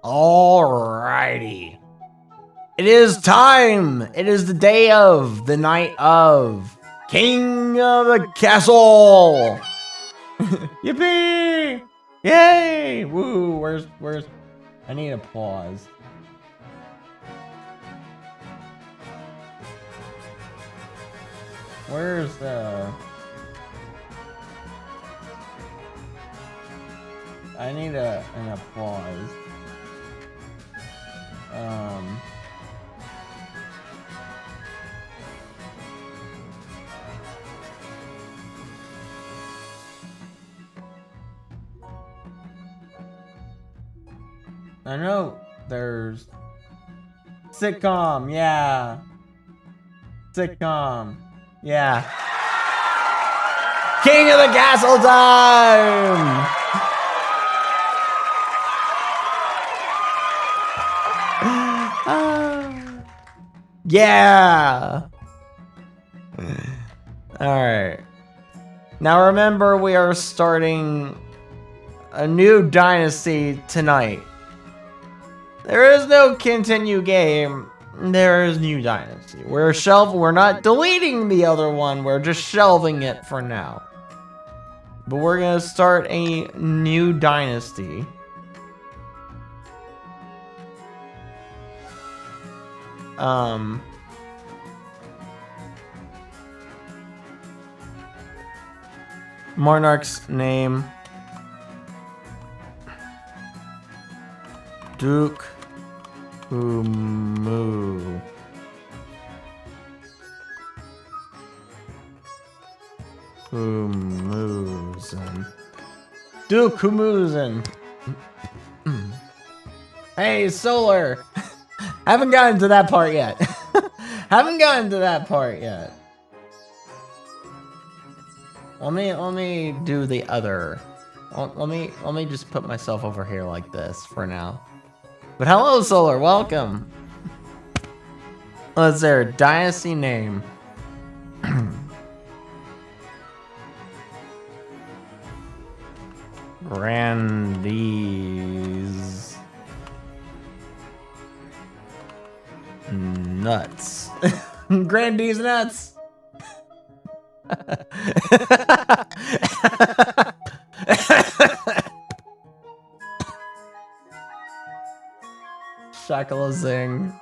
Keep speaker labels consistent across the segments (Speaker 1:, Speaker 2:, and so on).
Speaker 1: Alrighty. It is time. It is the day of, the night of, King of the Castle. Yippee! Yay! Woo! Where's? I need a pause. Where's the? I need an applause. I know there's sitcom, yeah. Sitcom, yeah. King of the Castle time! Yeah! Alright. Now remember, we are starting a new dynasty tonight. There is no continue game. There is new dynasty. We're not deleting the other one. We're just shelving it for now. But we're gonna start a new dynasty. Monarch's name. Duke Humu. Humuzen. Duke Humuzen. Hey, Solar. Haven't gotten to that part yet. Haven't gotten to that part yet. Let me do the other. Let me just put myself over here like this for now. But hello, Solar, welcome. What's their dynasty name? Grandees. Nuts. Grandees nuts. Shakalazing.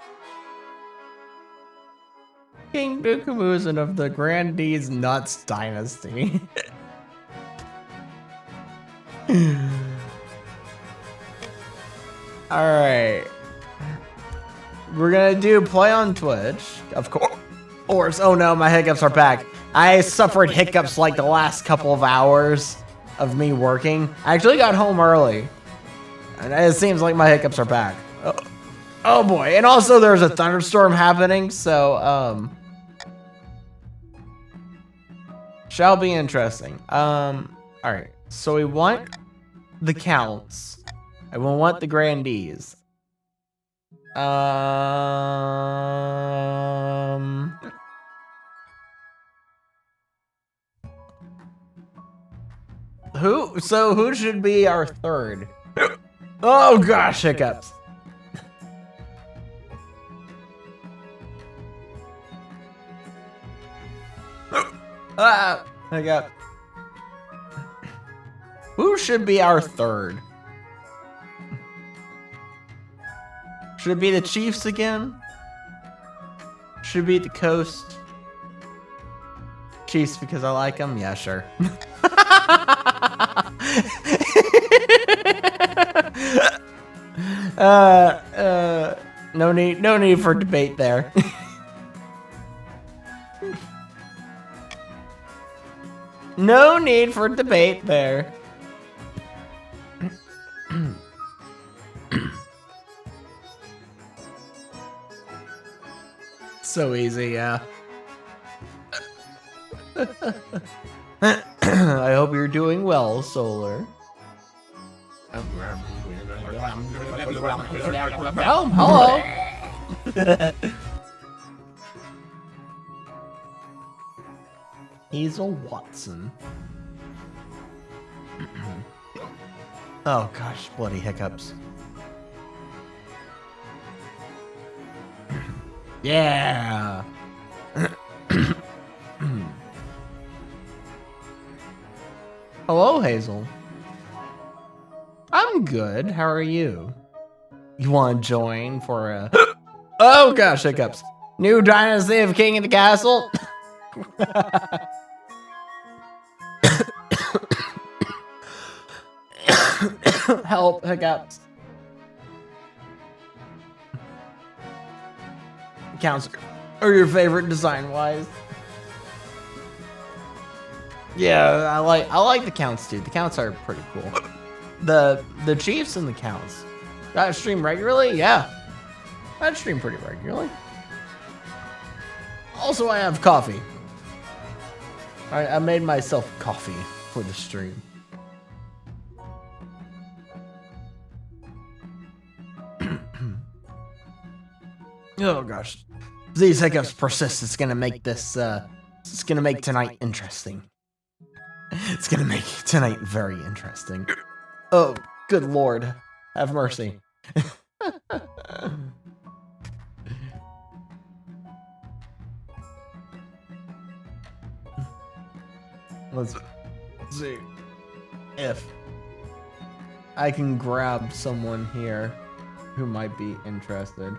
Speaker 1: King Duke Humuzen of the Grandees Nuts Dynasty. Alright. We're gonna do play on Twitch, of course. Oh no, my hiccups are back. I suffered hiccups like the last couple of hours of me working. I actually got home early. And it seems like my hiccups are back. Oh boy, and also there's a thunderstorm happening, so, shall be interesting. Alright, so we want the counts, and we want the grandees. Who should be our third? Oh gosh, hiccups. Hiccup. Who should be our third? Should it be the Chiefs again? Should it be the Coast? Chiefs because I like them? Yeah, sure. No need for debate there. No need for debate there. So easy, yeah. I hope you're doing well, Solar. Oh, hello. Hazel Watson. Oh gosh, bloody hiccups. Yeah. Hello, Hazel. I'm good. How are you? You want to join for a... Oh gosh, hiccups. New dynasty of King of the Castle? Help, hiccups. Counts are your favorite design-wise? Yeah, I like the counts too. The counts are pretty cool. The Chiefs and the counts. I stream regularly? Yeah. I stream pretty regularly. Also, I have coffee. I made myself coffee for the stream. Oh gosh. If these hiccups persist, it's gonna make this it's gonna make tonight interesting. It's gonna make tonight very interesting. Oh, good lord. Have mercy. Let's see if I can grab someone here who might be interested.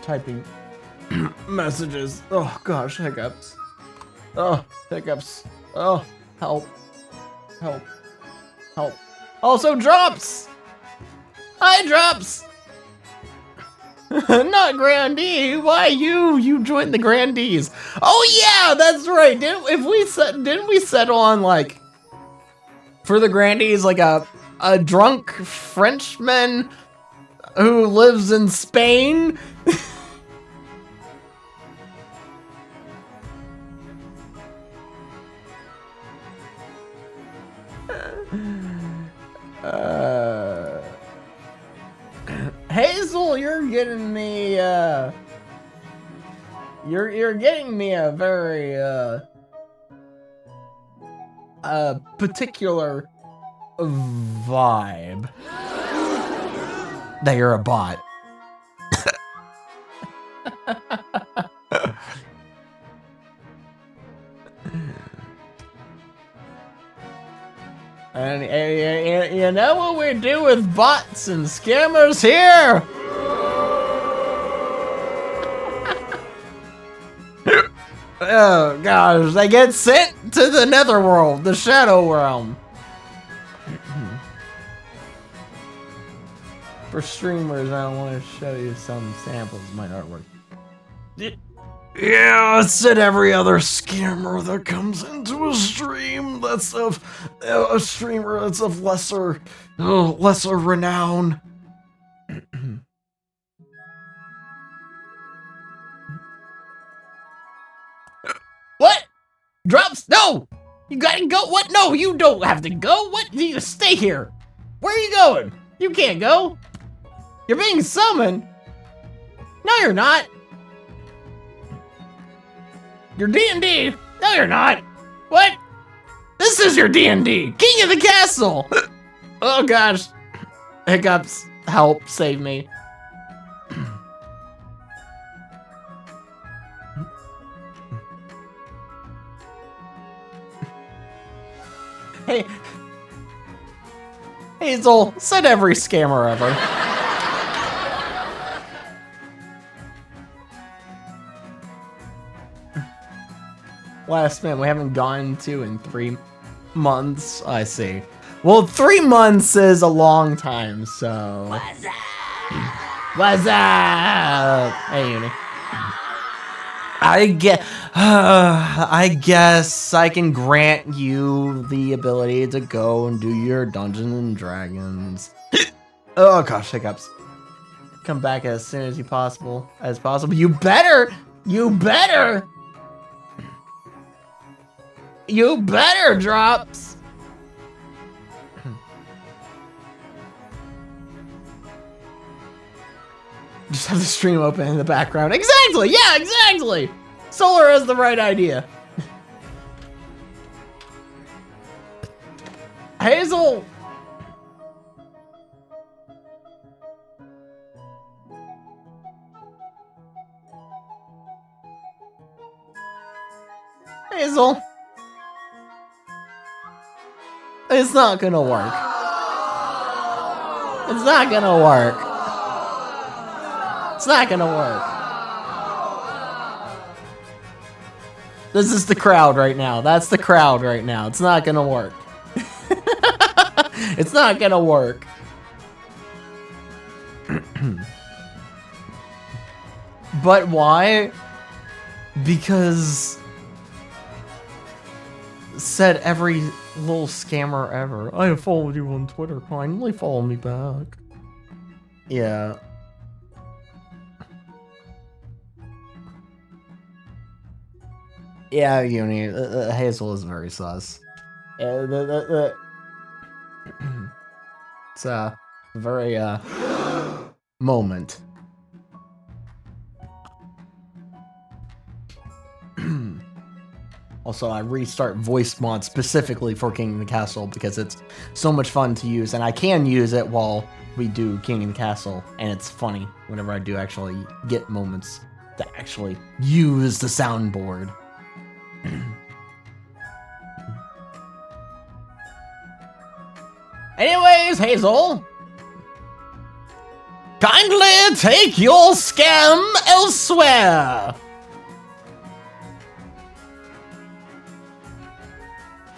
Speaker 1: Typing messages. Oh gosh, hiccups. Oh, hiccups. Oh, help. Help. Help. Also drops! Hi, drops! Not Grandee. Why you? You joined the Grandees. Oh yeah, that's right. Didn't we settle on like for the Grandees like a drunk Frenchman who lives in Spain? Hazel, you're getting me you're getting me a very particular vibe that you're a bot. And you know what we do with bots and scammers here? Oh gosh, they get sent to the netherworld, the shadow realm. For streamers, I want to show you some samples of my artwork. Yeah, it's said every other scammer that comes into a stream that's of a streamer that's of lesser renown. What? Drops? No! You gotta go. What? No, you don't have to go. What? You stay here. Where are you going? You can't go. You're being summoned. No, you're not. You're D&D. No, you're not. What? This is your D&D. King of the Castle. Oh, gosh. Hiccups. Help. Save me. Hey. Hazel, said every scammer ever. Last man we haven't gone to in 3 months. I see. Well, 3 months is a long time, so. What's up? What's up? Hey, Uni. I guess I can grant you the ability to go and do your Dungeons and Dragons. Oh gosh, hiccups. come back as soon as possible. You better! You better! You better, Drops! Just have the stream open in the background. Exactly! Yeah, exactly! Solar has the right idea. Hazel! Hazel! It's not gonna work. It's not gonna work. It's not gonna work. This is the crowd right now. That's the crowd right now. It's not gonna work. It's not gonna work. But why? Because said every little scammer ever. I have followed you on Twitter. Kindly follow me back. Yeah. Yeah, Uni. Hazel is very sus. It's a very moment. Also, I restart voice mod specifically for King of the Castle because it's so much fun to use, and I can use it while we do King of the Castle, and it's funny whenever I do actually get moments to actually use the soundboard. Anyways, Hazel, kindly take your scam elsewhere.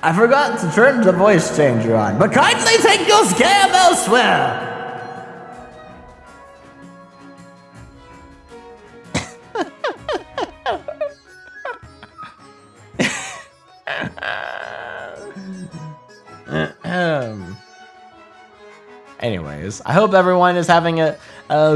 Speaker 1: I forgot to turn the voice changer on, but kindly take your scam elsewhere. Anyways, I hope everyone is having a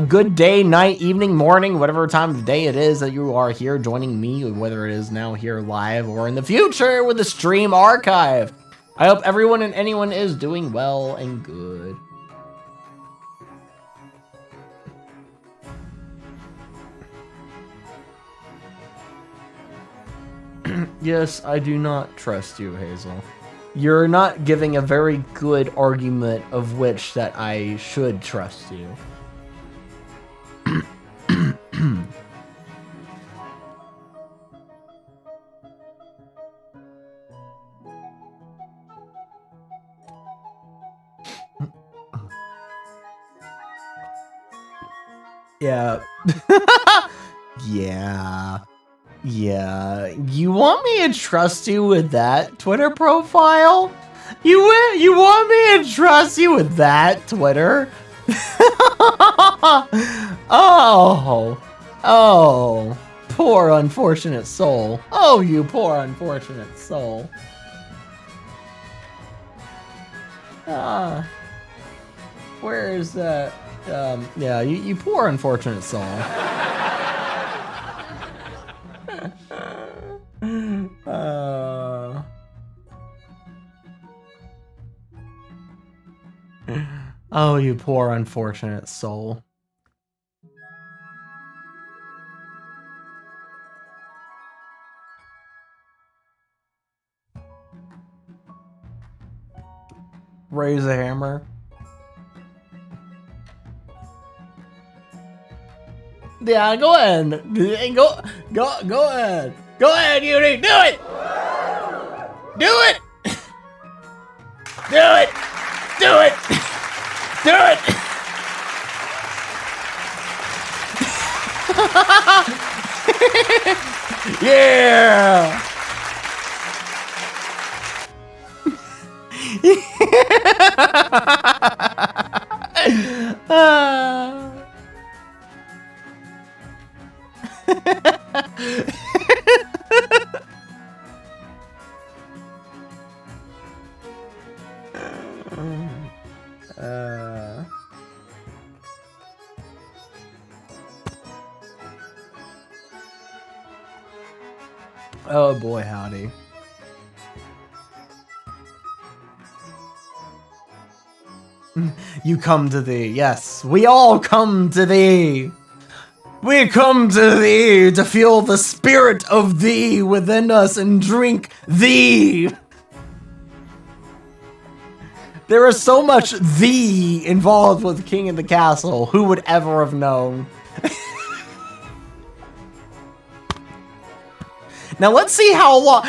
Speaker 1: good day, night, evening, morning, whatever time of day it is that you are here joining me, whether it is now here live or in the future with the stream archive. I hope everyone and anyone is doing well and good. Yes, I do not trust you, Hazel. You're not giving a very good argument of which that I should trust you. Yeah. Yeah. Yeah. You want me to trust you with that Twitter profile? You want me to trust you with that Twitter? Oh. Oh. Poor unfortunate soul. Oh, you poor unfortunate soul. Where is that? Yeah, you poor unfortunate soul. Oh, you poor unfortunate soul. Raise a hammer. Yeah, go ahead. Go ahead. Go ahead, Uni. Do it. Do it. Do it. Do it. Do it. Yeah. Oh boy, howdy. You come to thee, yes. We all come to thee. We come to thee to feel the spirit of thee within us and drink thee. There is so much thee involved with King of the Castle. Who would ever have known? Now let's see how long.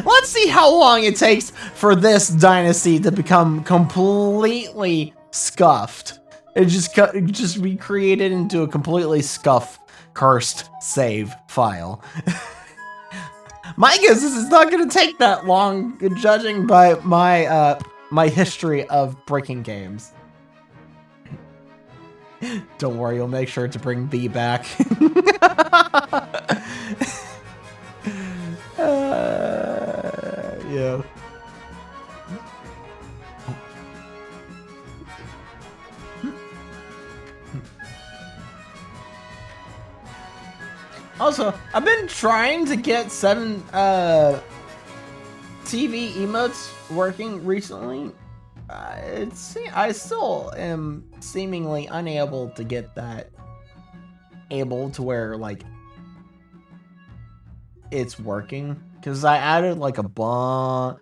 Speaker 1: Let's see how long it takes for this dynasty to become completely scuffed. It just be created into a completely cursed save file. My guess is it's not going to take that long, judging by my my history of breaking games. Don't worry, you'll make sure to bring B back. Yeah. Also, I've been trying to get 7 TV emotes working recently. I still am seemingly unable to get that able to where like it's working, because I added like a bunch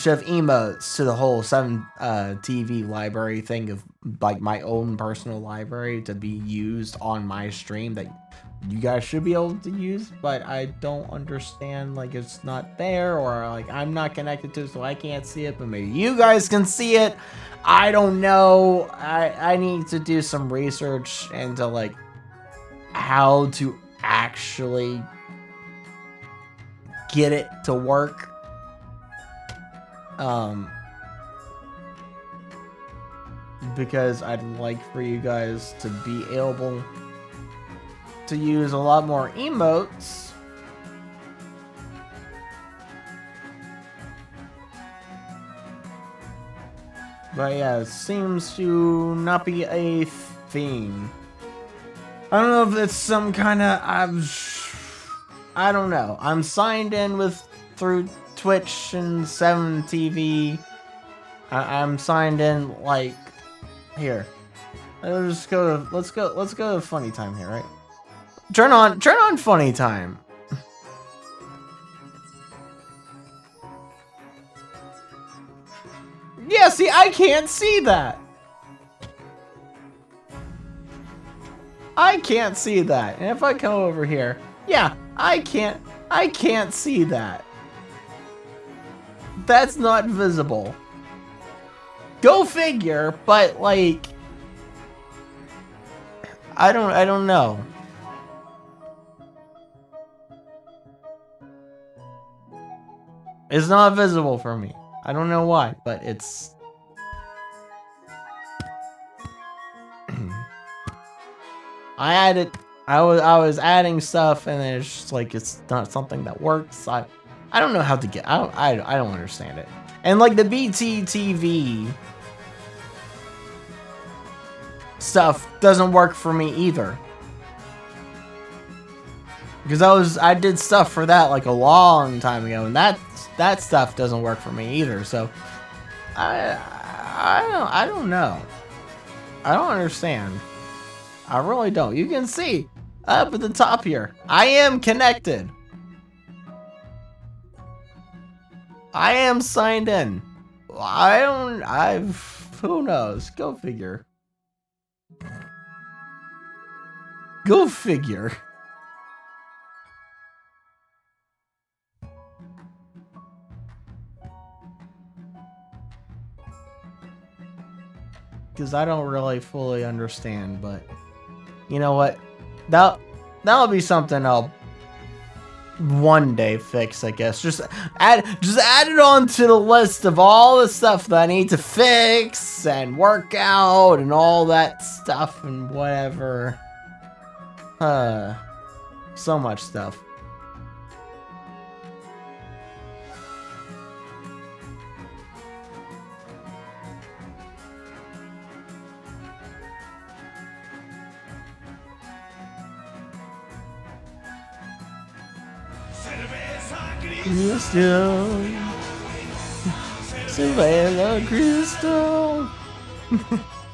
Speaker 1: of emotes to the whole 7 TV library thing of like my own personal library to be used on my stream that you guys should be able to use, but I don't understand, like it's not there, or like I'm not connected to it so I can't see it, but maybe you guys can see it. I don't know. I need to do some research into like how to actually get it to work. Because I'd like for you guys to be able to use a lot more emotes. But yeah, it seems to not be a thing. I don't know if it's some kind of I don't know. I'm signed in through Twitch and 7 TV. I'm signed in like here. Let's go to funny time here, right? Turn on funny time. Yeah, see, I can't see that. I can't see that. And if I come over here, yeah, I can't see that. That's not visible. Go figure, but like I don't know. It's not visible for me. I don't know why, but it's I was adding stuff and it's just like it's not something that works. I don't know how to get I don't understand it. And like the BTTV stuff doesn't work for me either. Because I did stuff for that like a long time ago, and that stuff doesn't work for me either. So I don't know. I don't understand. I really don't. You can see up at the top here. I am connected. I am signed in. Who knows? Go figure. Go figure. Because I don't really fully understand, but you know what? That'll be something I'll one day fix, I guess. Just add it on to the list of all the stuff that I need to fix and work out and all that stuff and whatever. So much stuff. Crystal. Savannah Crystal.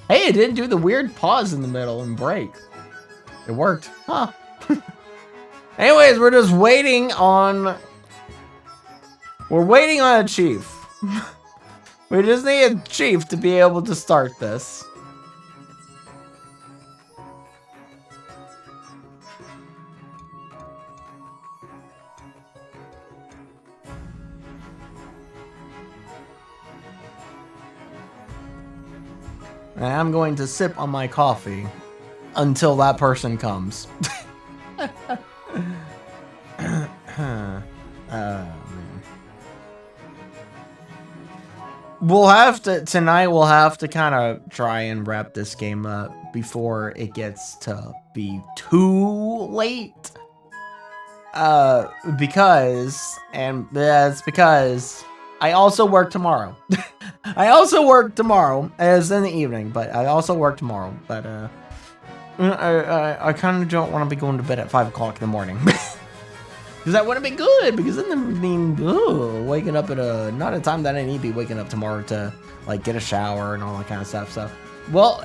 Speaker 1: Hey, it didn't do the weird pause in the middle and break. It worked. Huh. Anyways, we're just waiting on... We're waiting on a chief. We just need a chief to be able to start this. And I'm going to sip on my coffee until that person comes. We'll have to, tonight we'll have to kind of try and wrap this game up before it gets to be too late. Because I also work tomorrow. I also work tomorrow, as in the evening, but I also work tomorrow. But I kind of don't want to be going to bed at 5 o'clock in the morning. Because that wouldn't be good, because then I mean, waking up at not a time that I need to be waking up tomorrow to like get a shower and all that kind of stuff. So, well,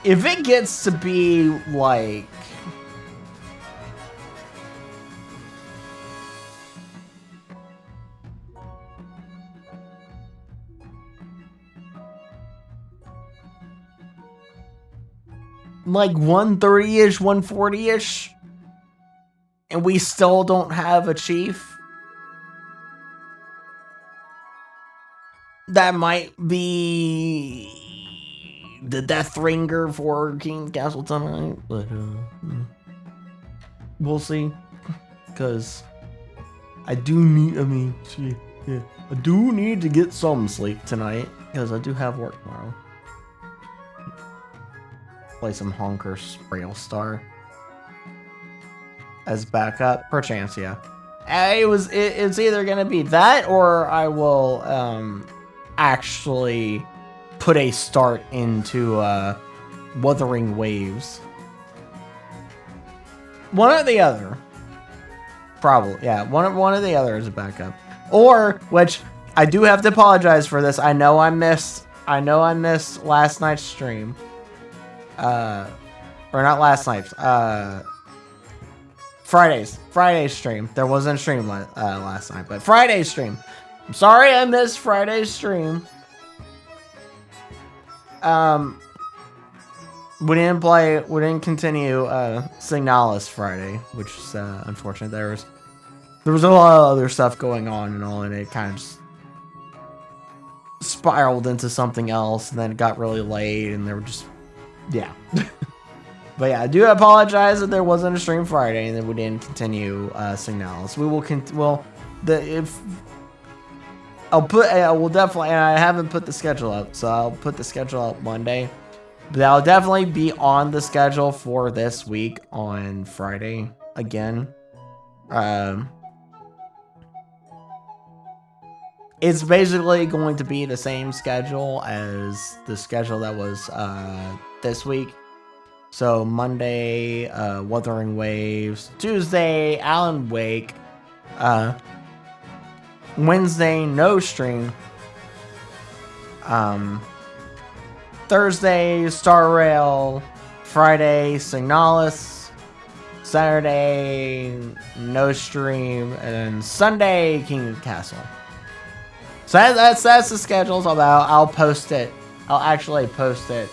Speaker 1: if it gets to be like like 1:30-ish, 1:40-ish, and we still don't have a chief, that might be the Death Ringer for King's Castle tonight, but we'll see, because I do need, I do need to get some sleep tonight, because I do have work tomorrow. Play some Honker Sprail Star as backup, perchance, yeah. It's either gonna be that, or I will actually put a start into Wuthering Waves. One or the other, probably, yeah. One or the other is a backup, or which I do have to apologize for this. I know I missed last night's stream. Or not last night's, Friday's stream. There wasn't a stream last night, but Friday's stream. I'm sorry I missed Friday's stream. We didn't continue Signalis Friday, which is unfortunate. There was a lot of other stuff going on and all, and it kind of just spiraled into something else, and then it got really late, and there were just, yeah. But yeah, I do apologize that there wasn't a stream Friday and that we didn't continue Signalis. We will I will definitely, and I haven't put the schedule up, so I'll put the schedule up Monday. But that'll definitely be on the schedule for this week on Friday again. It's basically going to be the same schedule as the schedule that was this week. So Monday, Wuthering Waves. Tuesday, Alan Wake. Wednesday, no stream. Thursday, Star Rail. Friday, Signalis. Saturday, no stream. And then Sunday, King's Castle. So that's the schedules. I'll post it. I'll actually post it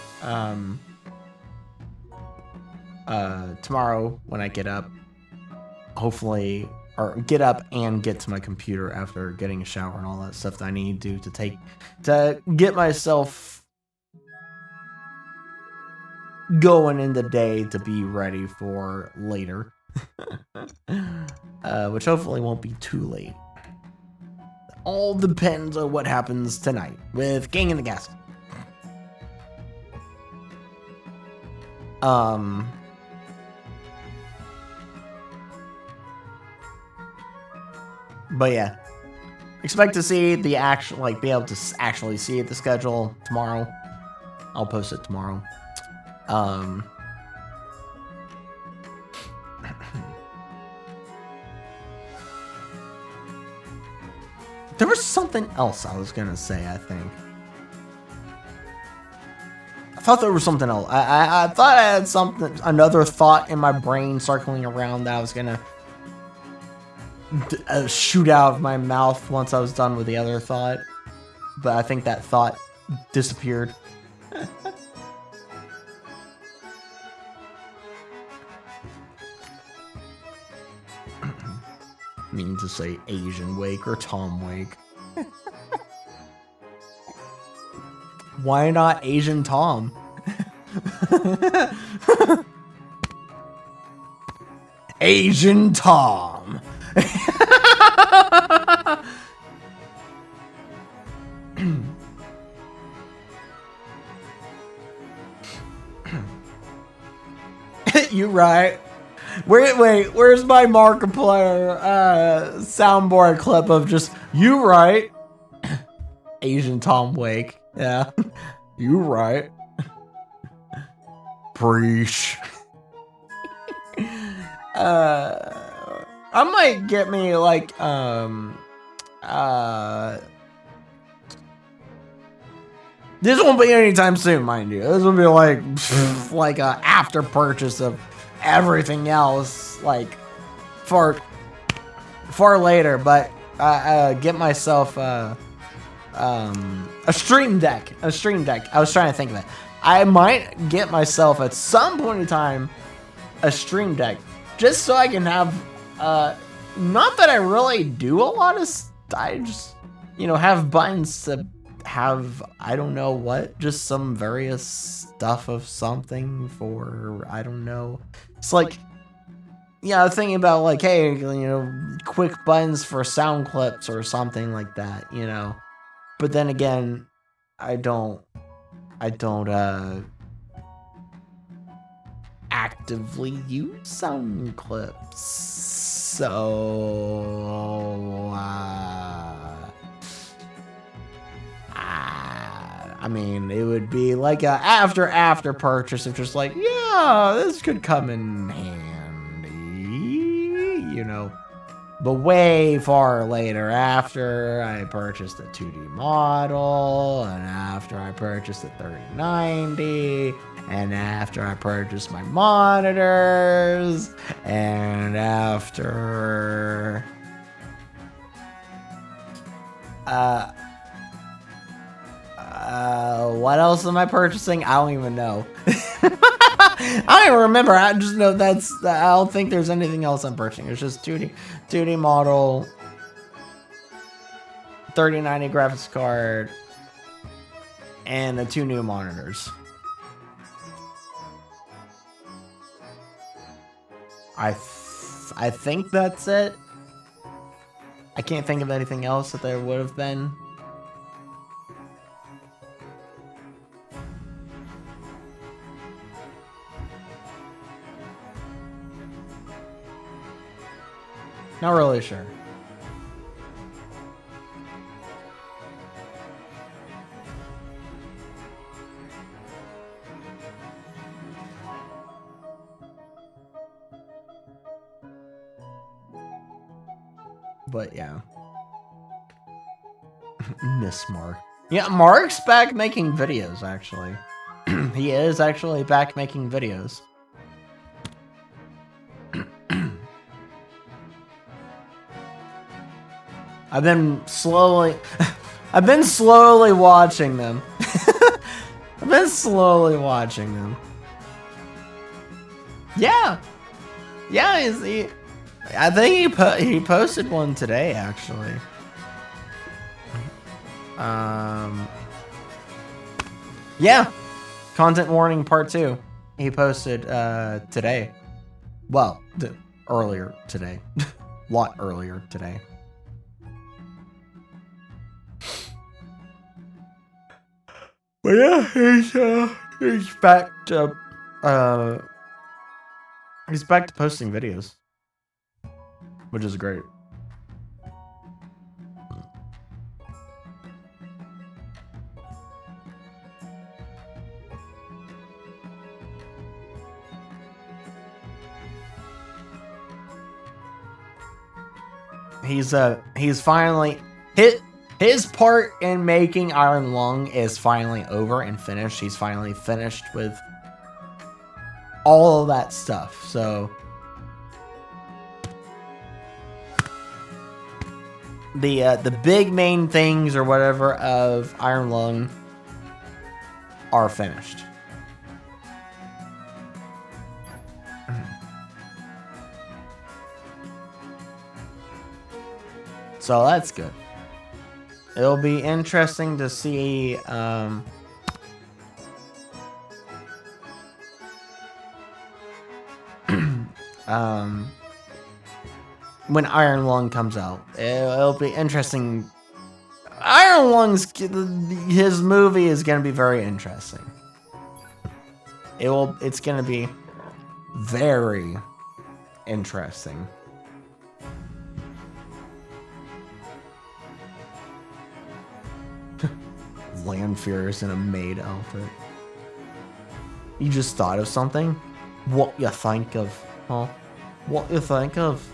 Speaker 1: tomorrow when I get up. Hopefully, or get up and get to my computer after getting a shower and all that stuff that I need to do to get myself going in the day to be ready for later. Which hopefully won't be too late. All depends on what happens tonight with King in the Castle. But yeah, expect to see the actual, like, be able to actually see the schedule tomorrow. I'll post it tomorrow. There was something else I was gonna say, I think. I thought there was something else. I thought I had another thought in my brain circling around that I was gonna shoot out of my mouth once I was done with the other thought. But I think that thought disappeared. Mean to say Asian Wake or Tom Wake. Why not Asian Tom? Asian Tom. You right. Wait, where's my Markiplier soundboard clip of just you right? Asian Tom Wake. Yeah. You right. Preach. I might get me like this won't be anytime soon, mind you. This will be like a after purchase of everything else, like far later. But get myself a stream deck. I was trying to think of it. I might get myself at some point in time a stream deck, just so I can have not that I really do a lot of I just have buttons to have I don't know what, just some various stuff of something for I don't know. It's like thinking about like, hey, quick buttons for sound clips or something like that, But then again, I don't actively use sound clips, so I mean, it would be like a after purchase of just like, yeah, this could come in handy, But way far later, after I purchased a 2D model, and after I purchased a 3090, and after I purchased my monitors, and after what else am I purchasing? I don't even know. I don't even remember. I just know I don't think there's anything else I'm purchasing. It's just 2D model, 3090 graphics card, and the 2 new monitors. I think that's it. I can't think of anything else that there would have been. Not really sure. But yeah. Miss Mark. Yeah, Mark's back making videos, actually. He is actually back making videos. I've been slowly watching them. I've been slowly watching them. Yeah. Yeah, I think he posted one today, actually. Yeah. Content warning part 2. He posted today. Well, earlier today. A lot earlier today. But yeah, he's back to posting videos, which is great. He's finally hit His part in making Iron Lung is finally over and finished. He's finally finished with all of that stuff. So the big main things or whatever of Iron Lung are finished. So that's good. It'll be interesting to see when Iron Lung comes out. It'll be interesting. Iron Lung's his movie is going to be very interesting. It's going to be very interesting. Landfear's in a maid outfit. You just thought of something? What you think of, huh? What you think of?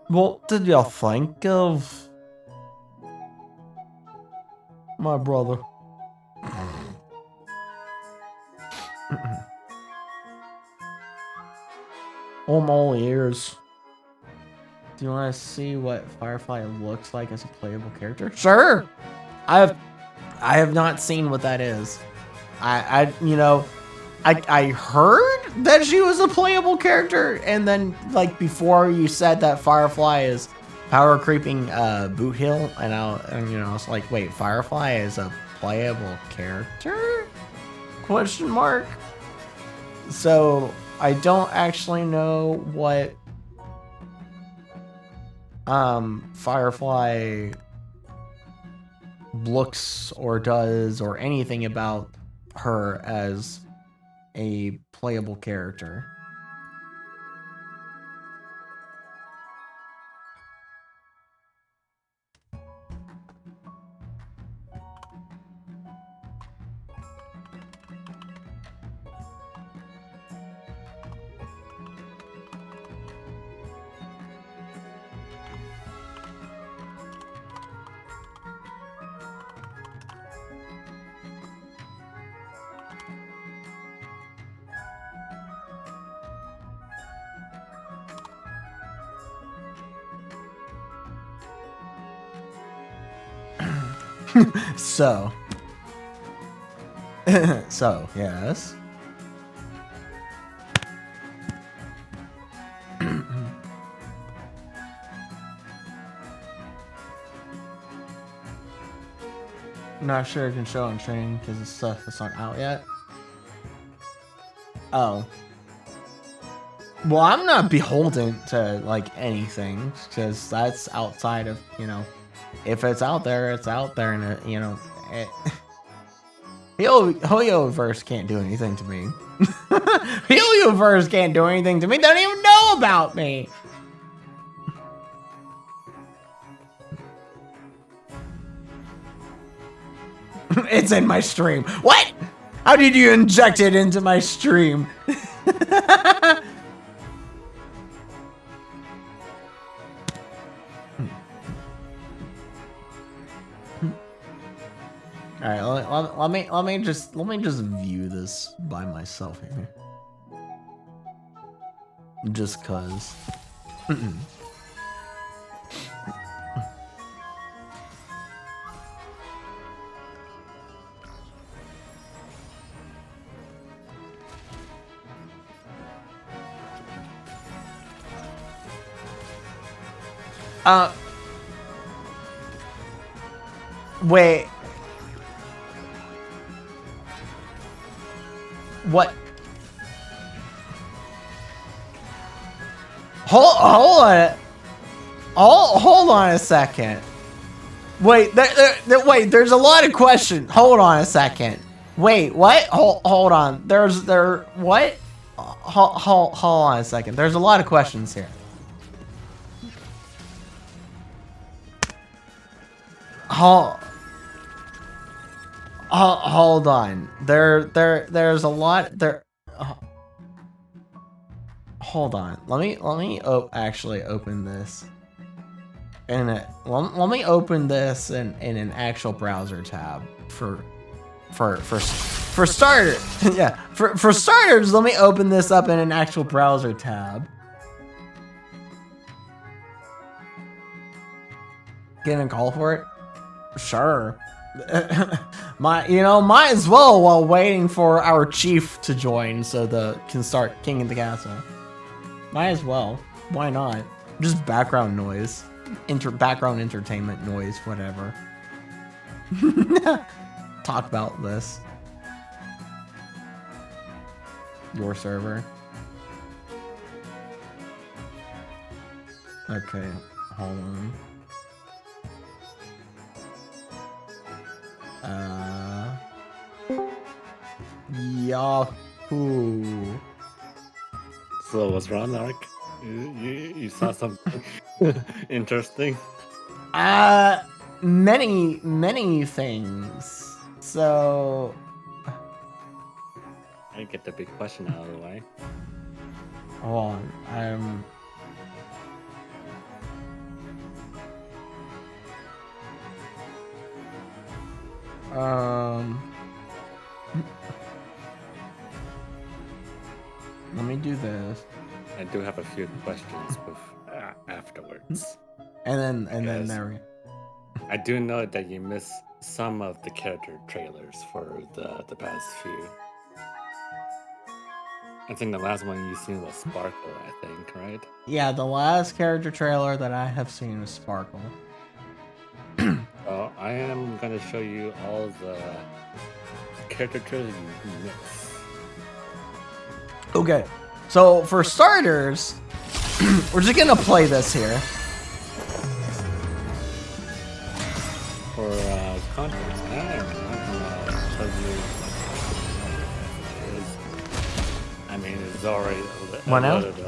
Speaker 1: What did you think of? My brother. I'm all ears. Do you want to see what Firefly looks like as a playable character? Sure. I have not seen what that is. I heard that she was a playable character, and then like before you said that Firefly is power creeping Boot Hill, and I was like, wait, Firefly is a playable character? Question mark. So I don't actually know what Firefly looks or does or anything about her as a playable character. So, yes. Not sure it can show on training because it's stuff that's not out yet. Oh. Well, I'm not beholden to like anything because that's outside of, if it's out there, it's out there, and Helioverse can't do anything to me. Helioverse can't do anything to me. They don't even know about me. It's in my stream. What? How did you inject it into my stream? All right, let me just view this by myself here. Just cause. Wait. What? Hold on. Hold on a second. Wait, wait. There's a lot of questions. Hold on a second. Wait, what? Hold on. What? Hold on a second. There's a lot of questions here. Hold on. There's a lot there. hold on. Let me actually open this. And let me open this in an actual browser tab for starters. Yeah, for starters, let me open this up in an actual browser tab. Getting a call for it? Sure. Might as well while waiting for our chief to join so can start King of the Castle. Might as well. Why not? Just background noise. Background entertainment noise, whatever. Talk about this. Your server. Okay, hold on. Yahoo.
Speaker 2: So what's wrong, Nark? You saw something interesting?
Speaker 1: Many things. So
Speaker 2: I get the big question out of the way.
Speaker 1: hold on. Let me do this.
Speaker 2: I do have a few questions afterwards.
Speaker 1: And then there we go.
Speaker 2: I do know that you missed some of the character trailers for the past few. I think the last one you seen was Sparkle, I think, right?
Speaker 1: Yeah, the last character trailer that I have seen was Sparkle.
Speaker 2: Well, I am going to show you all the character trailers you missed.
Speaker 1: Okay, so for starters, we're just gonna play this here.
Speaker 2: For context, I am not gonna tell you what it is. I mean, it's already a lot of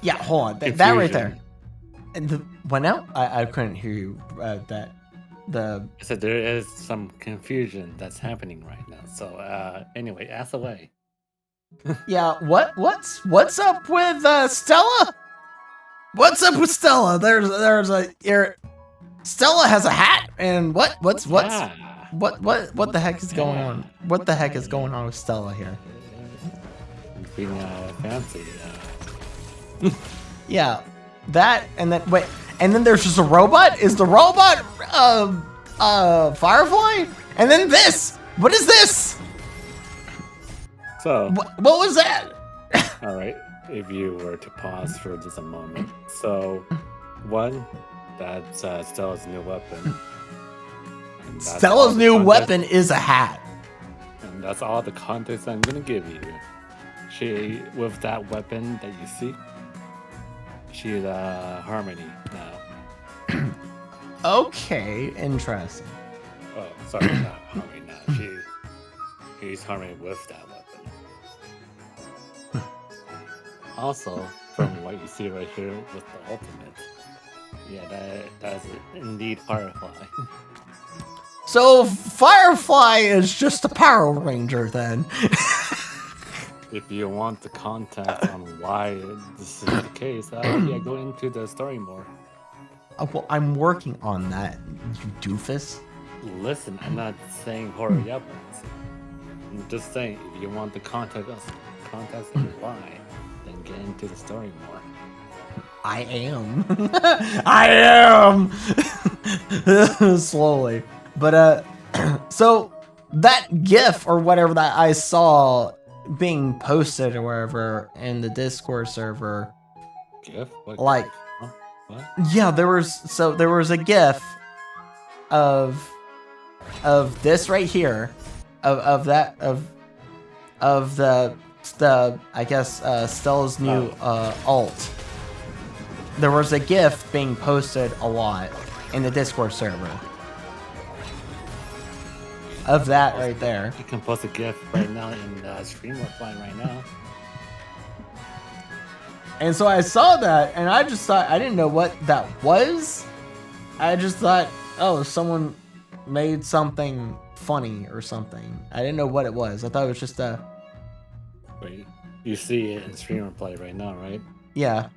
Speaker 1: yeah, hold on, that right there. And what now? I couldn't hear you. I
Speaker 2: said there is some confusion that's happening right now. So anyway, ask away.
Speaker 1: Yeah, what's up with Stella? What's up with Stella? Stella has a hat, and what the heck is going on? What the heck is going on with Stella here?
Speaker 2: Being fancy.
Speaker 1: Yeah, that and then wait, and then there's just a robot. Is the robot Firefly? And then this. What is this?
Speaker 2: So
Speaker 1: what was that?
Speaker 2: All right, if you were to pause for just a moment. So, one, that's Stella's new weapon.
Speaker 1: Stella's new weapon is a hat.
Speaker 2: And that's all the context I'm gonna give you. She, with that weapon that you see, she's Harmony now.
Speaker 1: Okay, interesting.
Speaker 2: Oh, sorry, not Harmony now. She's Harmony with that weapon. Also, from what you see right here with the ultimate, yeah, that's indeed Firefly.
Speaker 1: So Firefly is just a Power Ranger then.
Speaker 2: If you want the context on why this is the case, yeah, go into the story more.
Speaker 1: Well, I'm working on that, you doofus.
Speaker 2: Listen, I'm not saying hurry up. I'm just saying if you want the context and why, then get into the story more.
Speaker 1: I am. I am. Slowly. But so that GIF or whatever that I saw being posted or wherever in the Discord server.
Speaker 2: GIF? What
Speaker 1: like
Speaker 2: GIF? Huh? What?
Speaker 1: Yeah, there was a GIF of this right here, of the I guess Stella's new alt. There was a GIF being posted a lot in the Discord server of that right there.
Speaker 2: You can post a GIF right now in the stream we're playing right now.
Speaker 1: And so I saw that, and I just thought, I didn't know what that was. I just thought, oh, someone made something funny or something. I didn't know what it was. I thought it was just a...
Speaker 2: Wait, You see it in streamer play right now, right?
Speaker 1: Yeah.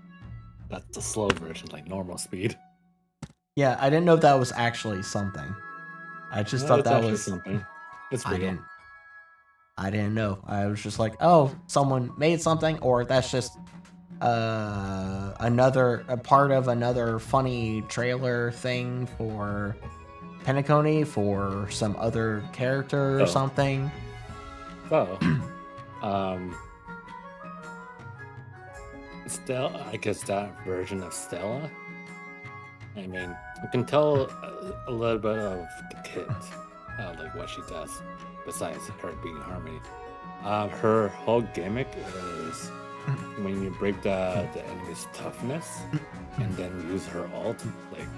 Speaker 2: That's the slow version, like normal speed.
Speaker 1: Yeah, I didn't know that was actually something. I just thought
Speaker 2: It's
Speaker 1: that
Speaker 2: actually
Speaker 1: was
Speaker 2: something. It's
Speaker 1: I
Speaker 2: real.
Speaker 1: didn't know. I was just like, oh, someone made something, or that's just a part of another funny trailer thing for Penacony for some other character or
Speaker 2: Oh.
Speaker 1: something.
Speaker 2: So, um, Stella, I guess that version of Stella. I mean, you can tell a little bit of the kit, like what she does, besides her being Harmony. Her whole gimmick is when you break the enemy's toughness and then use her ult, like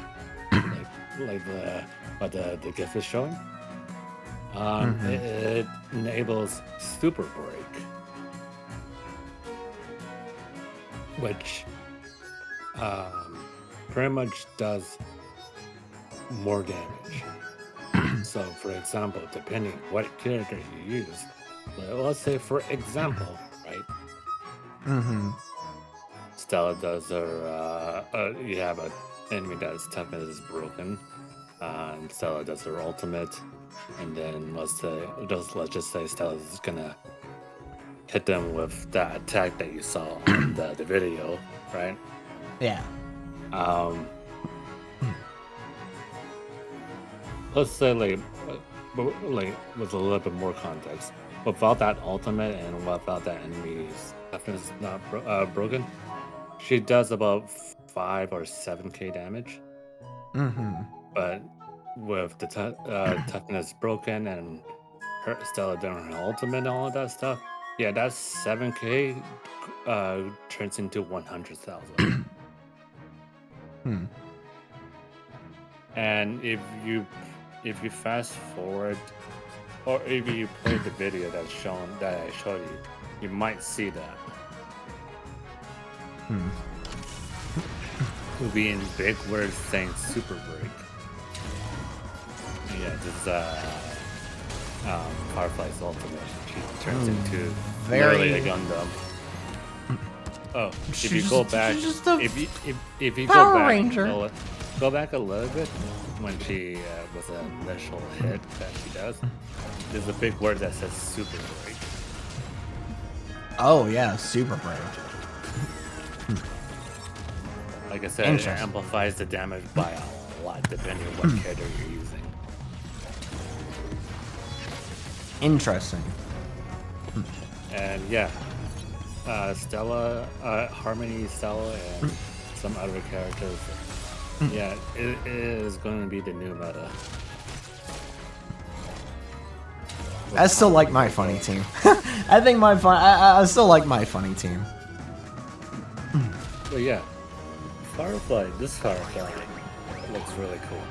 Speaker 2: the what the GIF is showing. It enables Super Break, which pretty much does more damage. So, for example, depending what character you use, let's say, for example, right? Stella does her. You have an enemy that's toughness is broken, and Stella does her ultimate, and then let's just say Stella's gonna hit them with that attack that you saw on the video, right?
Speaker 1: Yeah.
Speaker 2: Let's say like with a little bit more context, without that ultimate and without that enemy's toughness not broken, she does about 5 or 7k damage. But with the toughness broken and her Stella doing her ultimate and all of that stuff, yeah, that 7k turns into 100,000. And if you fast forward, or if you play the video that I showed you, you might see that. It will be in big words saying Super Break. Yeah, this is Firefly's ultimate. She turns into literally a Gundam. Oh, if you go back, if you
Speaker 1: Power
Speaker 2: go back,
Speaker 1: Ranger.
Speaker 2: Go back a little bit when she was an initial hit that she does. There's a big word that says Super Break.
Speaker 1: Oh yeah, Super Break.
Speaker 2: Like I said, it amplifies the damage by a lot depending on what character you're using.
Speaker 1: Interesting.
Speaker 2: And yeah, Stella, Harmony, Stella, and some other characters. Yeah, it is going to be the new meta.
Speaker 1: I still like my funny team. I think I still like my funny team.
Speaker 2: But yeah, this Firefly looks really cool.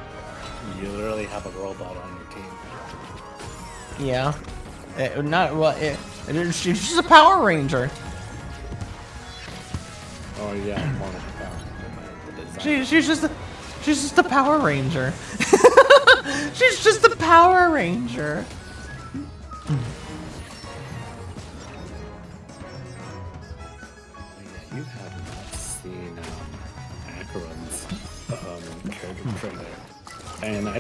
Speaker 2: You literally have a robot on your team.
Speaker 1: Yeah. She's just a Power Ranger.
Speaker 2: Oh yeah, more like a Power Ranger.
Speaker 1: She's just a Power Ranger. She's just a Power Ranger.
Speaker 2: You have not seen Acheron's character trailer, and I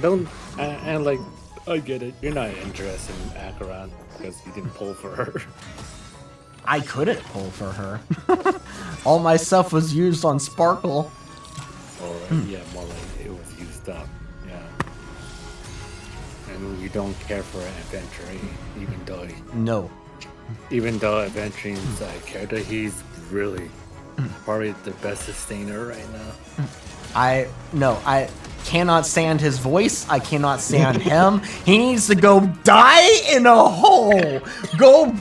Speaker 2: get it. You're not interested in Acheron because you didn't pull for her.
Speaker 1: I couldn't pull for her. All my stuff was used on Sparkle.
Speaker 2: Or yeah, more like it was used up. Yeah. And you don't care for adventuring, even though adventuring's character, he's really probably the best sustainer right now.
Speaker 1: I cannot stand his voice. I cannot stand him. He needs to go die in a hole. Go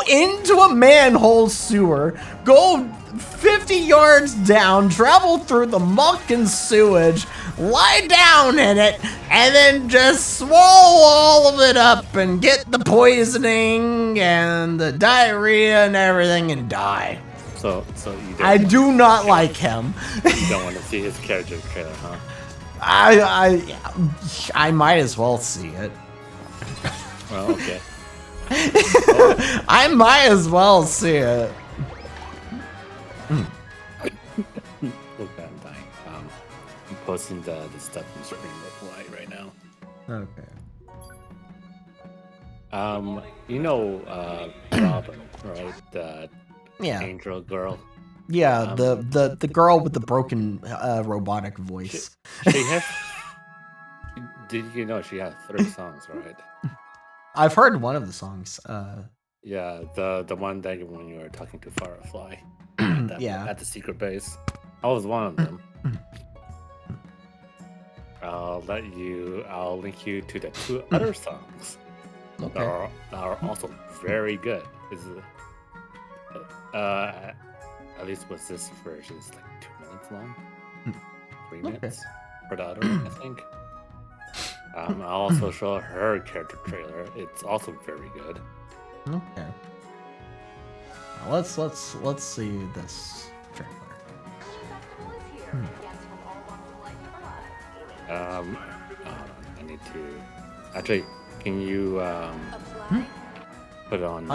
Speaker 1: into a manhole sewer. Go 50 yards down, travel through the muck and sewage, lie down in it, and then just swallow all of it up and get the poisoning and the diarrhea and everything and die.
Speaker 2: So
Speaker 1: I do not like him.
Speaker 2: You don't want to see his character trailer, huh?
Speaker 1: I might as well see it.
Speaker 2: Well, okay.
Speaker 1: I might as well see it.
Speaker 2: Look, I'm dying. I'm posting the stuff in screen reply right now.
Speaker 1: Okay.
Speaker 2: You know, Robin, right? The
Speaker 1: Yeah.
Speaker 2: angel girl.
Speaker 1: Yeah, the girl with the broken robotic voice.
Speaker 2: She has. Did you know she has 3 songs, right?
Speaker 1: I've heard one of the songs.
Speaker 2: Yeah, the one that when you were talking to Firefly
Speaker 1: Yeah.
Speaker 2: at the secret base. I was one of them. I'll link you to the 2 other songs
Speaker 1: Okay.
Speaker 2: that are also very good. At least with this version, it's like 2 minutes long, 3 minutes for the other one, I think. I'll also show her character trailer. It's also very good.
Speaker 1: Okay. Now let's see this trailer.
Speaker 2: I need to actually. Can you put it on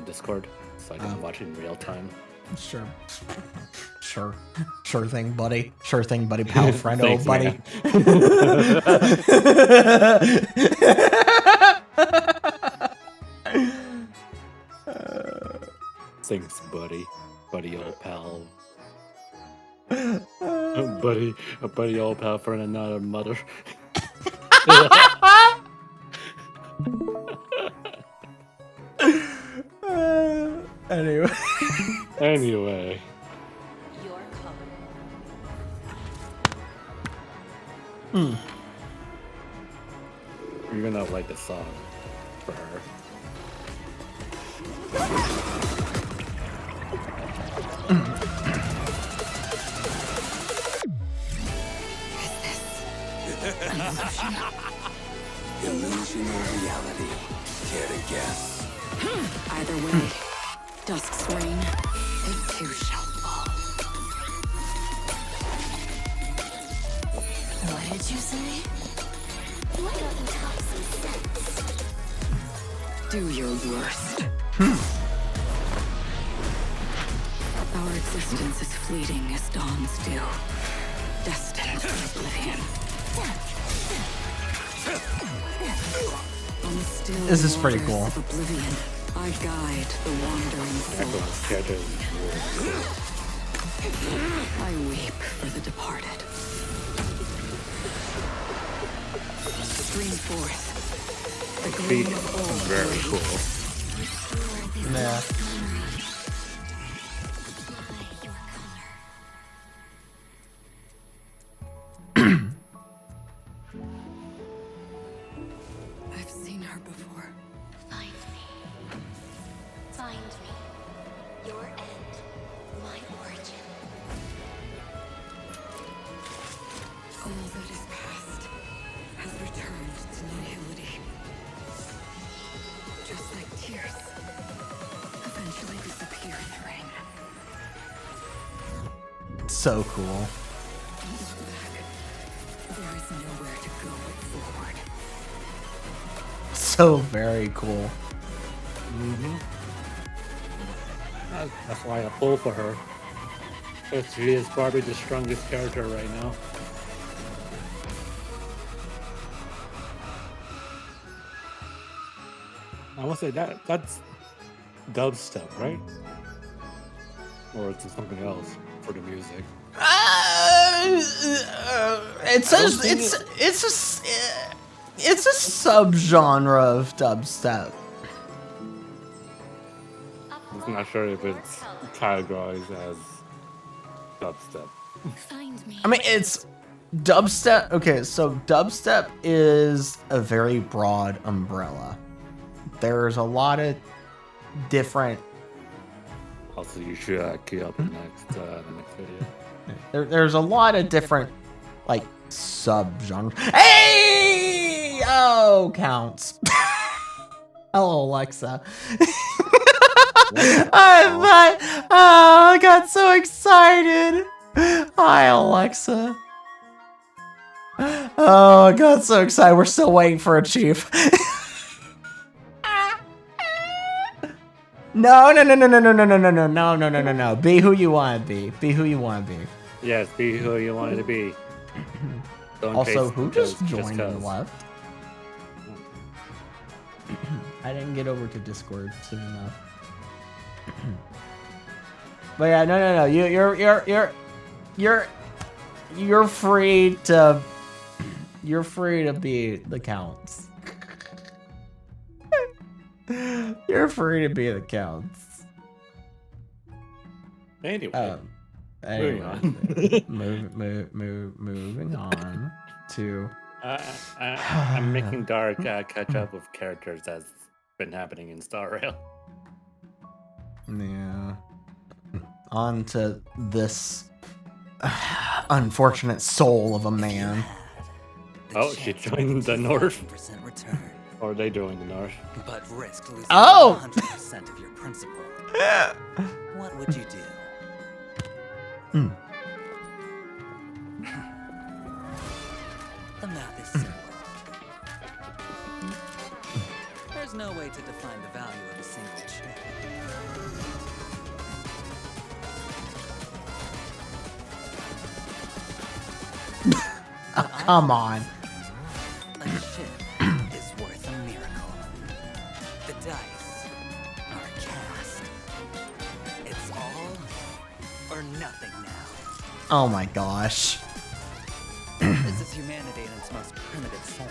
Speaker 2: Discord so I can watch it in real time?
Speaker 1: Sure. Sure thing, buddy. Sure thing, buddy. Pal, friend,
Speaker 2: Thanks,
Speaker 1: buddy.
Speaker 2: Thanks, buddy. Buddy, old pal. buddy, old pal, friend, and not a mother. Anyway.
Speaker 3: Your color.
Speaker 2: You're gonna like the song for her.
Speaker 4: Illusion or reality? Care to guess?
Speaker 3: Either way, dusk's reign, it too shall fall. What did you say? Why don't you talk some sense? Do your worst. Our existence is fleeting as dawns do, destined for oblivion. On the still
Speaker 1: This is pretty
Speaker 3: waters
Speaker 1: cool.
Speaker 3: of oblivion, I guide the wandering souls. I weep for the departed. Stream forth the gleam of old.
Speaker 2: Very cool.
Speaker 1: Yeah.
Speaker 3: I've seen her before.
Speaker 5: Find me. Find me. Your end. My origin.
Speaker 3: All that is past has returned to nihility. Just like tears eventually disappear in the rain.
Speaker 1: So cool.
Speaker 3: There is nowhere to go but forward.
Speaker 1: So very cool.
Speaker 2: That's why I pull for her. Because she is probably the strongest character right now. I want to say that's dubstep, right? Or is it something else for the music?
Speaker 1: It says it's a subgenre of dubstep.
Speaker 2: I'm not sure if it's categorized as dubstep.
Speaker 5: Find me.
Speaker 1: I mean, it's dubstep. Okay, so dubstep is a very broad umbrella. There's a lot of different.
Speaker 2: Also, you should queue up the next video.
Speaker 1: There's a lot of different like subgenres. Hey! Oh, counts. Hello, Alexa. I got so excited. Hi, Alexa. Oh, I got so excited. We're still waiting for a chief. No, no, no, no, no, no, no, no, no, no, no, no, no, no, no. Be who you want to be. Be who you want to be.
Speaker 2: Yes, be who you wanted to be. Don't
Speaker 1: Also,
Speaker 2: chase
Speaker 1: who
Speaker 2: because-
Speaker 1: just joined and
Speaker 2: 'cause.
Speaker 1: left? I didn't get over to Discord soon enough. But yeah, no, no, no. You're free to. You're free to be the counts. You're free to be the counts.
Speaker 2: Anyway,
Speaker 1: Anyway, moving on to.
Speaker 2: I'm making Dark catch up with characters that's been happening in Star Rail.
Speaker 1: Yeah. On to this unfortunate soul of a man.
Speaker 2: Oh, she joined the North.
Speaker 4: Return,
Speaker 2: Or are they joined the North?
Speaker 4: but risk losing
Speaker 1: Oh!
Speaker 4: 100% of your principal. What would you do? The math is simple. There's no way to define the value of a single chip.
Speaker 1: Oh, come on.
Speaker 4: A chip is worth a miracle. The dice are cast. It's all or nothing now.
Speaker 1: Oh my gosh.
Speaker 4: This is humanity in its most primitive form.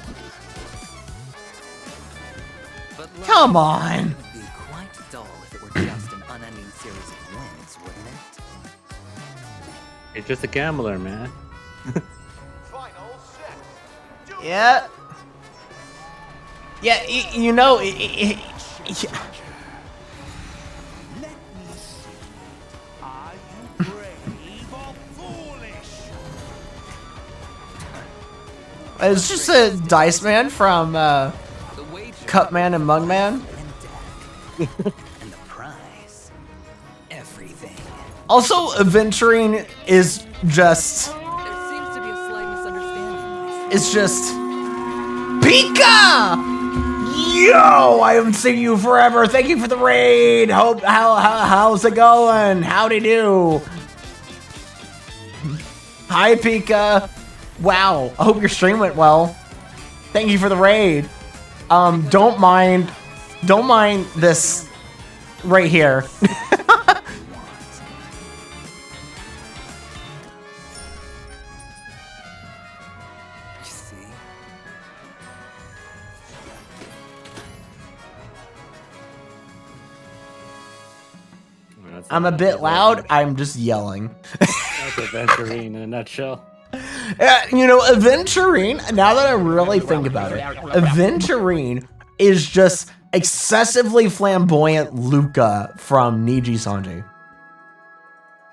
Speaker 4: But life
Speaker 1: Come on.
Speaker 4: would be quite dull if it were just an unending series of wins, wouldn't it?
Speaker 2: You're just a gambler, man.
Speaker 1: Yeah. Yeah, you know,
Speaker 4: Let me see. Are you brave or foolish?
Speaker 1: it's just a Dice Man from
Speaker 4: The wager
Speaker 1: Cupman and Mugman.
Speaker 4: and death. And the prize. Everything.
Speaker 1: Also, Aventurine is just.
Speaker 4: There seems to be a slight misunderstanding.
Speaker 1: It's just. Pika! Yo, I haven't seen you forever. Thank you for the raid. How's it going? Howdy do. Hi, Pika. Wow, I hope your stream went well. Thank you for the raid. Don't mind this right here.
Speaker 4: You see?
Speaker 2: That's
Speaker 1: I'm a bit loud. I'm just yelling.
Speaker 2: That's Aventurine in a nutshell.
Speaker 1: You know, Aventurine, now that I really think about it, Aventurine is just excessively flamboyant Luca from Niji Sanji.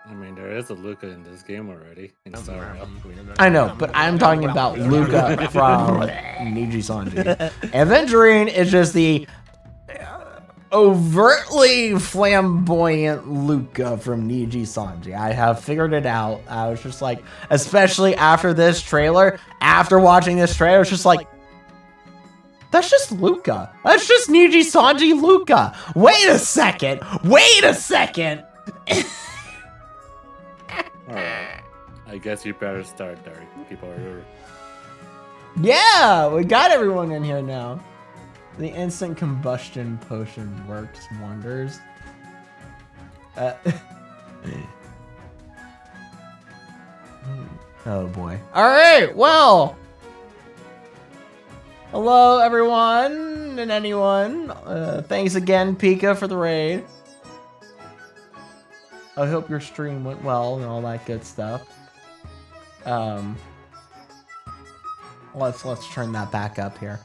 Speaker 2: I mean, there is a Luca in this game already. In Star Rail.
Speaker 1: I know, but I'm talking about Luca from Niji Sanji. Aventurine is just the overtly flamboyant Luca from Niji Sanji. I have figured it out. I was just like, especially after this trailer, after watching this trailer, it's just like, that's just Luca. That's just Niji Sanji Luca. Wait a second. Wait a second.
Speaker 2: Alright. I guess you better start, Derek. People are.
Speaker 1: Yeah, we got everyone in here now. The instant combustion potion works wonders. Oh boy. Alright, well. Hello everyone and anyone. Thanks again, Pika, for the raid. I hope your stream went well and all that good stuff. Let's turn that back up here.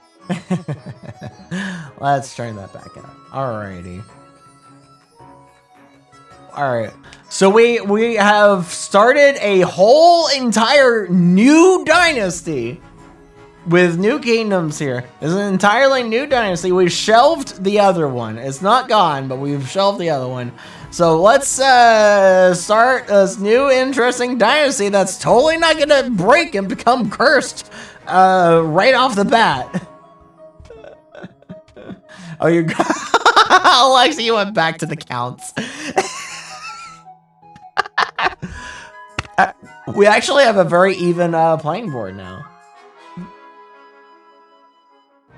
Speaker 1: Let's turn that back up. Alrighty. Alright. So we have started a whole entire new dynasty with new kingdoms here. It's an entirely new dynasty. We shelved the other one. It's not gone, but we've shelved the other one. So let's start this new interesting dynasty that's totally not gonna break and become cursed right off the bat. Oh, you Alexi went back to the counts. We actually have a very even playing board now.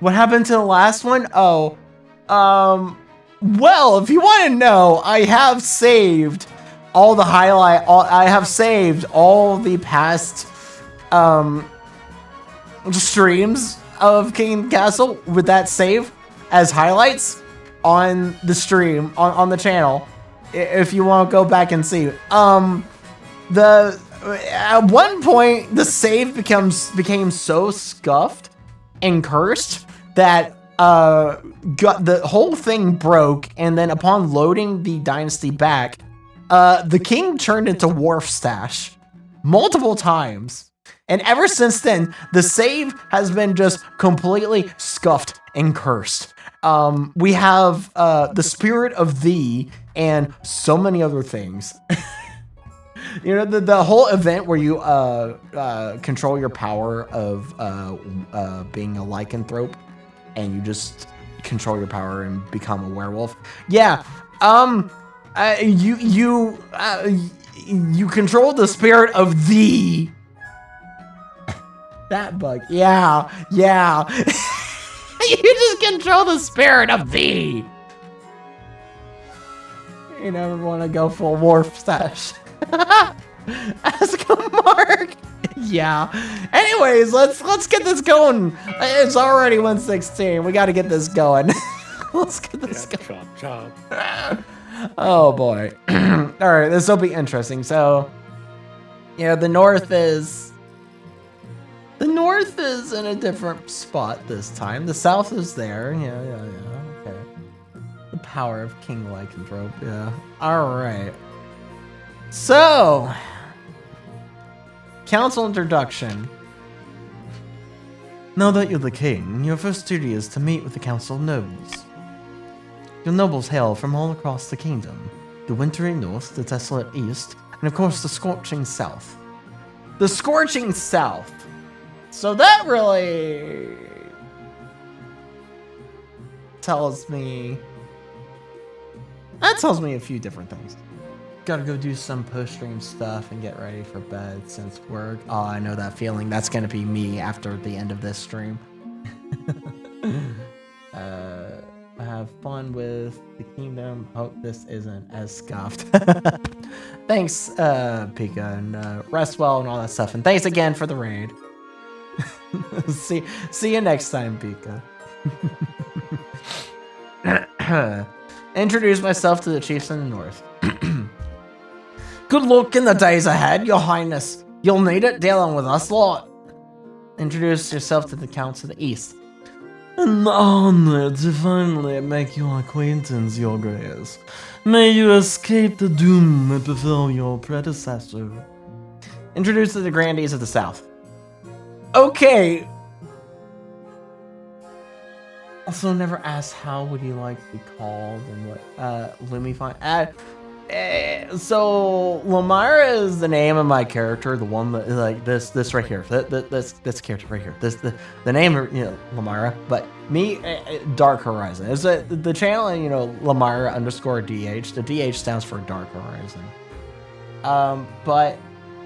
Speaker 1: What happened to the last one? Oh, well, if you want to know, I have saved all the I have saved all the past streams of King Castle with that save as highlights on the stream on the channel. If you want to go back and see, at one point the save became so scuffed and cursed that the whole thing broke, and then upon loading the dynasty back, the king turned into Wharf Stash multiple times. And ever since then, the save has been just completely scuffed and cursed. We have the Spirit of Thee and so many other things. You know, the whole event where you control your power of being a lycanthrope, and you just control your power and become a werewolf. Yeah, you control the Spirit of Thee. That bug. Yeah. You just control the Spirit of Thee. You never want to go full Wharf Stash. Ask Mark. Yeah. Anyways, let's get this going. It's already 1:16. We got to get this going. Let's get this going.
Speaker 2: Chop.
Speaker 1: Oh boy. All right, this will be interesting. So, yeah, the north is in a different spot this time. The south is there. Yeah. Okay. The power of King Lycanthrope. Yeah. All right. So, council introduction. Now that you're the king, your first duty is to meet with the council of nobles. Your nobles hail from all across the kingdom. The wintry north, the desolate east, and of course the scorching south. The scorching south. So that really tells me a few different things. Gotta go do some post-stream stuff and get ready for bed since work. Oh, I know that feeling. That's gonna be me after the end of this stream. Have fun with the kingdom. Hope this isn't as scuffed. Thanks, Pika, and rest well and all that stuff. And thanks again for the raid. See you next time, Pika. Introduce myself to the chiefs in the north. Good luck in the days ahead, your highness. You'll need it dealing with us lot. Introduce yourself to the counts of the east. An honor to finally make your acquaintance, your grace. May you escape the doom that befell your predecessor. Introduce to the grandees of the south. Okay. Also, never asked how would you like to be called and what Lumifine. So Lamira is the name of my character, the one that like this right here. This character right here. The name, Lamira. But me, Dark Horizon. Is the channel? Lamira _DH. The DH stands for Dark Horizon. But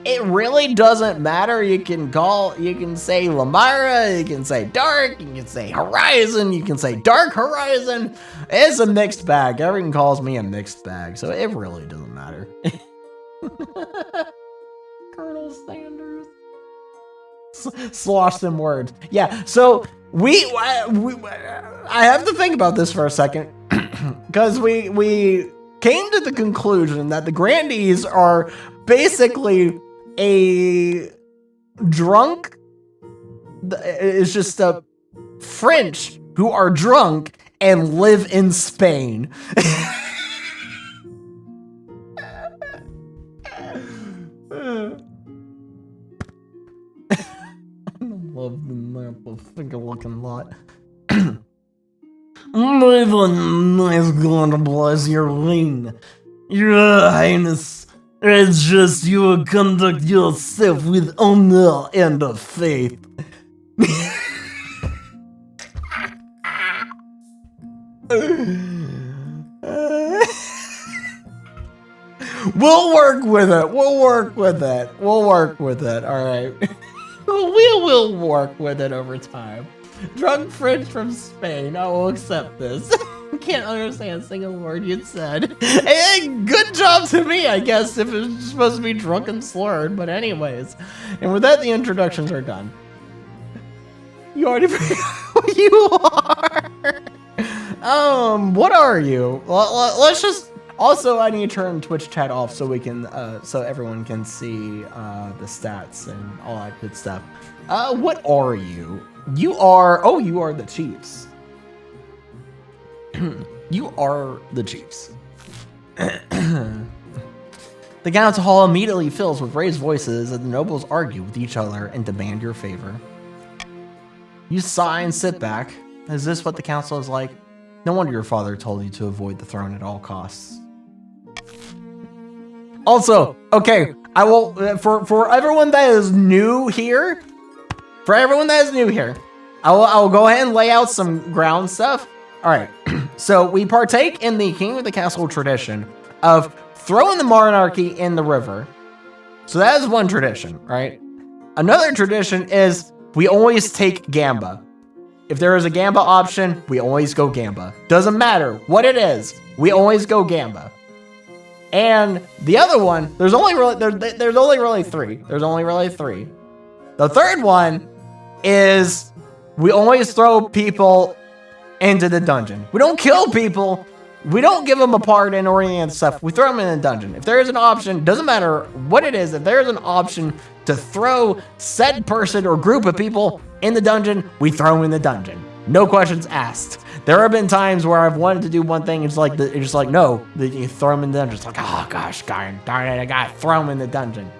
Speaker 1: it really doesn't matter. You can say Lamira, you can say Dark, you can say Horizon, you can say Dark Horizon. It's a mixed bag. Everyone calls me a mixed bag, so it really doesn't matter. Colonel Sanders. Slosh them words. Yeah, so I have to think about this for a second, because we came to the conclusion that the grandees are basically a drunk. It's just a French who are drunk and live in Spain. Love the map of finger-looking lot. May the nice God bless your reign, your highness. It's just you will conduct yourself with honor and faith. We'll work with it. We'll work with it. We'll work with it. All right. We will work with it over time. Drunk French from Spain. I will accept this. Can't understand a single word you said. Hey, good job to me, I guess, if it's supposed to be drunk and slurred. But anyways, and with that, the introductions are done. You already forgot what you are. What are you? Let's just. Also, I need to turn Twitch chat off so we can, so everyone can see the stats and all that good stuff. What are you? You are. Oh, you are the Chiefs. You are the Chiefs. The council hall immediately fills with raised voices as the nobles argue with each other and demand your favor. You sigh and sit back. Is this what the council is like? No wonder your father told you to avoid the throne at all costs. Also, okay, I will, for everyone that is new here, I will go ahead and lay out some ground stuff. All right, so we partake in the King of the Castle tradition of throwing the monarchy in the river. So that is one tradition, right? Another tradition is we always take Gamba. If there is a Gamba option, we always go Gamba. Doesn't matter what it is, we always go Gamba. And the other one, there's only really three. The third one is we always throw people into the dungeon. We don't kill people. We don't give them a pardon or any of that stuff. We throw them in the dungeon. If there is an option, doesn't matter what it is, if there is an option to throw said person or group of people in the dungeon, we throw them in the dungeon. No questions asked. There have been times where I've wanted to do one thing, it's like no, you throw them in the dungeon. It's like, oh gosh, darn it, I gotta throw them in the dungeon.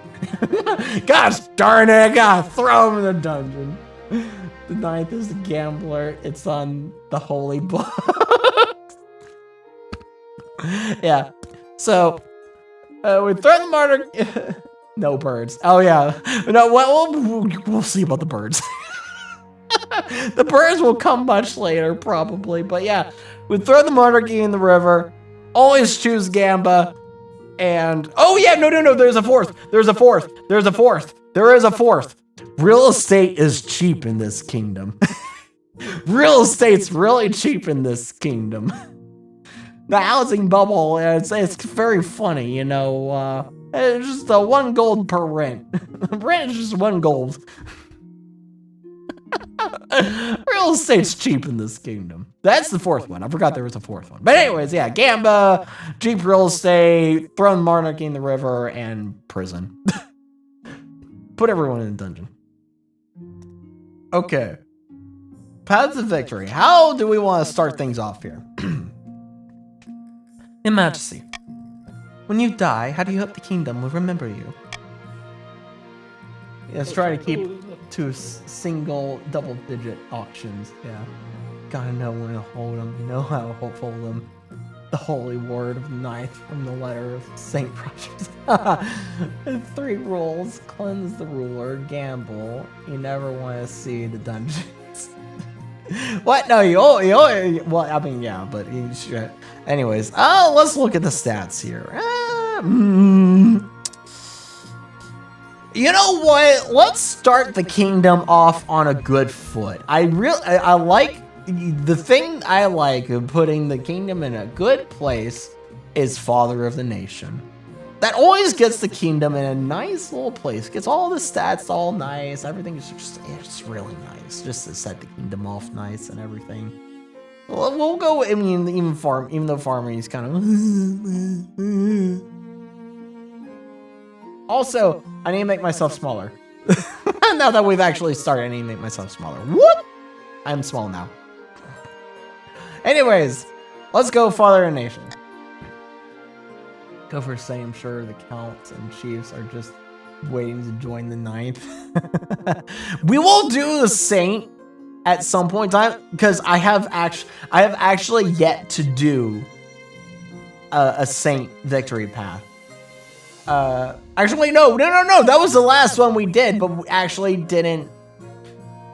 Speaker 1: Gosh darn it, I gotta throw them in the dungeon. The ninth is the gambler. It's on the holy book. Yeah. So we throw the martyr. No birds. Oh yeah. No. Well, we'll see about the birds. The birds will come much later, probably. But yeah, we throw the monarchy in the river. Always choose Gamba. And oh yeah, no. There's a fourth. Real estate is cheap in this kingdom. Real estate's really cheap in this kingdom. The housing bubble, it's very funny, you know. It's just 1 gold per rent. Rent is just 1 gold. Real estate's cheap in this kingdom. That's the fourth one. I forgot there was a fourth one. But anyways, yeah, Gamba, cheap real estate, throwing monarchy in the river, and prison. Put everyone in the dungeon. Okay. Paths of victory. How do we want to start things off here? Your Majesty, when you die, how do you hope the kingdom will remember you? Yeah, let's try to keep to single double-digit auctions. Yeah, gotta know when to hold them. You know how to hold them. The holy word of the ninth from the letter of Saint Precious. 3 rules: cleanse the ruler, gamble. You never want to see the dungeons. What? No, you well, I mean, yeah, but you should. Anyways, let's look at the stats here. You know what? Let's start the kingdom off on a good foot. I like the thing I like of putting the kingdom in a good place is Father of the Nation. That always gets the kingdom in a nice little place. Gets all the stats all nice. Everything is it's really nice. Just to set the kingdom off nice and everything. We'll go. I mean, even though farming is kind of. Also, I need to make myself smaller. Now that we've actually started, I need to make myself smaller. Whoop! I'm small now. Anyways, let's go Father of the Nation. Go for say, I'm sure the counts and chiefs are just waiting to join the ninth. We will do the saint at some point in time because I have actually yet to do a saint victory path. Actually, no. That was the last one we did, but we actually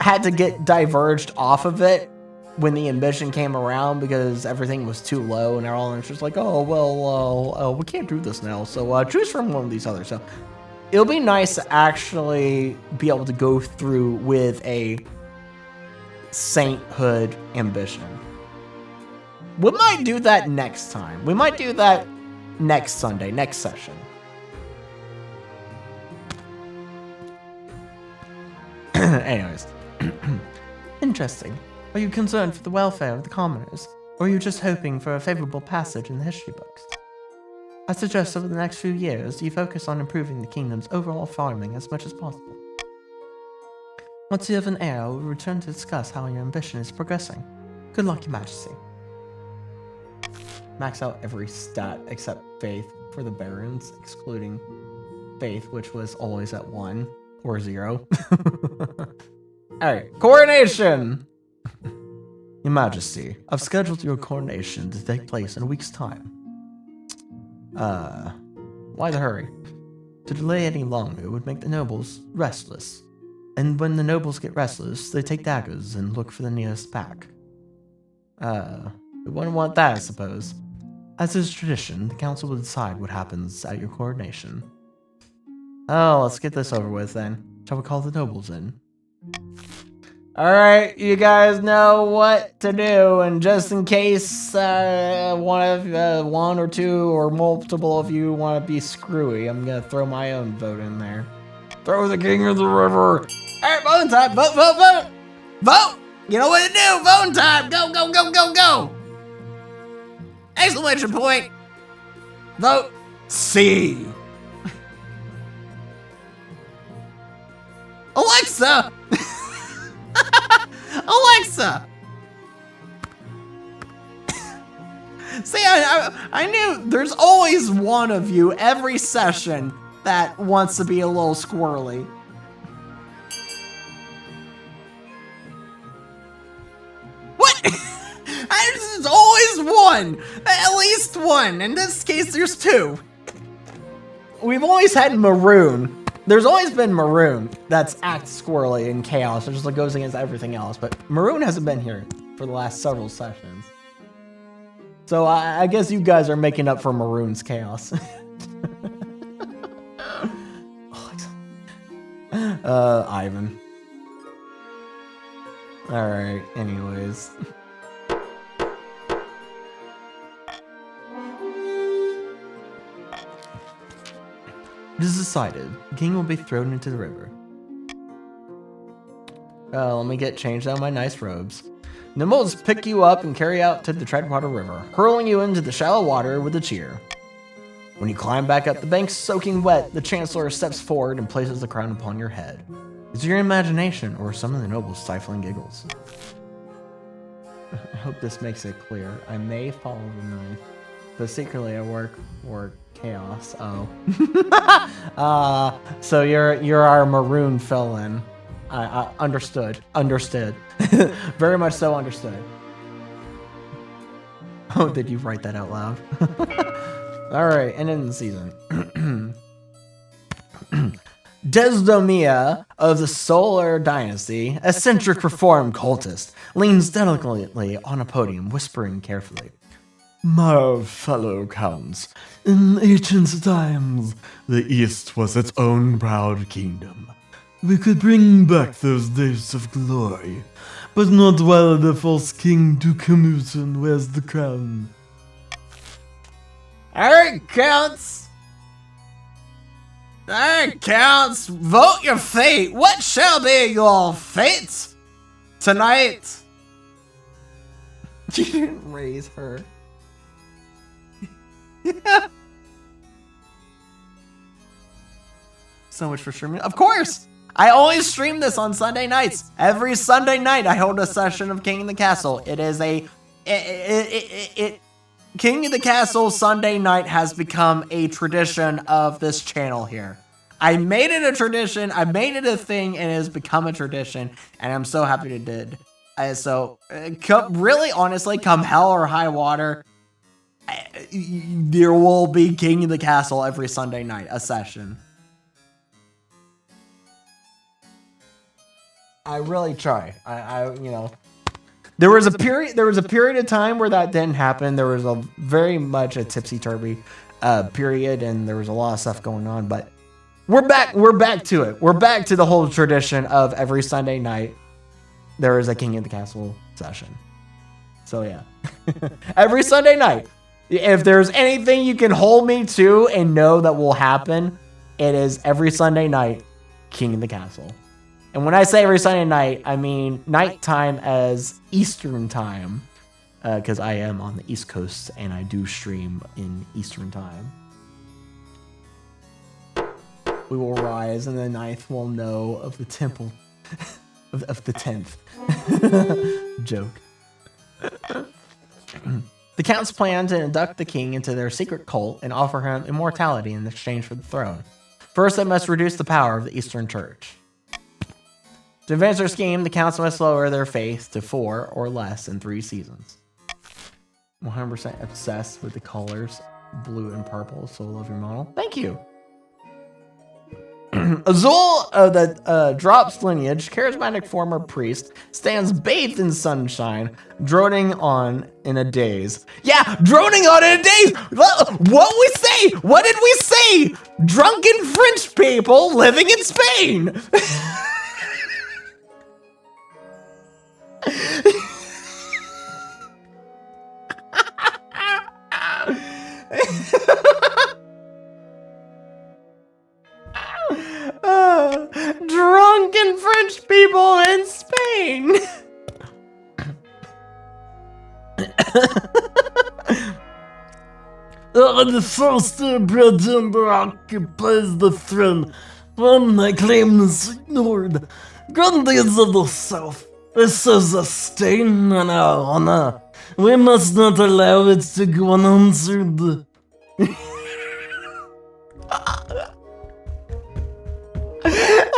Speaker 1: had to get diverged off of it when the ambition came around because everything was too low and all, and it's just like, oh, well, we can't do this now, so choose from one of these others. So it'll be nice to actually be able to go through with a sainthood ambition. We might do that next time. We might do that next Sunday, next session. Anyways. Interesting. Are you concerned for the welfare of the commoners, or are you just hoping for a favorable passage in the history books? I suggest over the next few years, you focus on improving the kingdom's overall farming as much as possible. Once you have an heir, we'll return to discuss how your ambition is progressing. Good luck, Your Majesty. Max out every stat except faith for the barons, excluding faith, which was always at 1 or 0. Alright, coronation! Your Majesty, I've scheduled your coronation to take place in a week's time. Why the hurry? To delay any longer would make the nobles restless. And when the nobles get restless, they take daggers and look for the nearest pack. We wouldn't want that, I suppose. As is tradition, the council will decide what happens at your coronation. Oh, let's get this over with then. Shall we call the nobles in? Alright, you guys know what to do, and just in case one or two or multiple of you want to be screwy, I'm gonna throw my own vote in there. Throw the king of the river. Alright, voting time. Vote, vote, vote. Vote! You know what to do. Voting time. Go, go, go, go, go. Exclamation point. Vote C. Alexa! Alexa! See, I knew there's always one of you every session that wants to be a little squirrely. What? There's always one! At least one. In this case, there's 2. We've always had Maroon. There's always been Maroon that's act squirrely and chaos. It just like goes against everything else. But Maroon hasn't been here for the last several sessions. So I guess you guys are making up for Maroon's chaos. Ivan. Alright, anyways. It is decided. The king will be thrown into the river. Let me get changed out of my nice robes. Nimbles pick you up and carry out to the Treadwater River, hurling you into the shallow water with a cheer. When you climb back up the bank soaking wet, the Chancellor steps forward and places the crown upon your head. Is it your imagination or some of the nobles' stifling giggles? I hope this makes it clear. I may follow the knife, but secretly I work for chaos. Oh. So you're our Maroon fill-in. I understood. Understood. Very much so understood. Oh, did you write that out loud? Alright, and in the season. Desdemia of the Solar Dynasty, eccentric reform cultist, leans delicately on a podium, whispering carefully. My fellow counts, in ancient times, the East was its own proud kingdom. We could bring back those days of glory, but not while the false king Dukemutin wears the crown. Alright, counts! Alright, counts! Vote your fate! What shall be your fate tonight? She didn't raise her. Yeah. So much for streaming. Of course! I always stream this on Sunday nights. Every Sunday night I hold a session of King of the Castle. It is a... King of the Castle Sunday night has become a tradition of this channel here. I made it a tradition, I made it a thing, and it has become a tradition, and I'm so happy it did. Really, honestly, come hell or high water, there will be King of the Castle every Sunday night, a session. I really try. There was a period of time where that didn't happen. There was a very much a tipsy-turvy period, and there was a lot of stuff going on. But we're back to it. We're back to the whole tradition of every Sunday night there is a King of the Castle session. So yeah, every Sunday night. If there's anything you can hold me to and know that will happen, it is every Sunday night, King of the Castle. And when I say every Sunday night, I mean nighttime as Eastern time, because I am on the East Coast and I do stream in Eastern time. We will rise, and the ninth will know of the temple of the 10th. Joke. The counts plan to induct the king into their secret cult and offer him immortality in exchange for the throne. First, they must reduce the power of the Eastern Church. To advance their scheme, the counts must lower their faith to 4 or less in 3 seasons. 100% obsessed with the colors blue and purple, so love your model. Thank you. Azul of the Drops lineage, charismatic former priest, stands bathed in sunshine, droning on in a daze. Yeah, droning on in a daze! What we say? What did we say? Drunken French people living in Spain! Drunken French people in Spain.
Speaker 6: The first Brother occupies the throne. When my claim is ignored, grandees of the South, this is a stain on our honor. We must not allow it to go unanswered.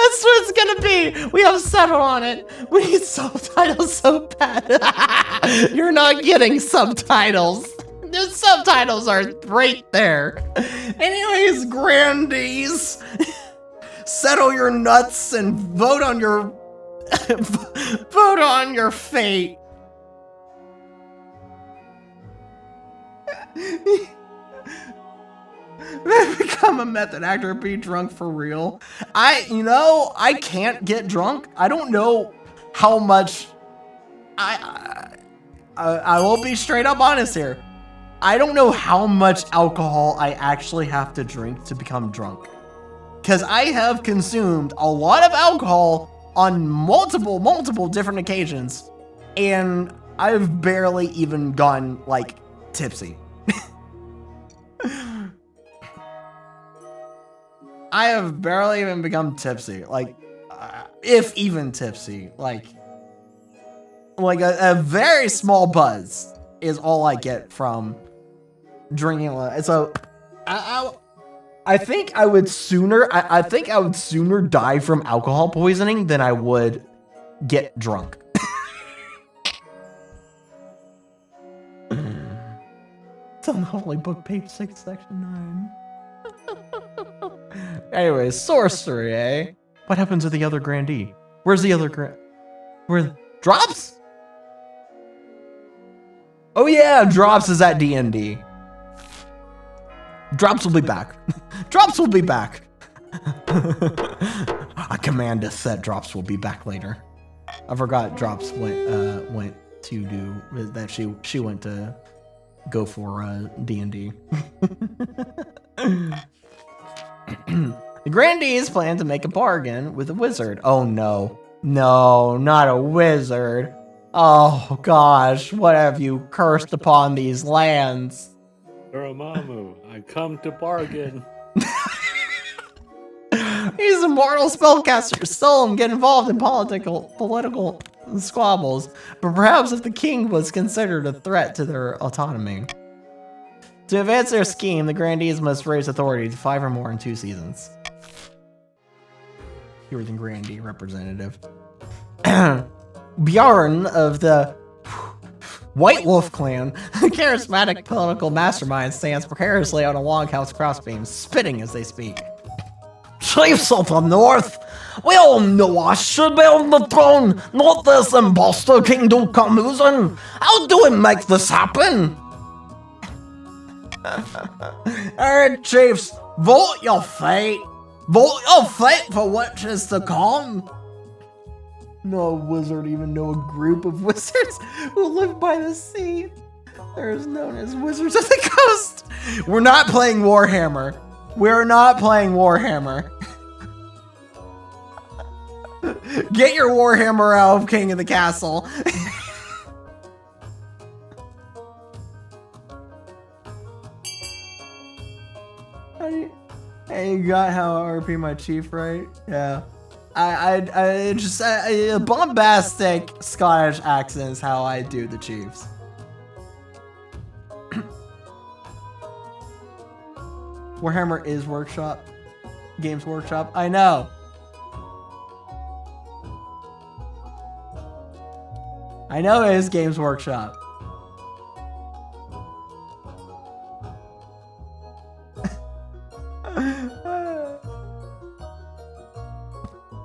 Speaker 1: That's what it's gonna be. We have settled on it. We need subtitles so bad. You're not getting subtitles. The subtitles are right there. Anyways, grandees, settle your nuts and vote on your fate. Become a method actor, be drunk for real. I can't get drunk. I don't know how much. I will be straight up honest here. I don't know how much alcohol I actually have to drink to become drunk. Because I have consumed a lot of alcohol on multiple different occasions, and I've barely even gone, like, tipsy. I have barely even become tipsy, like, if even tipsy, like a very small buzz is all I get from drinking. So, I think I would sooner, I think I would sooner die from alcohol poisoning than I would get drunk. It's on the Holy Book, page 6, section 9. Anyways, sorcery, eh? What happens to the other grandee? Where's the other where Drops? Oh yeah, Drops is at D&D. Drops will be back. Drops will be back. I commandeth that Drops will be back later. I forgot Drops went to do that. She went to go for D&D. The grandees plan to make a bargain with a wizard. Oh no. No, not a wizard. Oh gosh, what have you cursed upon these lands?
Speaker 2: Uramamu, I come to bargain.
Speaker 1: He's a mortal spellcaster. Seldom get involved in political squabbles, but perhaps if the king was considered a threat to their autonomy. To advance their scheme, the grandees must raise authority to 5 or more in 2 seasons. You were the grandee representative. Bjarn of the White Wolf clan, a charismatic political mastermind, stands precariously on a longhouse crossbeam, spitting as they speak.
Speaker 6: Chiefs of the North, We all know I should be on the throne, not this imposter King Dukamuzen. How do we make this happen? Alright, chiefs, vote your fate. Vote your fate for what is to come. No wizard even know a group of wizards who live by the sea. They're as known as Wizards of the Coast. We're not playing Warhammer. We're not playing Warhammer. Get your Warhammer out of King of the Castle. Hey, you got how I RP my chief, right? Yeah. I just a bombastic Scottish accent is how I do the chiefs. Warhammer is Workshop. Games Workshop. I know. I know it is Games Workshop.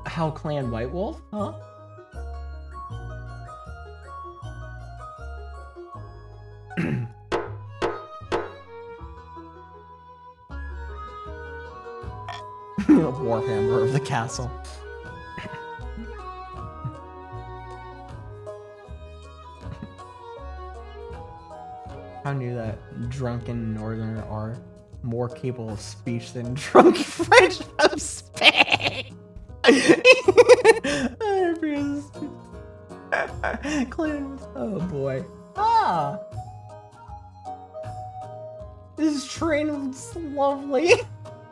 Speaker 6: How Clan White Wolf? Huh? Warhammer of the Castle. I knew that drunken northerner are more capable of speech than drunken French from Spain. Oh boy. Ah! This train is lovely.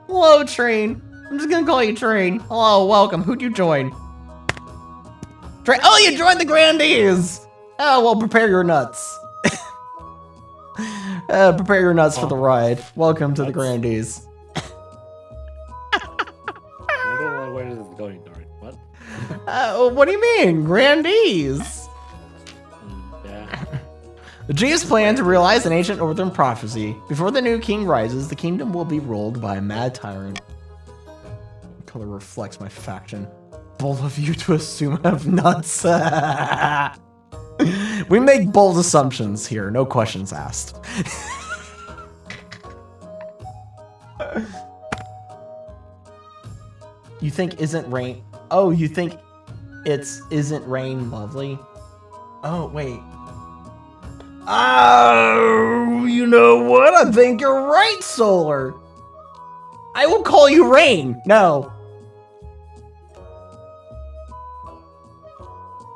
Speaker 6: Hello, train. I'm just gonna call you Train. Hello, welcome. Who'd you join? Train. Oh, you joined the Grandees! Oh, well, prepare your nuts. Prepare your nuts for the ride. Welcome to the Grandees.
Speaker 2: I don't know where this is going, Dory. What?
Speaker 1: What do you mean? Grandees?
Speaker 2: Yeah.
Speaker 1: The Jeeves plan to realize an ancient northern prophecy. Before the new king rises, the kingdom will be ruled by a mad tyrant. Color reflects my faction. Bold of you to assume I have nuts. We make bold assumptions here, no questions asked. You think isn't rain? Oh, you think isn't rain lovely? Oh, wait. Oh, you know what? I think you're right, Solar. I will call you Rain. No.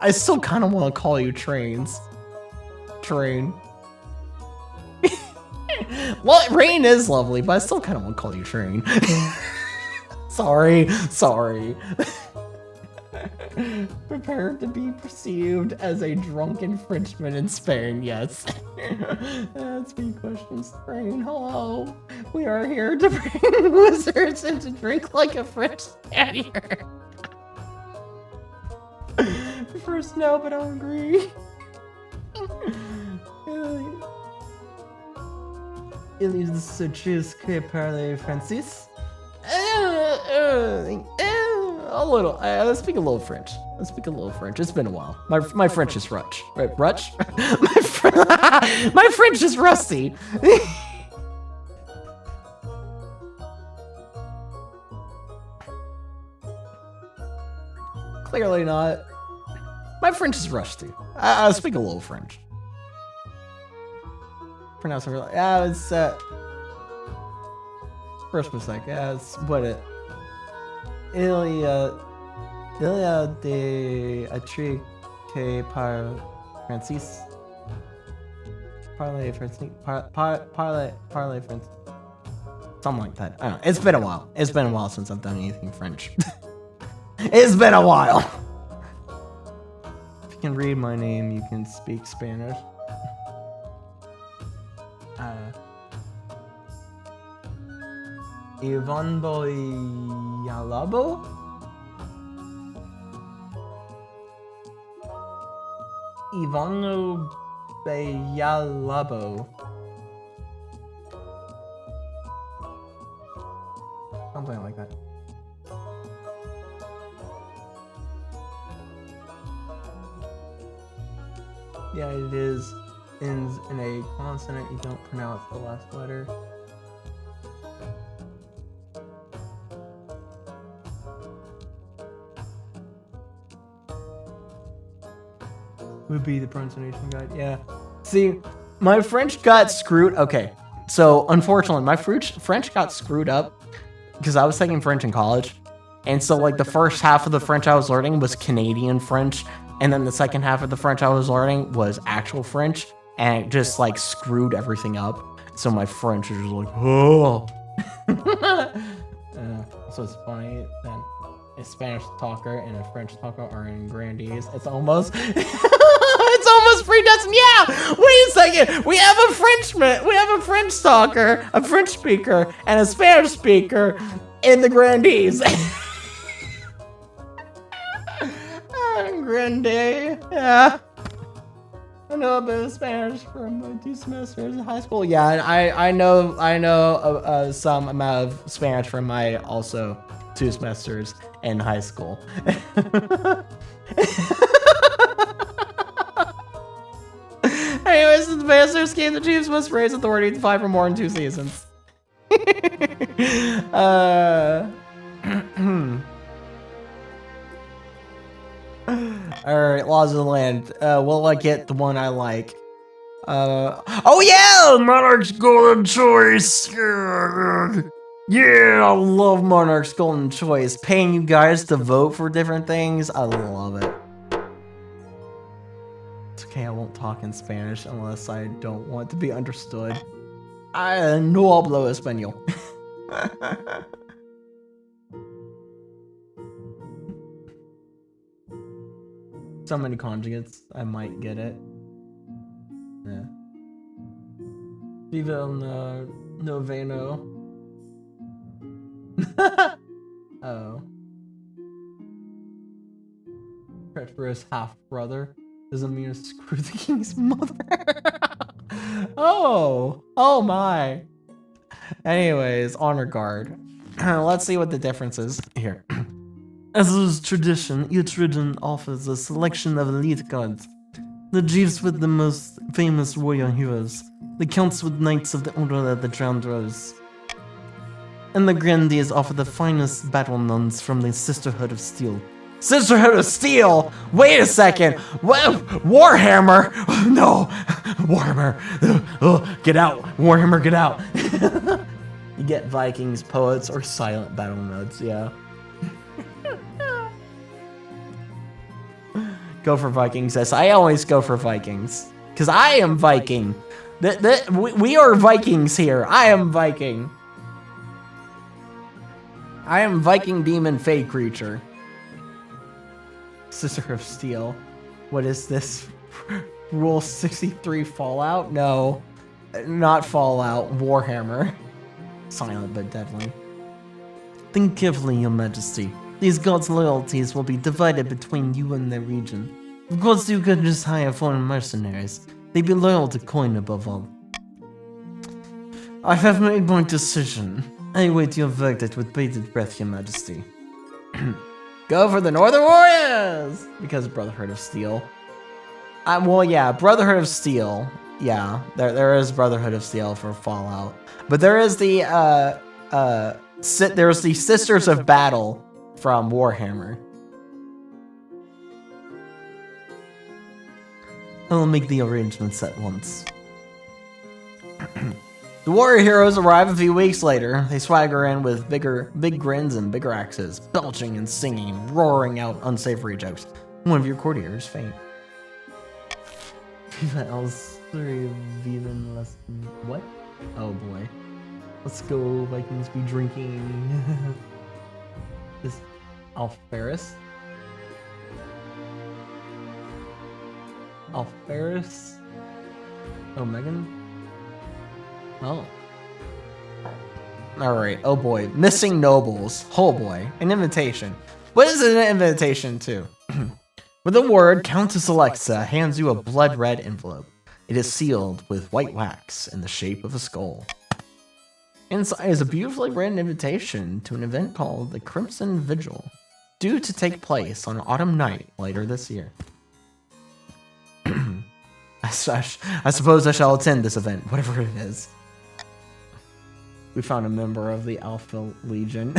Speaker 1: I still kind of want to call you Trains. Train. Well, Rain is lovely, but I still kind of want to call you Train. Sorry. Prepare to be perceived as a drunken Frenchman in Spain, yes. That's me questions. Train, hello. We are here to bring wizards and to drink like a French Spaniard. First, no, but I'll agree. Il s'agit que parler Francis. A little. I speak a little French. It's been a while. My French is Rutch. Right, Rutch? My French is rusty. Clearly not. My French is rusty. I speak a little French. Pronounce it really. Yeah, it's first mistake. Yeah, it's what it. Il y a des attriques par Francis. Parlez Francis. Parlez Francis. Something like that. I don't know. It's been a while. It's been a while since I've done anything French. It's been a while. If you can read my name, you can speak Spanish. Ivando Yalabo? Ivano Bayalabo. Something like that. Yeah, it is. Ends in a consonant. You don't pronounce the last letter. Would be the pronunciation guide. Yeah. See, my French got screwed. Okay. So, unfortunately, my French got screwed up because I was taking French in college. And so, like, the first half of the French I was learning was Canadian French. And then the second half of the French I was learning was actual French. And it just, like, screwed everything up. So my French is just like, oh. So it's funny that a Spanish talker and a French talker are in grandees. It's almost, it's almost predestined. Yeah. Wait a second. We have a Frenchman. We have a French talker, a French speaker, and a Spanish speaker in the grandees. Grande. Yeah. I know a bit of Spanish from my 2 semesters in high school. Yeah, I know some amount of Spanish from my also 2 semesters in high school. Anyways, the Masters game, the Chiefs must raise authority to 5 or more in 2 seasons. Alright, Laws of the Land. Will I get the one I like? Oh yeah! Monarch's Golden Choice! Yeah, I love Monarch's Golden Choice. Paying you guys to vote for different things, I love it. It's okay, I won't talk in Spanish unless I don't want to be understood. I no hablo español. So many conjugates, I might get it. Yeah. Viva el noveno. Oh. Treacherous half brother doesn't mean to screw the king's mother. Oh my. Anyways, honor guard. Let's see what the difference is here.
Speaker 6: As is tradition, each region offers a selection of elite gods. The chiefs with the most famous warrior heroes, the counts with knights of the Order of the Drowned Rose, and the grandees offer the finest battle nuns from the Sisterhood of Steel.
Speaker 1: Sisterhood of Steel? Wait a second! Warhammer? No! Warhammer! Get out! Warhammer, get out! You get Vikings, poets, or silent battle nuns, yeah. Go for Vikings, yes. I always go for Vikings. Because I am Viking. We are Vikings here. I am Viking. I am Viking demon fey creature. Sister of Steel. What is this? Rule 63 Fallout? No. Not Fallout. Warhammer. Silent but deadly.
Speaker 6: Think carefully, Your Majesty. These gods' loyalties will be divided between you and their region. Of course, you could just hire foreign mercenaries. They'd be loyal to coin above all. I have made my decision. I await your verdict with bated breath, Your Majesty.
Speaker 1: Go for the Northern Warriors! Because Brotherhood of Steel. Well, yeah, Brotherhood of Steel. Yeah, there is Brotherhood of Steel for Fallout. But there is the, there's the Sisters of Battle from Warhammer.
Speaker 6: I'll make the arrangements at once.
Speaker 1: The warrior heroes arrive a few weeks later. They swagger in with big grins and bigger axes, belching and singing, roaring out unsavory jokes. One of your courtiers faint.
Speaker 6: Viva el Sur, viven las... What? Oh boy. Let's go, Vikings be drinking.
Speaker 1: Is Alferis? Alferis? Oh, Megan? Oh. Alright, oh boy. Missing nobles. Oh boy. An invitation. What is an invitation to? With a word, Countess Alexa hands you a blood-red envelope. It is sealed with white wax in the shape of a skull. Inside is a beautifully written invitation to an event called the Crimson Vigil, due to take place on autumn night later this year. I suppose I shall attend this event, whatever it is. We found a member of the Alpha Legion.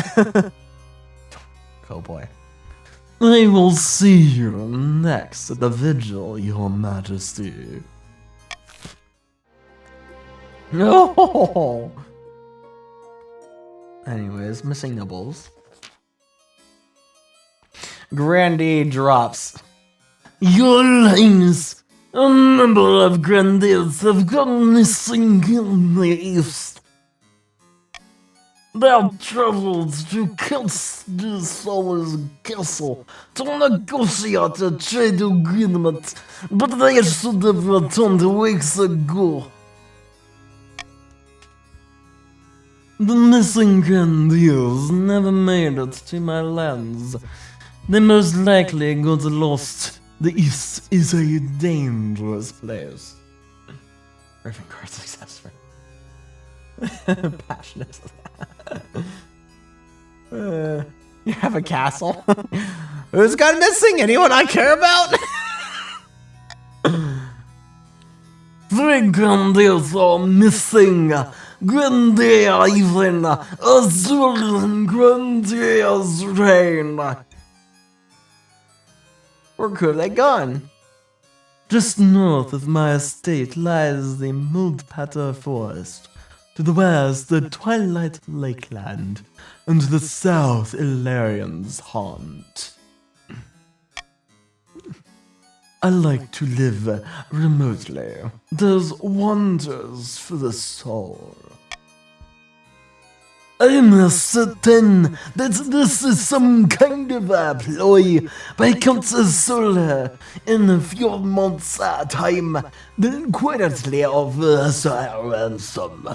Speaker 1: Oh boy.
Speaker 6: I will see you next at the vigil, Your Majesty.
Speaker 1: No. Anyways, missing nibbles. Grandee drops.
Speaker 6: Your Highness, a number of grandees have gone missing in the east. They have traveled to Council's castle to negotiate a trade agreement, but they should have returned weeks ago. The missing grandees never made it to my lands. They most likely got lost. The East is a dangerous place.
Speaker 1: Riven card successful. Passionate. You have a castle? Who's gone missing? Anyone I care about?
Speaker 6: 3 grandees are missing. Grandee Ivan, Azul and Grandee's reign.
Speaker 1: Where could have they gone?
Speaker 6: Just north of my estate lies the Moldpatter Forest. To the west, the Twilight Lakeland. And to the south, Ilarian's Haunt. I like to live remotely. Does wonders for the soul. I'm certain that this is some kind of a ploy by Council Solar. In a few months' time, they'll quietly offer us our ransom.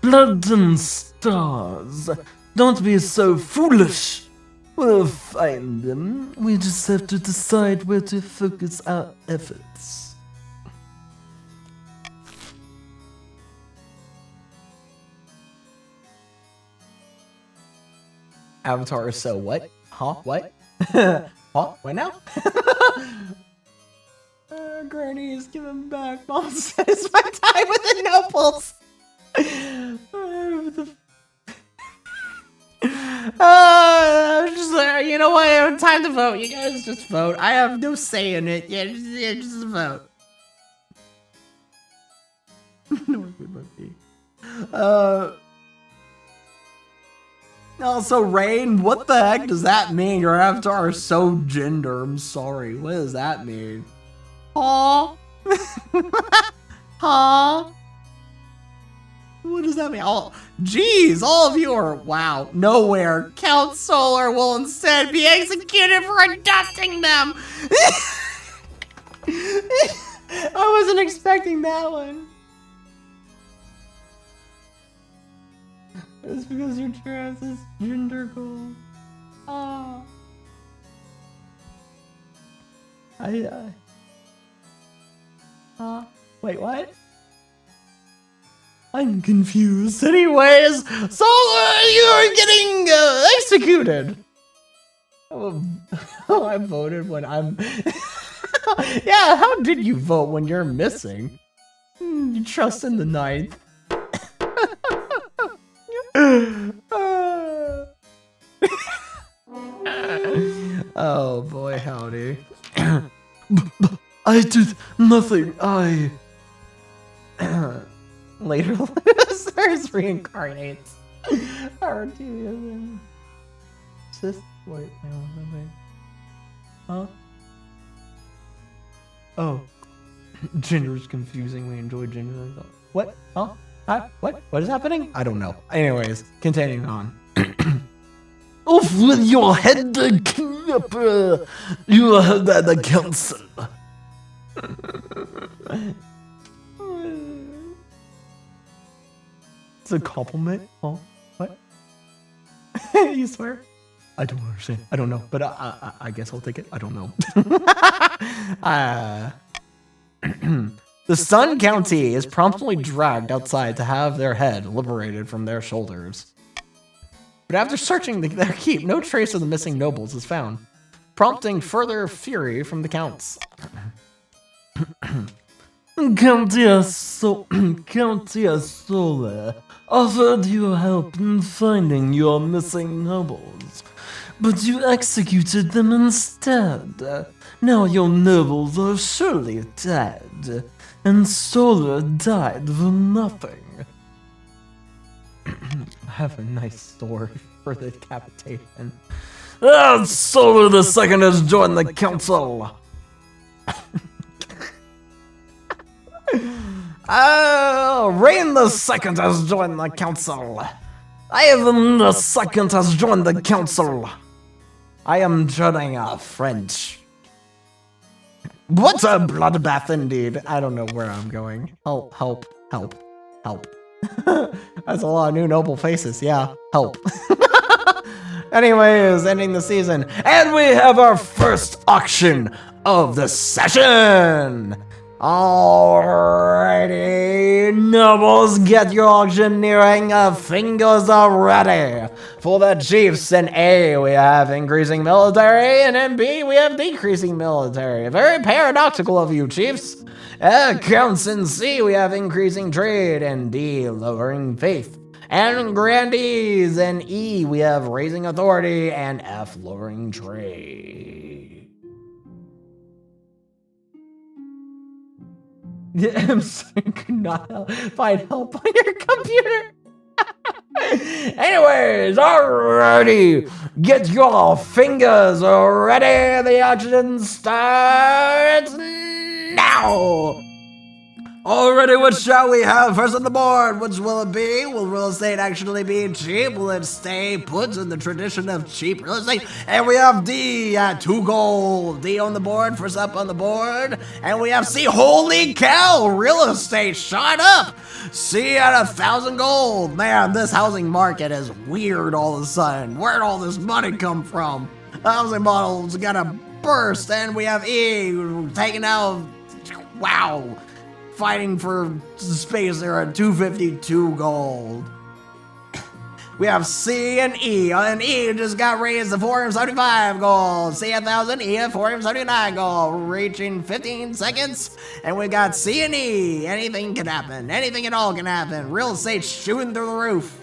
Speaker 6: Blood and stars. Don't be so foolish. We'll find them. We just have to decide where to focus our efforts.
Speaker 1: Avatar is so what? Huh? What? Huh? What now? Granny is giving back. Mom says my time with the nobles. Just you know what? Time to vote. You guys just vote. I have no say in it. Yeah, just vote. Also, Rain, what the heck does that mean? Your avatar is so gender. I'm sorry. What does that mean? Huh? Huh? What does that mean? Oh, geez, all of you are, wow, nowhere. Count Solar will instead be executed for adopting them. I wasn't expecting that one. It's because your trans is gender gold. Oh. Wait, what? I'm confused. Anyways, so you're getting executed. Oh, I voted when I'm. Yeah, how did you vote when you're missing? You trust in the ninth. Oh boy, howdy.
Speaker 6: I did nothing. I.
Speaker 1: Later, Stars reincarnates. R2. Sis, wait, huh? Oh, gender is confusing. We enjoy gender. What? Huh? What? What is happening? I don't know. Anyways, continuing on.
Speaker 6: Off with your head, Knipper! You heard that the council.
Speaker 1: It's a compliment? Huh? What? You swear? I don't understand. I don't know, but I guess I'll take it. I don't know. The Sun County is promptly dragged outside to have their head liberated from their shoulders. But after searching their keep, no trace of the missing nobles is found, prompting further fury from the counts.
Speaker 6: Count Sole offered you help in finding your missing nobles, but you executed them instead. Now your nobles are surely dead, and Sole died for nothing.
Speaker 1: I have a nice story for the decapitation.
Speaker 6: Sole the Second has joined the council.
Speaker 1: Rain the Second has joined the council.
Speaker 6: Ivan the Second has joined the council.
Speaker 1: I am joining French. What a bloodbath indeed. I don't know where I'm going. Help, help, help, help. That's a lot of new noble faces. Yeah, help. Anyways, ending the season. And we have our first auction of the session. Alrighty, nobles, get your auctioneering fingers ready. For the chiefs in A, we have increasing military, and in B, we have decreasing military. Very paradoxical of you, chiefs. Counts in C, we have increasing trade, and D, lowering faith. And grandees in E, we have raising authority, and F, lowering trade. I'm sorry, could not find help on your computer. Anyways, alrighty, get your fingers ready. The auction starts now. Alrighty, what shall we have first on the board? Which will it be? Will real estate actually be cheap? Will it stay put in the tradition of cheap real estate? And we have D at 2 gold. D on the board, first up on the board. And we have C, holy cow, real estate shot up. C at 1,000 gold. Man, this housing market is weird all of a sudden. Where'd all this money come from? The housing model's gonna burst. And we have E taking out, wow. Fighting for space there at 252 gold. We have C and E just got raised to 475 gold. C 1,000, E at 479 gold, reaching 15 seconds. And we got C and E. Anything can happen. Anything at all can happen. Real estate shooting through the roof.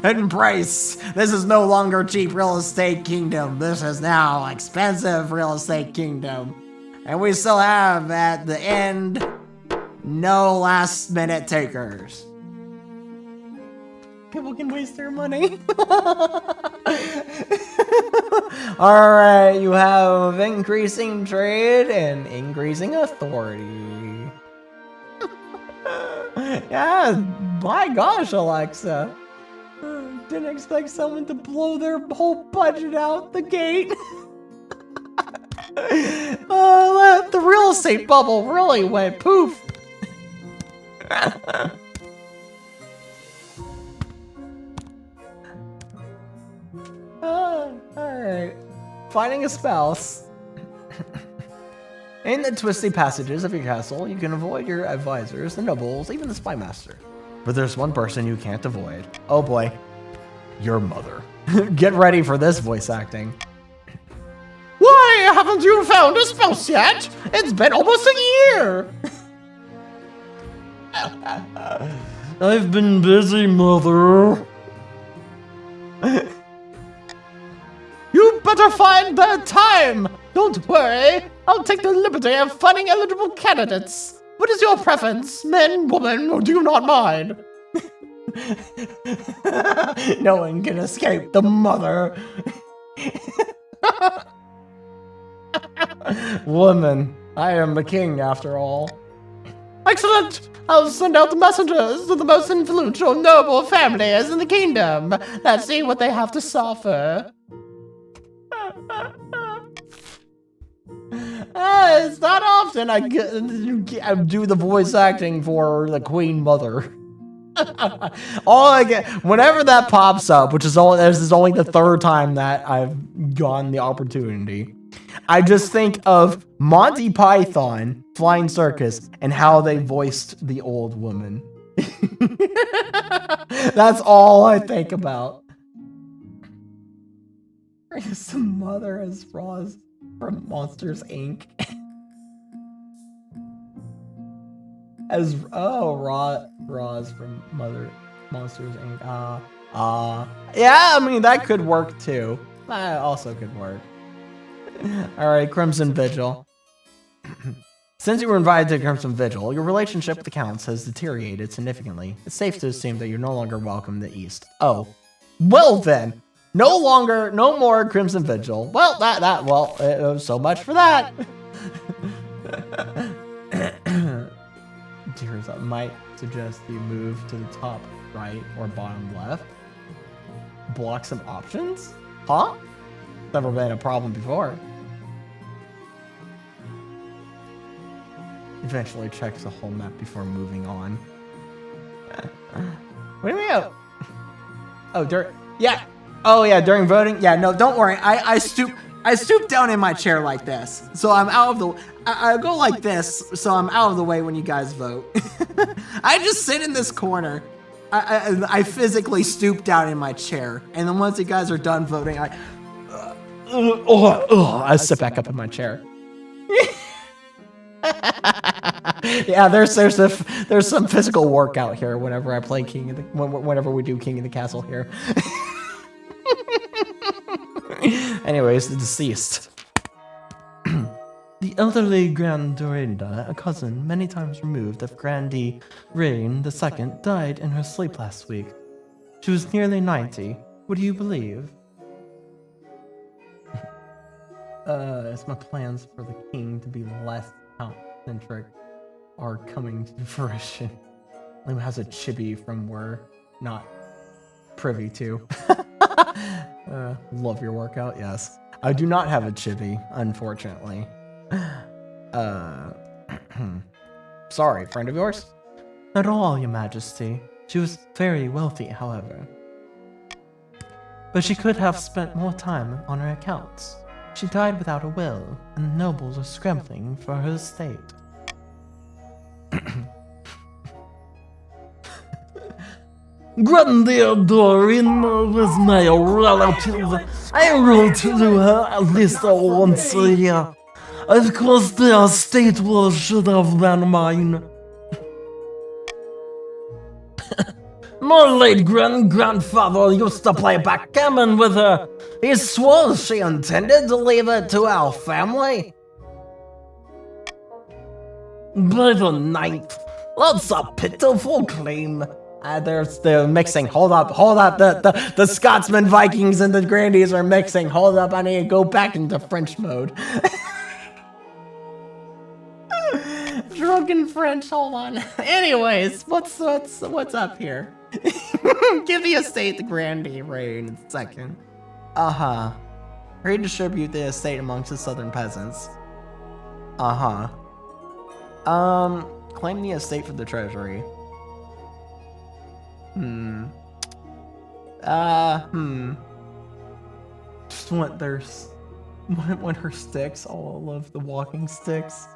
Speaker 1: And price. This is no longer cheap real estate kingdom. This is now expensive real estate kingdom. And we still have at the end, no last minute takers. People can waste their money. Alright, you have increasing trade and increasing authority. Yeah, my gosh, Alexa. Didn't expect someone to blow their whole budget out the gate. The real estate bubble really went poof. Alright. Finding a spouse. In the twisty passages of your castle, you can avoid your advisors, the nobles, even the spy master. But there's one person you can't avoid. Oh boy. Your mother. Get ready for this voice acting. Why haven't you found a spouse yet? It's been almost a year.
Speaker 6: I've been busy, mother.
Speaker 1: You better find the time. Don't worry. I'll take the liberty of finding eligible candidates. What is your preference? Men, woman, or do you not mind? No one can escape the mother. Woman, I am the king after all. Excellent! I'll send out the messengers to the most influential noble families in the kingdom. Let's see what they have to offer. It's not often I do the voice acting for the Queen Mother. All I get, whenever that pops up, which is this is only the 3rd time that I've gotten the opportunity, I just think of Monty Python Flying Circus and how they voiced the old woman. That's all I think about. His mother is Roz from Monsters Inc. Roz from Monsters Inc. Yeah, I mean that could work too. That also could work. All right, Crimson Vigil. Since you were invited to Crimson Vigil, your relationship with the Counts has deteriorated significantly. It's safe to assume that you're no longer welcome to the East. Oh, well then, no more Crimson Vigil. Well, so much for that. Tears up might suggest you move to the top right or bottom left. Block some options? Huh? Never been a problem before. Eventually checks the whole map before moving on. What do you mean? Oh, yeah. Oh yeah, during voting? Yeah, no, don't worry. I stoop down in my chair like this. So I'm out of the I go like this, so I'm out of the way when you guys vote. I just sit in this corner. I physically stoop down in my chair. And then once you guys are done voting, I sit back up in my chair. Yeah, there's some physical workout here whenever I play whenever we do King of the Castle here. Anyways, the deceased.
Speaker 6: The elderly Grand Dorinda, a cousin many times removed of Grandee Rain II, died in her sleep last week. She was nearly 90. What do you believe?
Speaker 1: As my plans for the king to be less Count-centric are coming to fruition. Liam has a chibi from we're not privy to. Love your workout, yes. I do not have a chibi, unfortunately. Sorry, friend of yours?
Speaker 6: Not all, Your Majesty. She was very wealthy, however. But she could have spent more time on her accounts. She died without a will, and the nobles are scrambling for her estate. Grandia Dorin was my relative. I wrote to her at least once a year. Of course, the estate should have been mine. My late grandfather used to play backgammon with her. He swore she intended to leave it to our family. By the ninth, that's a pitiful claim.
Speaker 1: They're mixing. Hold up. The Scotsman Vikings and the Grandies are mixing. Hold up, I need to go back into French mode. Drunken French, hold on. Anyways, what's up here? Give the estate to Grandee Rain II. Uh-huh. Redistribute the estate amongst the southern peasants. Uh-huh. Claim the estate for the treasury. Just want her sticks, all of the walking sticks.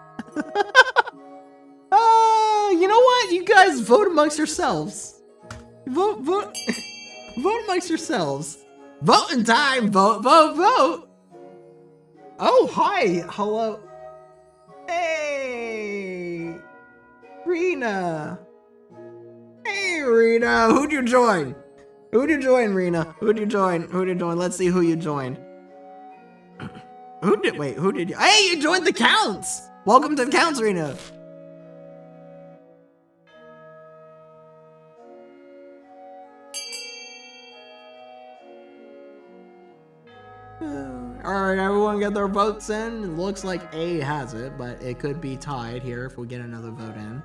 Speaker 1: You know what? You guys vote amongst yourselves. Vote amongst yourselves. Voting time. Vote. Oh, hi. Hello. Hey. Rena. Hey, Rena. Who'd you join? Rena? Who'd you join? Let's see who you joined. Who did you? Hey, you joined the Counts. Welcome to the Counts, Rena. Alright, everyone get their votes in. It looks like A has it, but it could be tied here if we get another vote in.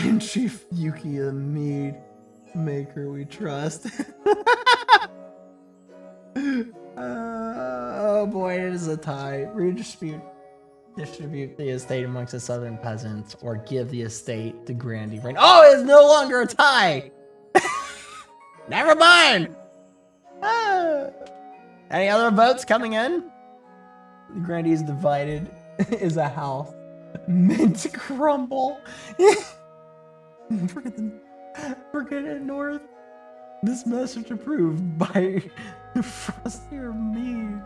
Speaker 1: In Chief Yuki, the mead maker we trust. Oh boy, it is a tie. Distribute the estate amongst the southern peasants, or give the estate to Grandee Rain. Oh, it's no longer a tie! Never mind! Any other votes coming in? Grandy's divided is a house. Mint crumble. Forget it, North. This message approved by Frosty or me.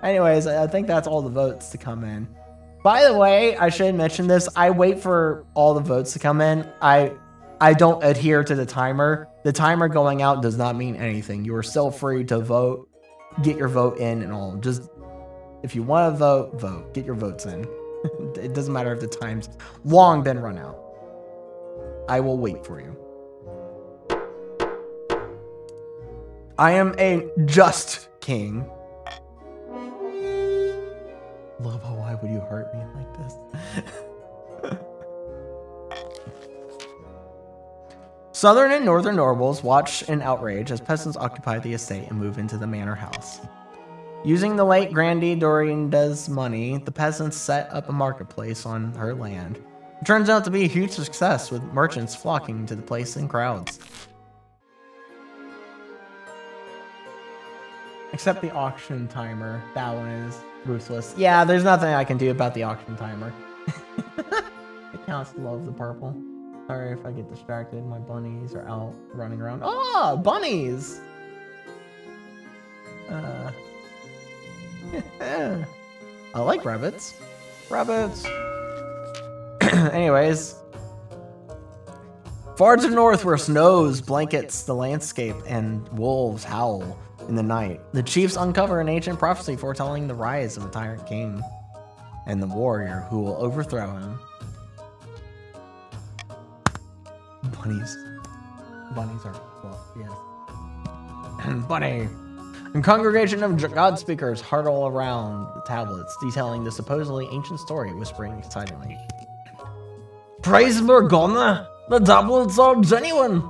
Speaker 1: Anyways, I think that's all the votes to come in. By the way, I should mention this. I wait for all the votes to come in. I don't adhere to the timer. The timer going out does not mean anything. You are still free to vote, get your vote in and all. Just if you want to vote, vote. Get your votes in. It doesn't matter if the time's long been run out. I will wait for you. I am a just king. Love, why would you hurt me like this? Southern and northern nobles watch in outrage as peasants occupy the estate and move into the manor house. Using the late Grandi Dorinda's money, the peasants set up a marketplace on her land. It turns out to be a huge success, with merchants flocking to the place in crowds. Except the auction timer. That one is ruthless. Yeah, there's nothing I can do about the auction timer. It counts to love the purple. Sorry if I get distracted. My bunnies are out running around. Oh, bunnies! I like rabbits. Rabbits! Anyways. Far to the north where snows blankets the landscape and wolves howl in the night, the chiefs uncover an ancient prophecy foretelling the rise of a tyrant king and the warrior who will overthrow him. Bunnies. Bunnies are well, yes. Bunny. A congregation of God speakers huddle around the tablets, detailing the supposedly ancient story, whispering excitedly.
Speaker 6: Praise Morgana! The tablets are genuine!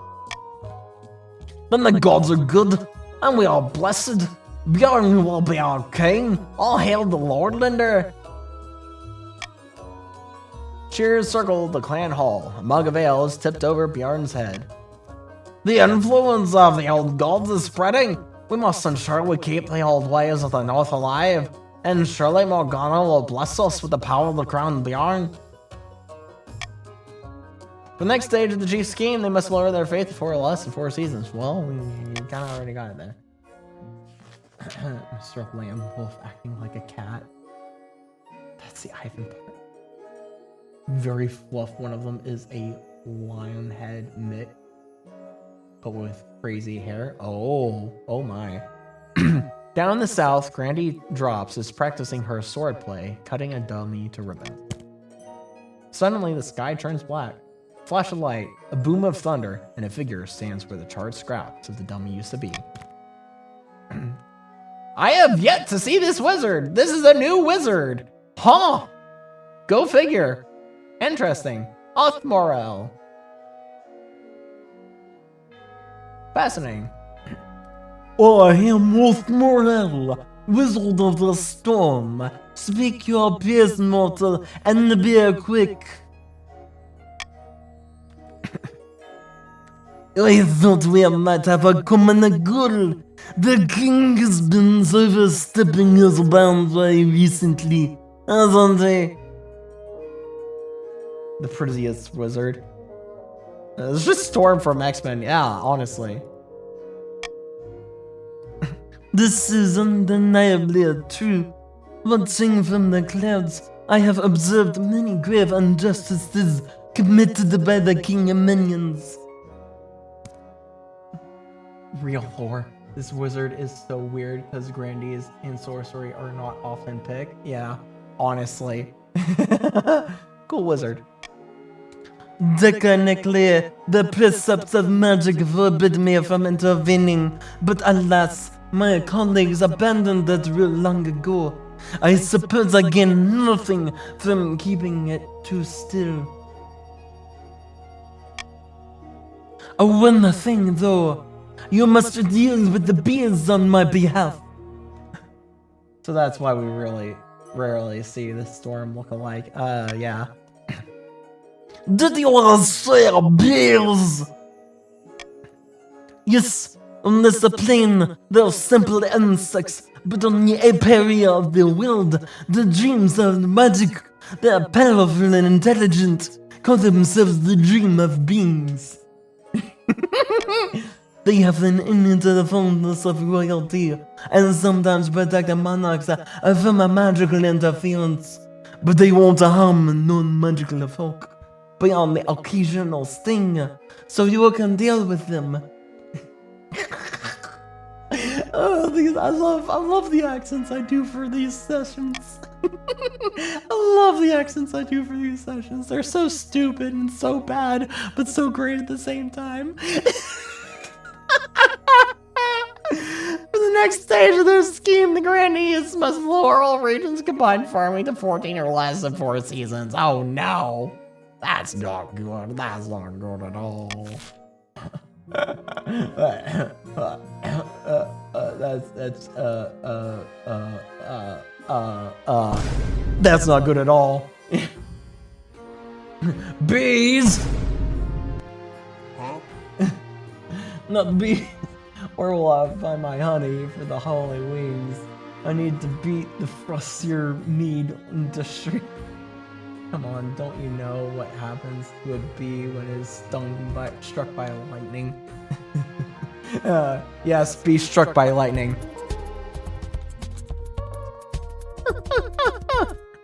Speaker 6: Then the gods are good, and we are blessed. Bjorn will be our king. All hail the Lordlander.
Speaker 1: Cheers circled the clan hall. A mug of ale is tipped over Bjorn's head.
Speaker 6: The influence of the old gods is spreading. We must ensure we keep the old ways of the North alive, and surely Morgana will bless us with the power of the crown Bjorn.
Speaker 1: The next stage of the chief's scheme, they must lower their faith before less than 4 seasons. Well, we kind of already got it there. Mr. Lamb Wolf acting like a cat. That's the Ivan part. Very fluff. One of them is a lion head mitt, but with crazy hair. Oh my. Down in the south, Grandi Drops is practicing her swordplay, cutting a dummy to ribbons. Suddenly, the sky turns black. Flash of light, a boom of thunder, and a figure stands where the charred scraps of the dummy used to be. I have yet to see this wizard. This is a new wizard. Huh? Go figure. Interesting. Othmorel. Fascinating.
Speaker 6: I am Othmorel, wizard of the storm. Speak your peace, mortal, and be quick. I thought we might have a common goal. The king has been overstepping his boundary recently, hasn't he?
Speaker 1: The prettiest wizard. It's just Storm from X-Men. Yeah, honestly.
Speaker 6: This is undeniably true. Watching from the clouds, I have observed many grave injustices committed by the king and minions.
Speaker 1: Real lore. This wizard is so weird because Grandies in sorcery are not often picked. Yeah, honestly. Cool wizard.
Speaker 6: Technically, the precepts of magic forbid me from intervening, but alas, my colleagues abandoned that rule long ago. I suppose I gain nothing from keeping it too still. One thing though, you must deal with the bees on my behalf.
Speaker 1: So that's why we really rarely see the Storm look alike. Yeah.
Speaker 6: Did you say bees? Yes, unless the plain, they're simple insects, but on the apiary of the world, the dreams of magic, they are powerful and intelligent, call themselves the dream of beings. They have an innate fondness of royalty, and sometimes protect the monarchs from a magical interference, but they won't harm non-magical folk beyond the occasional sting, so you can deal with them. Oh, I love the accents I do for these sessions. I love the accents I do for these sessions. They're so stupid and so bad, but so great at the same time. For the next stage of their scheme, the grandees must lure all regions combined farming to 14 or less in 4 seasons. Oh no! That's not good. That's not good at all. That's not good at all. Bees! Not bees. Where will I find my honey for the holy wings? I need to beat the frostier mead industry. Come on, don't you know what happens to a bee when it is struck by lightning? Yes, bee struck by lightning.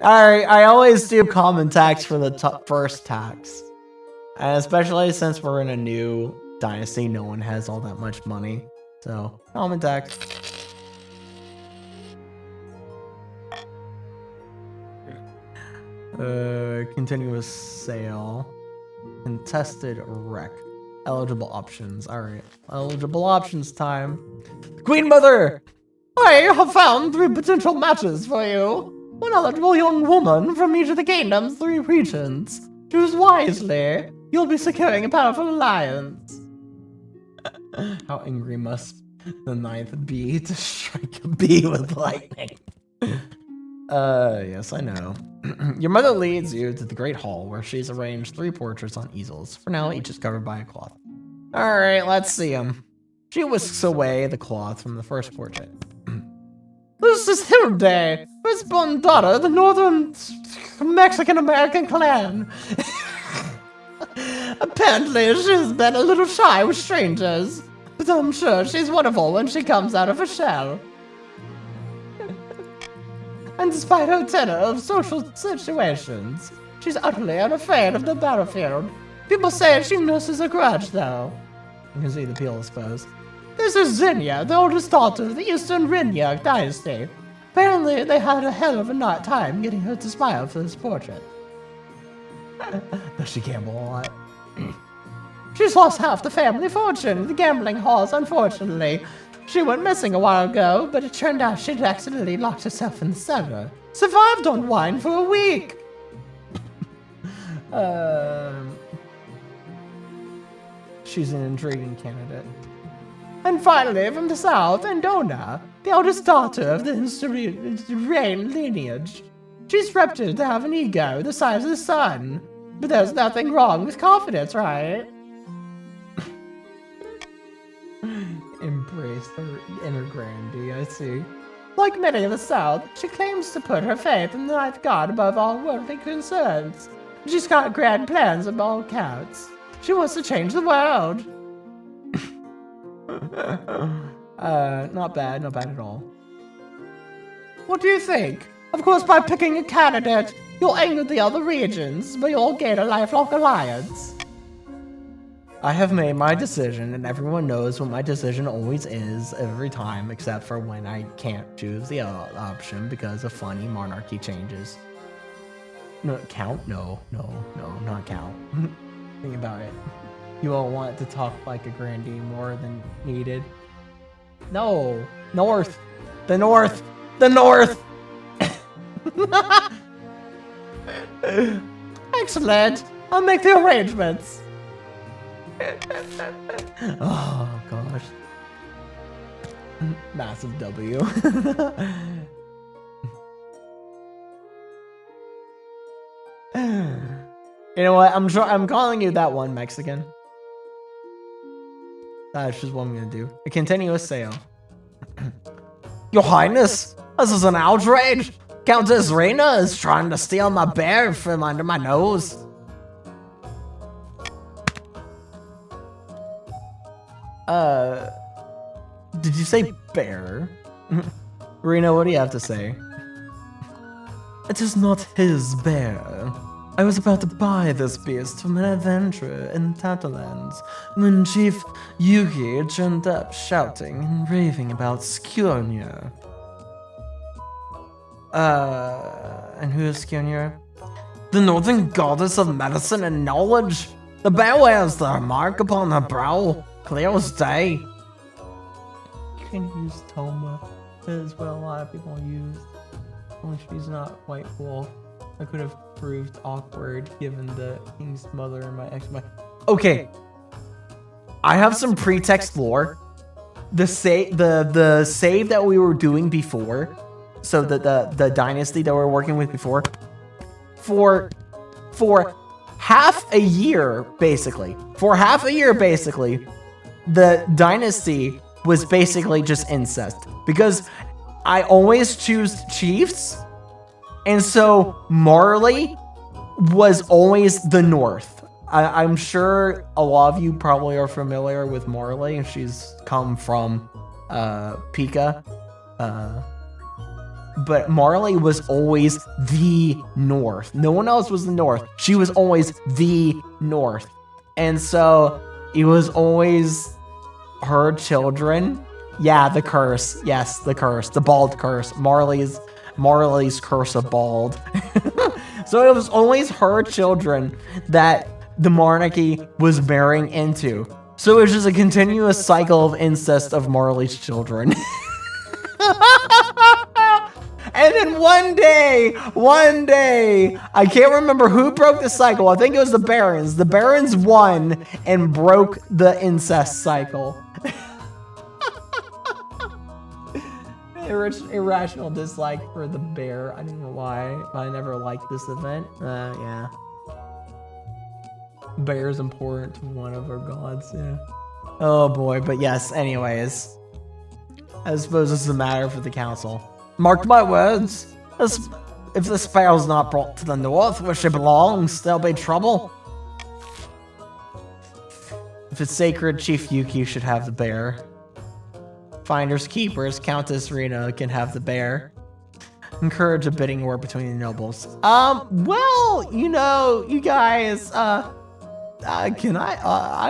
Speaker 6: Alright, I always do common tax for the first tax. And especially since we're in a new dynasty, no one has all that much money. So, common tax. Continuous sale. Contested wreck. Eligible options. Alright. Eligible options time. Queen Mother! I have found 3 potential matches for you. One eligible young woman from each of the kingdom's 3 regions. Choose wisely. You'll be securing a powerful alliance. How angry must the 9th be to strike a bee with lightning? Yes, I know. Your mother leads you to the Great Hall, where she's arranged 3 portraits on easels. For now, each is covered by a cloth. Alright, let's see them. She whisks away the cloth from the first portrait. This is Hilde, firstborn daughter of the Northern Mexican-American clan. Apparently, she's been a little shy with strangers, but I'm sure she's wonderful when she comes out of her shell. And despite her tenor of social situations, she's utterly unafraid of the battlefield. People say she nurses a grudge, though. You can see the peel exposed. This is Xenia, the oldest daughter of the Eastern Rinyak dynasty. Apparently, they had a hell of a time getting her to smile for this portrait. Does she gamble a lot? She's lost half the family fortune in the gambling halls, unfortunately. She went missing a while ago, but it turned out she'd accidentally locked herself in the cellar. Survived on wine for a week. She's an intriguing candidate. And finally, from the south, Andona, the eldest daughter of the Rain lineage. She's reputed to have an ego the size of the sun. But there's nothing wrong with confidence, right? Embrace her inner grandee, I see. Like many of the South, she claims to put her faith in the ninth god above all worldly concerns. She's got grand plans of all accounts. She wants to change the world. Not bad at all. What do you think? Of course, by picking a candidate, you'll anger the other regions, but you'll gain a lifelong alliance. I have made my decision, and everyone knows what my decision always is every time, except for when I can't choose the option because of funny monarchy changes. No, count? No, not count. Think about it. You all want to talk like a grandee more than needed. No, north, the north, the north. Excellent. I'll make the arrangements. Oh gosh. Massive W. You know what? I'm calling you that one, Mexican.
Speaker 1: That's just what I'm gonna do. A continuous sale. Your Highness, this is an outrage. Countess Rena is trying to steal my bear from under my nose. Did you say bear? Rena, what do you have to say? It is not his bear. I was about to buy this beast from an adventurer in Tatterlands when Chief Yuki turned up shouting and raving about Skjornir. And who is Skjornir? The northern goddess of medicine and knowledge. The bear wears the mark upon her brow, clear as day. You can use Toma as well, a lot of people use. Only she's not White Wolf. I could have proved awkward given the king's mother and my ex-wife. Okay, I have some pretext lore. The save that we were doing before, so the dynasty that we were working with before, for half a year basically, the dynasty was basically just incest because I always choose chiefs. And so Marley was always the North. I'm sure a lot of you probably are familiar with Marley. She's come from Pika. But Marley was always the North. No one else was the North. She was always the North. And so it was always her children. Yeah, the curse. Yes, the curse. The bald curse. Marley's curse of bald. So it was always her children that the monarchy was marrying into. So it was just a continuous cycle of incest of Marley's children. And then one day, I can't remember who broke the cycle. I think it was the Barons. The Barons won and broke the incest cycle. Irrational dislike for the bear. I don't know why. I never liked this event. Yeah. Bear is important to one of our gods. Yeah. Oh boy. But yes. Anyways, I suppose this is a matter for the council. Mark my words. If this bear is not brought to the north where she belongs, there'll be trouble. If it's sacred, Chief Yuki should have the bear. Finders keepers, Countess Rena can have the bear. Encourage a bidding war between the nobles. Well, you know, you guys, I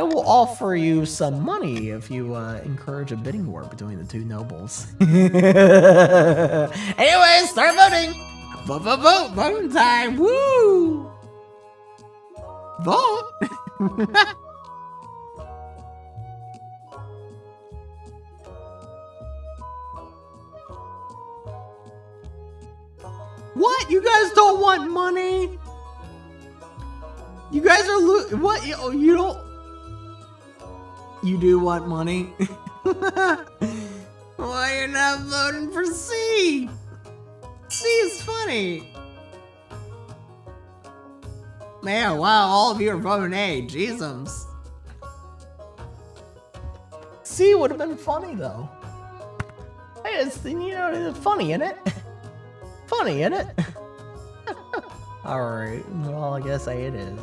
Speaker 1: will offer you some money if you encourage a bidding war between the two nobles. Anyway, start voting. Vote, voting time. Woo! Vote. What? You guys don't want money? You guys are what? You don't? You do want money? Why you're not voting for C? C is funny. Man, wow, all of you are voting A. Jesus. C would have been funny though. Hey, it's, you know, it's funny, isn't it? Funny, isn't it? Alright, well, I guess it is.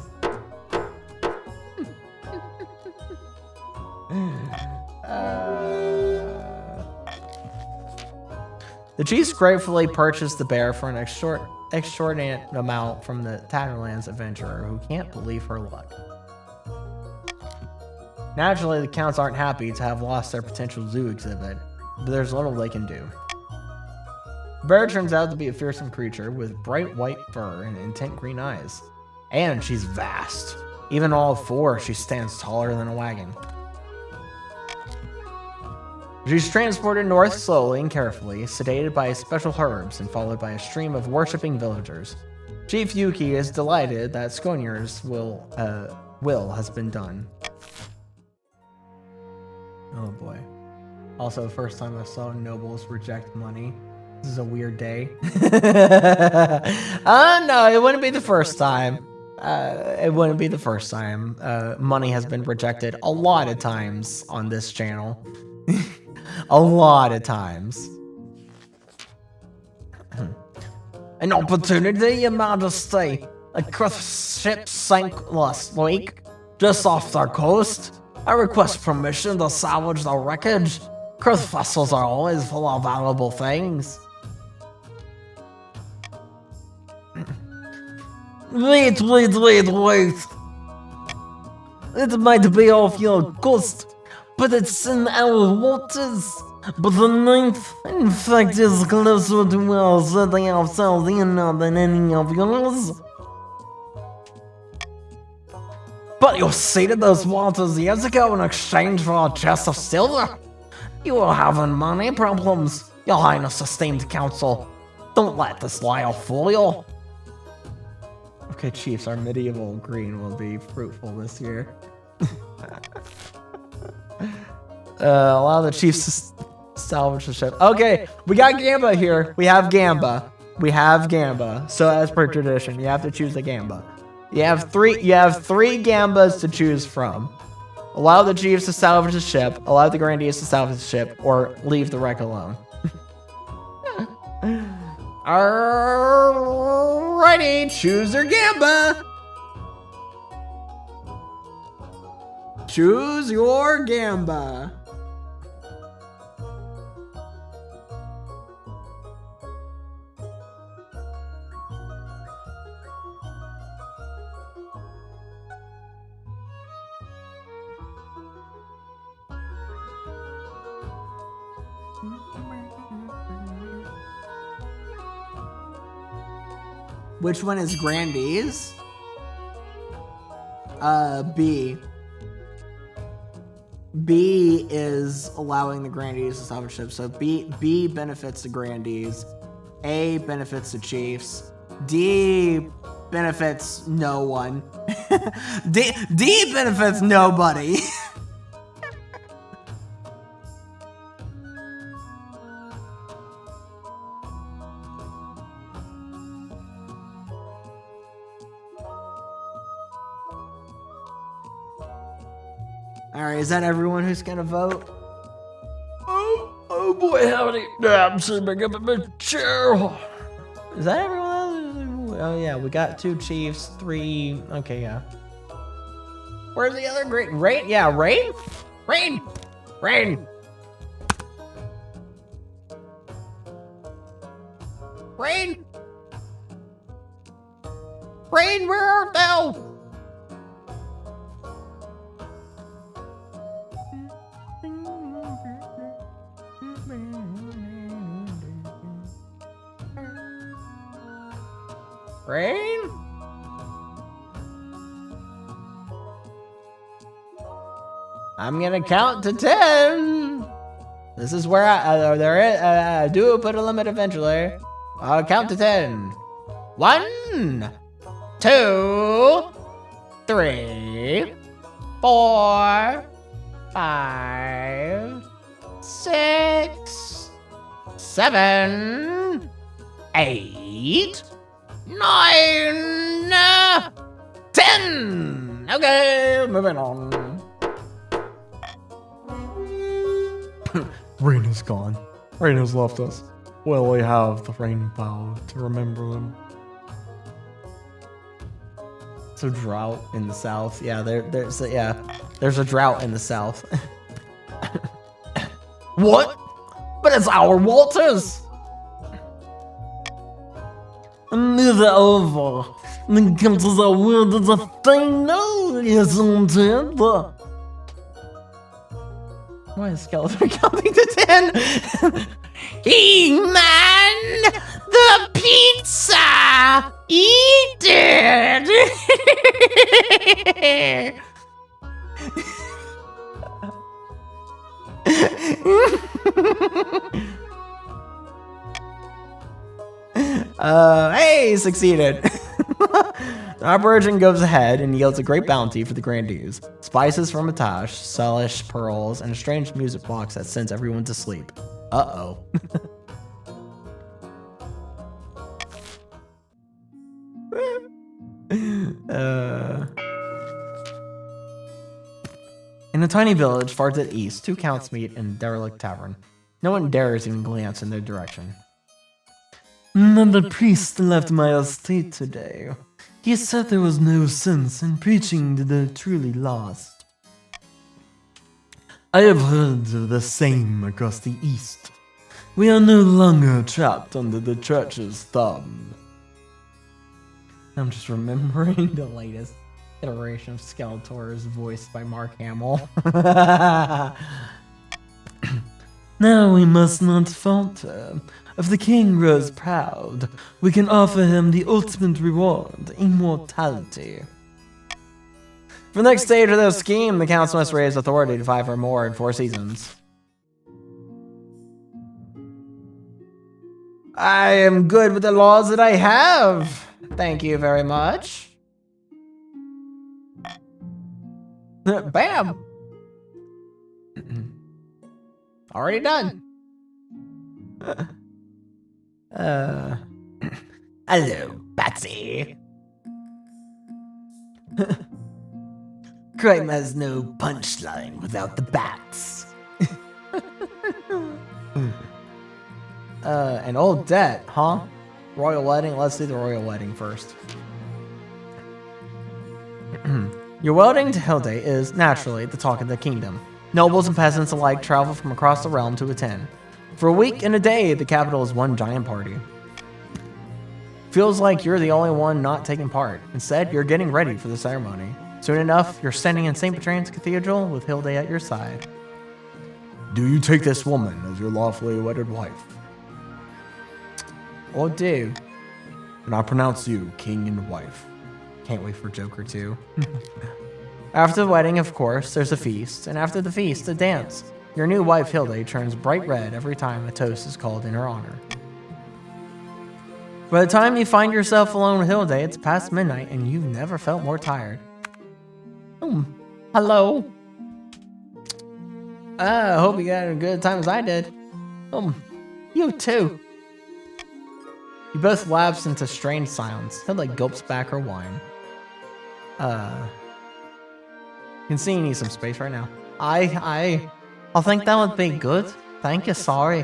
Speaker 1: The chiefs gratefully purchased the bear for an extraordinary amount from the Tatterlands adventurer who can't believe her luck. Naturally, the counts aren't happy to have lost their potential zoo exhibit, but there's little they can do. The bear turns out to be a fearsome creature with bright white fur and intent green eyes. And she's vast. Even all four, she stands taller than a wagon. She's transported north slowly and carefully, sedated by special herbs and followed by a stream of worshipping villagers. Chief Yuki is delighted that Skjornir's will has been done. Oh boy. Also, first time I saw nobles reject money. This is a weird day. No, it wouldn't be the first time. It wouldn't be the first time. Money has been rejected a lot of times on this channel. A lot of times. An opportunity, Your Majesty. A cruise ship sank last week, just off our coast. I request permission to salvage the wreckage. Cruise vessels are always full of valuable things. Wait. It might be off your coast, but it's in our waters. But the ninth, in fact, is closer to our setting ourselves in than any of yours. But you seeded those waters years ago in exchange for a chest of silver. You are having money problems, Your Highness esteemed council. Don't let this lie fool you. Okay, Chiefs, our medieval green will be fruitful this year. Allow the Chiefs to salvage the ship. Okay, we got Gamba here. We have Gamba. So as per tradition, you have to choose a Gamba. You have three Gambas to choose from. Allow the Chiefs to salvage the ship, allow the Grandees to salvage the ship, or leave the wreck alone. Alrighty, choose your Gamba! Choose your Gamba. Which one is Grandees? B. B is allowing the Grandees to salvage ships. So B benefits the Grandees. A benefits the Chiefs. D benefits no one. D benefits nobody. Alright, is that everyone who's gonna vote?
Speaker 6: Oh boy, howdy. I'm sitting up in my chair.
Speaker 1: Is that everyone? Oh yeah, we got 2 Chiefs, 3. Okay, yeah. Where's the other great Rain? Yeah, Rain? Rain! Rain! Rain! Rain, where art thou? Rain? I'm gonna count to 10. This is where I do put a limit eventually. I'll count to 10. 1, 2, 3, 4, 5, 6, 7, 8, 9, 10. Okay, moving on.
Speaker 6: Rain is gone. Rain has left us. Well, we have the rainbow to remember them.
Speaker 1: It's a drought in the south. Yeah, there's a drought in the south. What? But it's our Walters.
Speaker 6: Neither over. Then comes as a word as a thing, no, isn't it?
Speaker 1: Why is Skeletor counting to 10? He-Man, the pizza, eat it. Hey, succeeded. The operation goes ahead and yields a great bounty for the grandees. Spices from Atash, Selish pearls, and a strange music box that sends everyone to sleep. Uh-oh. tiny village far to the east, 2 counts meet in a derelict tavern. No one dares even glance in their direction.
Speaker 6: Another priest left my estate today. He said there was no sense in preaching to the truly lost. I have heard of the same across the east. We are no longer trapped under the church's thumb.
Speaker 1: I'm just remembering the latest iteration of Skeletor is voiced by Mark Hamill.
Speaker 6: Now we must not falter. If the king grows proud, we can offer him the ultimate reward, immortality.
Speaker 1: For the next stage of the scheme, the council must raise authority to 5 or more in 4 seasons. I am good with the laws that I have. Thank you very much. Bam! Already done. Hello, Patsy.
Speaker 6: Crime has no punchline without the bats.
Speaker 1: An old debt, huh? Royal wedding? Let's do the royal wedding first. Your wedding to Hilde is, naturally, the talk of the kingdom. Nobles and peasants alike travel from across the realm to attend. For a week and a day, the capital is one giant party. Feels like you're the only one not taking part. Instead, you're getting ready for the ceremony. Soon enough, you're standing in St. Petronius Cathedral with Hilde at your side. Do you take this woman as your lawfully wedded wife? Oh, do. And I pronounce you king and wife. Can't wait for Joker 2. After the wedding, of course, there's a feast, and after the feast, a dance. Your new wife, Hilde, turns bright red every time a toast is called in her honor. By the time you find yourself alone with Hilde, it's past midnight, and you've never felt more tired. Hello. I hope you had a good time as I did. You too. You both lapse into strange silence. Hilde gulps back her wine. You can see you need some space right now. I think that would be good. Thank you, sorry.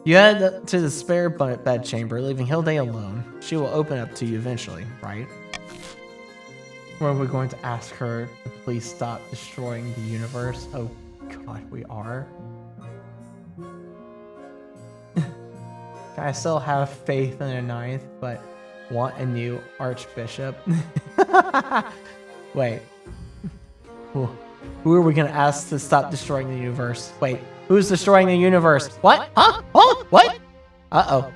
Speaker 1: You head to the spare bed chamber, leaving Hilde alone. She will open up to you eventually, right? Or are we going to ask her to please stop destroying the universe? Oh god, we are. I still have faith in a ninth, but want a new archbishop. Wait. Who are we gonna ask to stop destroying the universe? Wait, who's destroying the universe? What? Huh? Oh, what? Uh-oh.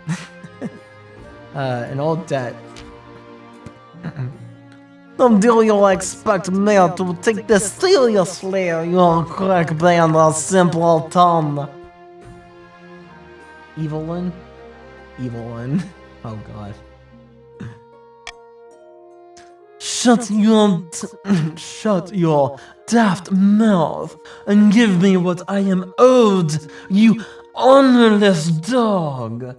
Speaker 1: An old debt.
Speaker 6: Do you expect me to take this seriously, you crack band of simpleton?
Speaker 1: Evelyn? Evelyn. Oh god.
Speaker 6: Shut your daft mouth and give me what I am owed, you honorless dog.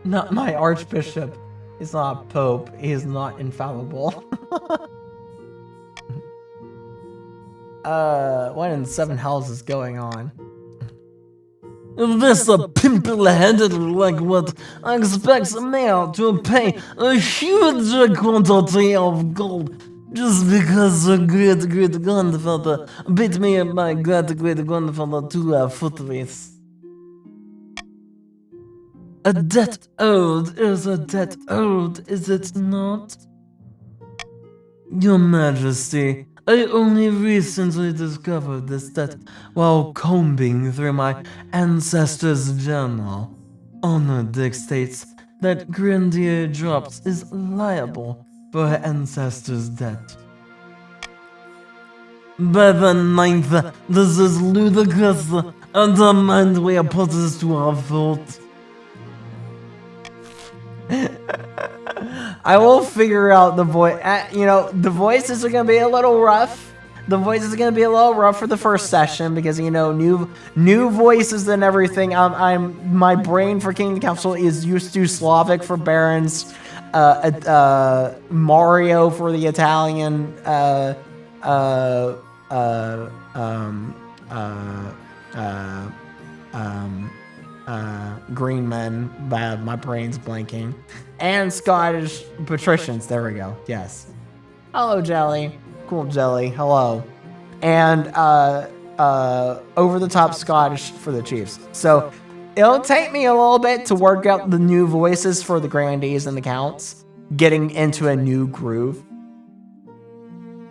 Speaker 1: Not my archbishop. He's not a pope. He is not infallible. What in 7 hells is going on?
Speaker 6: This a pimple-headed like what expects me to pay a huge quantity of gold just because the great-great-grandfather beat me and my great-great-grandfather to a foot race. A debt owed is a debt owed, is it not? Your Majesty, I only recently discovered this debt while combing through my ancestors' journal. Honor dictates that Grandier Drops is liable for her ancestors' debt. By the ninth, this is ludicrous. Undermined we put this to our vote.
Speaker 1: I will figure out the voice. You know, the voices are gonna be a little rough. The voices are gonna be a little rough for the first session because you know new voices and everything. My brain for King of the Council is used to Slavic for barons. Mario for the Italian, uh, green men. Bad, my brain's blanking. And Scottish patricians. There we go. Yes. Hello, Jelly. Cool, Jelly. Hello. And over the top Scottish for the Chiefs. So it'll take me a little bit to work out the new voices for the grandees and the counts, getting into a new groove.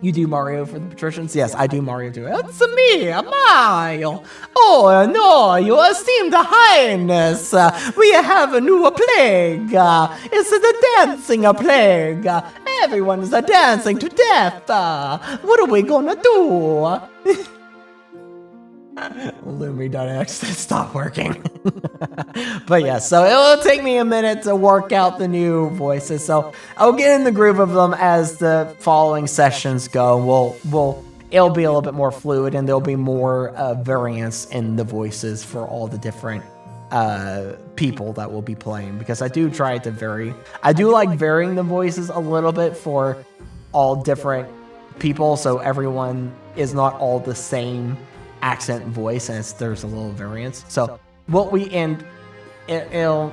Speaker 1: You do Mario for the patricians? Yes, I do Mario too. It's me, Mario. Oh no, your esteemed highness. We have a new plague. It's the dancing plague. Everyone's dancing to death. What are we gonna do? Lumi.x stop working. But yeah, so it'll take me a minute to work out the new voices. So I'll get in the groove of them as the following sessions go. It'll be a little bit more fluid, and there'll be more variance in the voices for all the different people that will be playing, because I do try to vary. I do like varying the voices a little bit for all different people, so everyone is not all the same accent voice, and there's a little variance. So what we end, it'll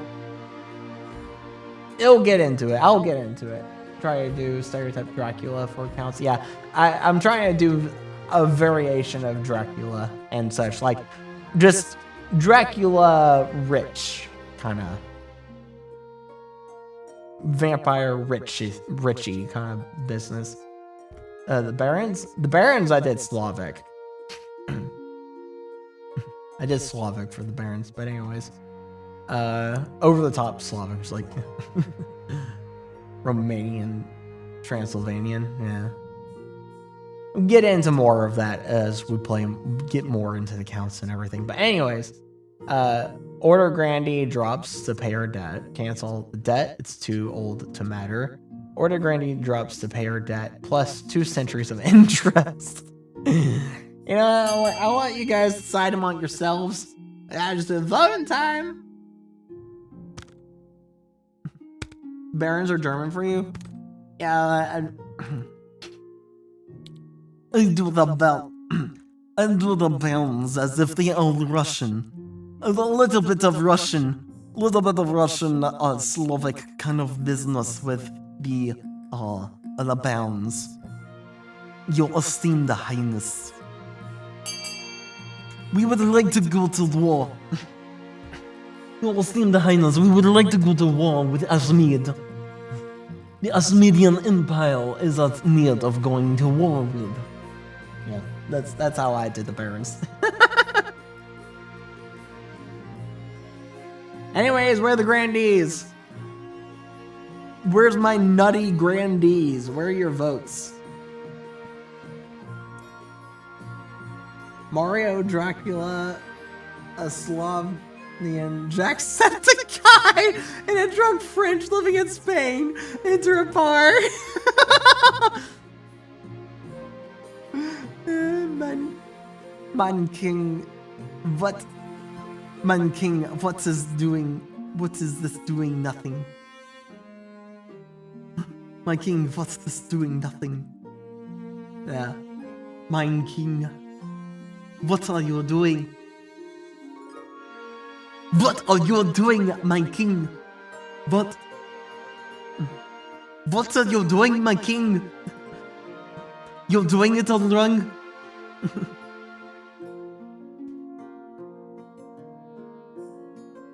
Speaker 1: get into it. I'll get into it. Try to do stereotype Dracula for counts. Yeah, I'm trying to do a variation of Dracula and such, like just Dracula rich kind of vampire Richie kind of business. The Barons I did Slavic. I did Slavic for the Barons, but anyways. Over the top Slavic, like Romanian, Transylvanian, yeah. We'll get into more of that as we get more into the counts and everything. But anyways, Order Grandee drops to pay her debt. Cancel the debt, it's too old to matter. Order Grandee drops to pay her debt, plus 2 centuries of interest. You know, I want you guys to decide among yourselves. I just do voting time. Barons are German for you? Yeah,
Speaker 6: I do the belt. I do the Barons as if they are Russian. A little bit of Russian, Slavic kind of business with the Barons. Your esteemed highness. We would like to go to war. Your esteemed highness, we would like to go to war with Ashmead. The Ashmedian Empire is at need of going to war with.
Speaker 1: Yeah, that's how I did the Barons. Anyways, where are the Grandees? Where's my nutty Grandees? Where are your votes? Mario, Dracula, a Slavian, Jacksepticeye, and a drunk French living in Spain enter a bar. Man King, what? Man King, what is this doing nothing? My king, what's this doing nothing? Yeah. Mine King. What are you doing? What are you doing, my king? What are you doing, my king? You're doing it all wrong.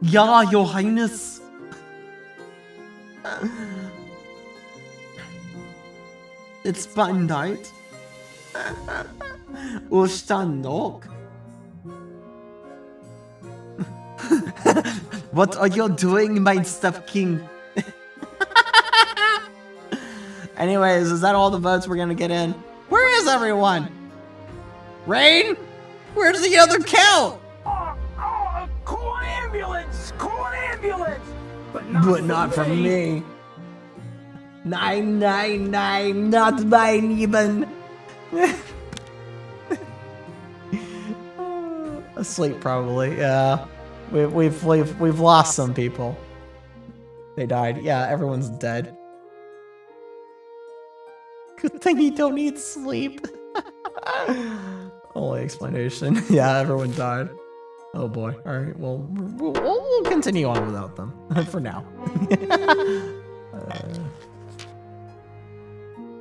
Speaker 1: Yeah, your highness. It's fine night. Ustandok. What are you doing, my step king? Anyways, is that all the votes we're gonna get in? Where is everyone? Rain? Where's the other count?
Speaker 7: Call an ambulance! Call an ambulance!
Speaker 1: But not from me. 999, not mine even. Asleep probably. Yeah, we've lost some people. They died. Yeah, everyone's dead. Good thing you don't need sleep. Only explanation. Yeah, everyone died. Oh boy. All right. Well, we'll continue on without them for now.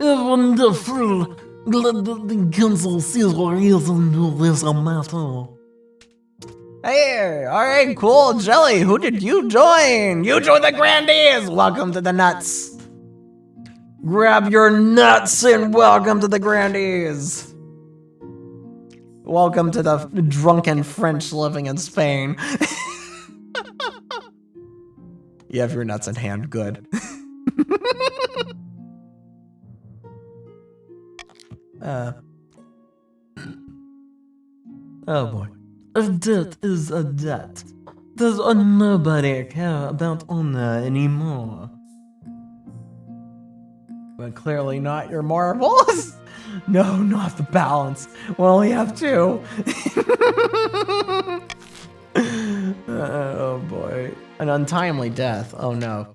Speaker 6: Wonderful. Glad that the council sees what reason to this matter.
Speaker 1: Hey, all right, cool. Jelly, who did you join? You joined the Grandees. Welcome to the nuts. Grab your nuts and welcome to the Grandees. Welcome to the drunken French living in Spain. You have your nuts in hand. Good.
Speaker 6: Oh boy. A debt is a debt. Does nobody care about honor anymore?
Speaker 1: But clearly not your marbles. No, not the balance. We only have two. Oh boy. An untimely death. Oh no.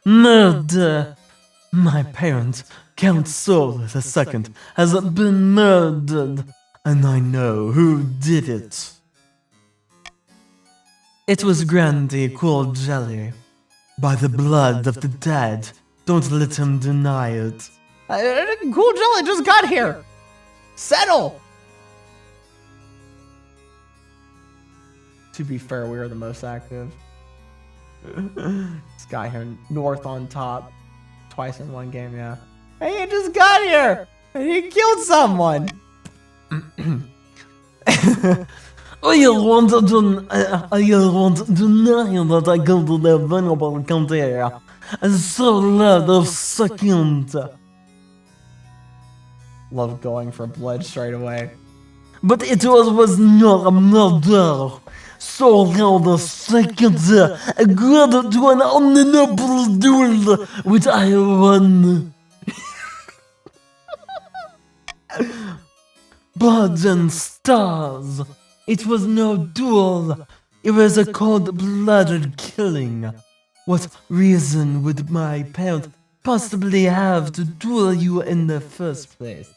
Speaker 6: Murder! My parent, Count Sol II, has been murdered, and I know who did it. It was Grandy called Jelly. By the blood of the dead, don't let him deny it.
Speaker 1: Cool Jelly just got here. Settle. To be fair, we are the most active. This guy here, North on top. Twice in one game, yeah. Hey, he just got here! And he killed someone!
Speaker 6: I won't deny that I go to the venerable country so loud of second.
Speaker 1: Love going for blood straight away.
Speaker 6: But it was not a murder. So loud of second, agreed to an honorable duel, which I won. Blood and stars. It was no duel. It was a cold-blooded killing. What reason would my parent possibly have to duel you in the first place?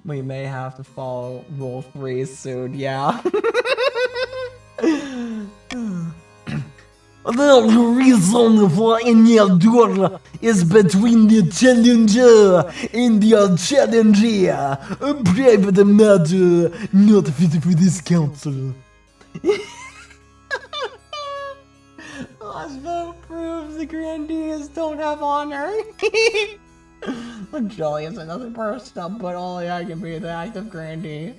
Speaker 1: We may have to follow rule 3 soon, yeah.
Speaker 6: The reason for any duel is between the challenger and the challenger. A private matter not fit for this council.
Speaker 1: Last vote proves the Grandees don't have honor. Jelly is another person up, but only I can be the active Grandee.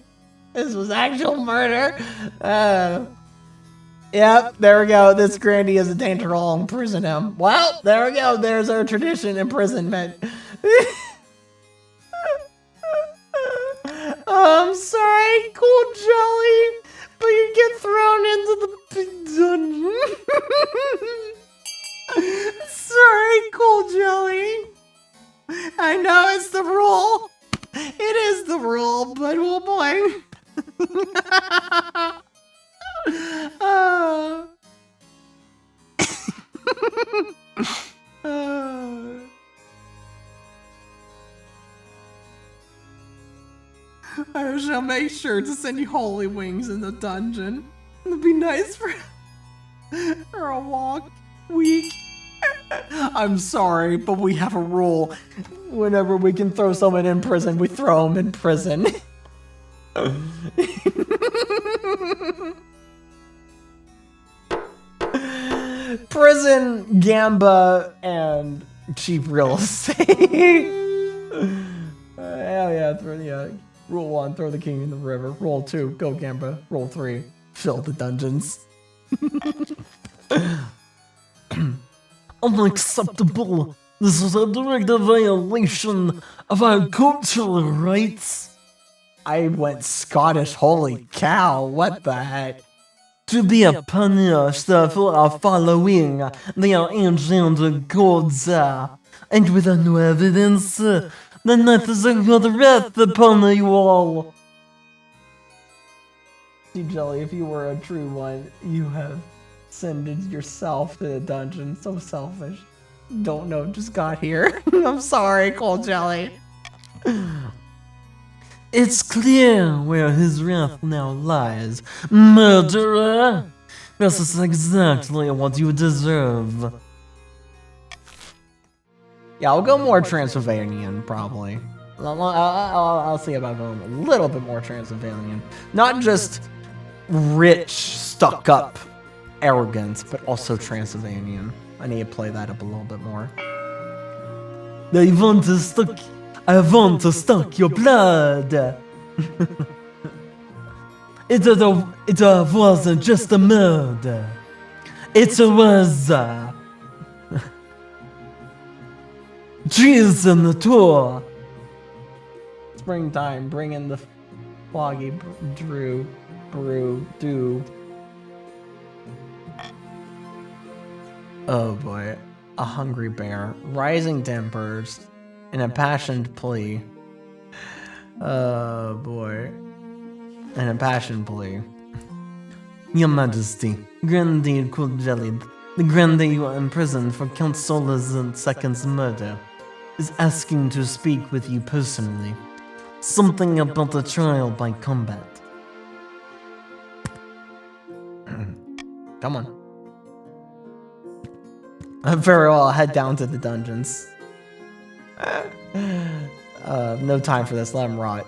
Speaker 1: This was actual murder. Yep, there we go. This Grandee is a danger. I'll imprison him. Well, there we go. There's our tradition imprisonment. I'm sorry, Cool Jelly, but you get thrown into the dungeon. Sorry, Cool Jelly. I know it's the rule. It is the rule, but oh boy. I shall make sure to send you holy wings in the dungeon. It'd be nice for a week. I'm sorry, but we have a rule. Whenever we can throw someone in prison, we throw them in prison. Prison, Gamba, and cheap real estate. Hell yeah, Rule 1, throw the king in the river. Rule 2, go Gamba. Rule 3, fill the dungeons.
Speaker 6: Unacceptable. This is a direct violation of our cultural rights.
Speaker 1: I went Scottish, holy cow, what the heck?
Speaker 6: To be punished for following their ancient codes, and with no evidence, the night is a good wrath upon you all.
Speaker 1: See, Jelly, if you were a true one, you have sent yourself to the dungeon. So selfish. don't know, just got here. I'm sorry, Cold Jelly.
Speaker 6: It's clear where his wrath now lies. Murderer! This is exactly what you deserve.
Speaker 1: Yeah, I'll go more Transylvanian, probably. I'll see about going a little bit more Transylvanian. Not just rich, stuck-up arrogance, but also Transylvanian. I need to play that up a little bit more.
Speaker 6: I want to suck your blood. It wasn't just a murder. It was treason too.
Speaker 1: Springtime, bring in the foggy dew. Oh boy, a hungry bear, rising tempers, an impassioned plea. Oh boy, an impassioned plea.
Speaker 6: Your Majesty, Grandee Cold Jelly, the Grandee you are imprisoned for Count Sola's II's murder, is asking to speak with you personally. Something about the trial by combat.
Speaker 1: Come on. Very well, I'll head down to the dungeons. No time for this, let him rot.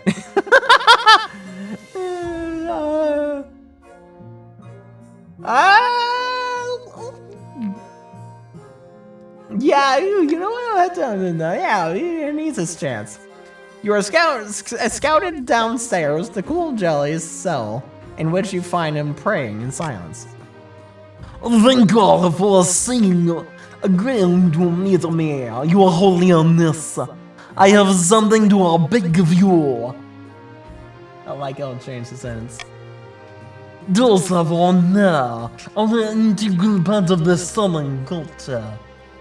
Speaker 1: Yeah, you know what? Yeah, he needs his chance. You are scouted downstairs to Cool Jelly's cell, in which you find him praying in silence.
Speaker 6: Thank God for seeing agreeing to meet me, Your Holiness. I have something to beg of you.
Speaker 1: I like how it changed the sentence.
Speaker 6: Deux savoir-honneur are an integral part of the Southern culture.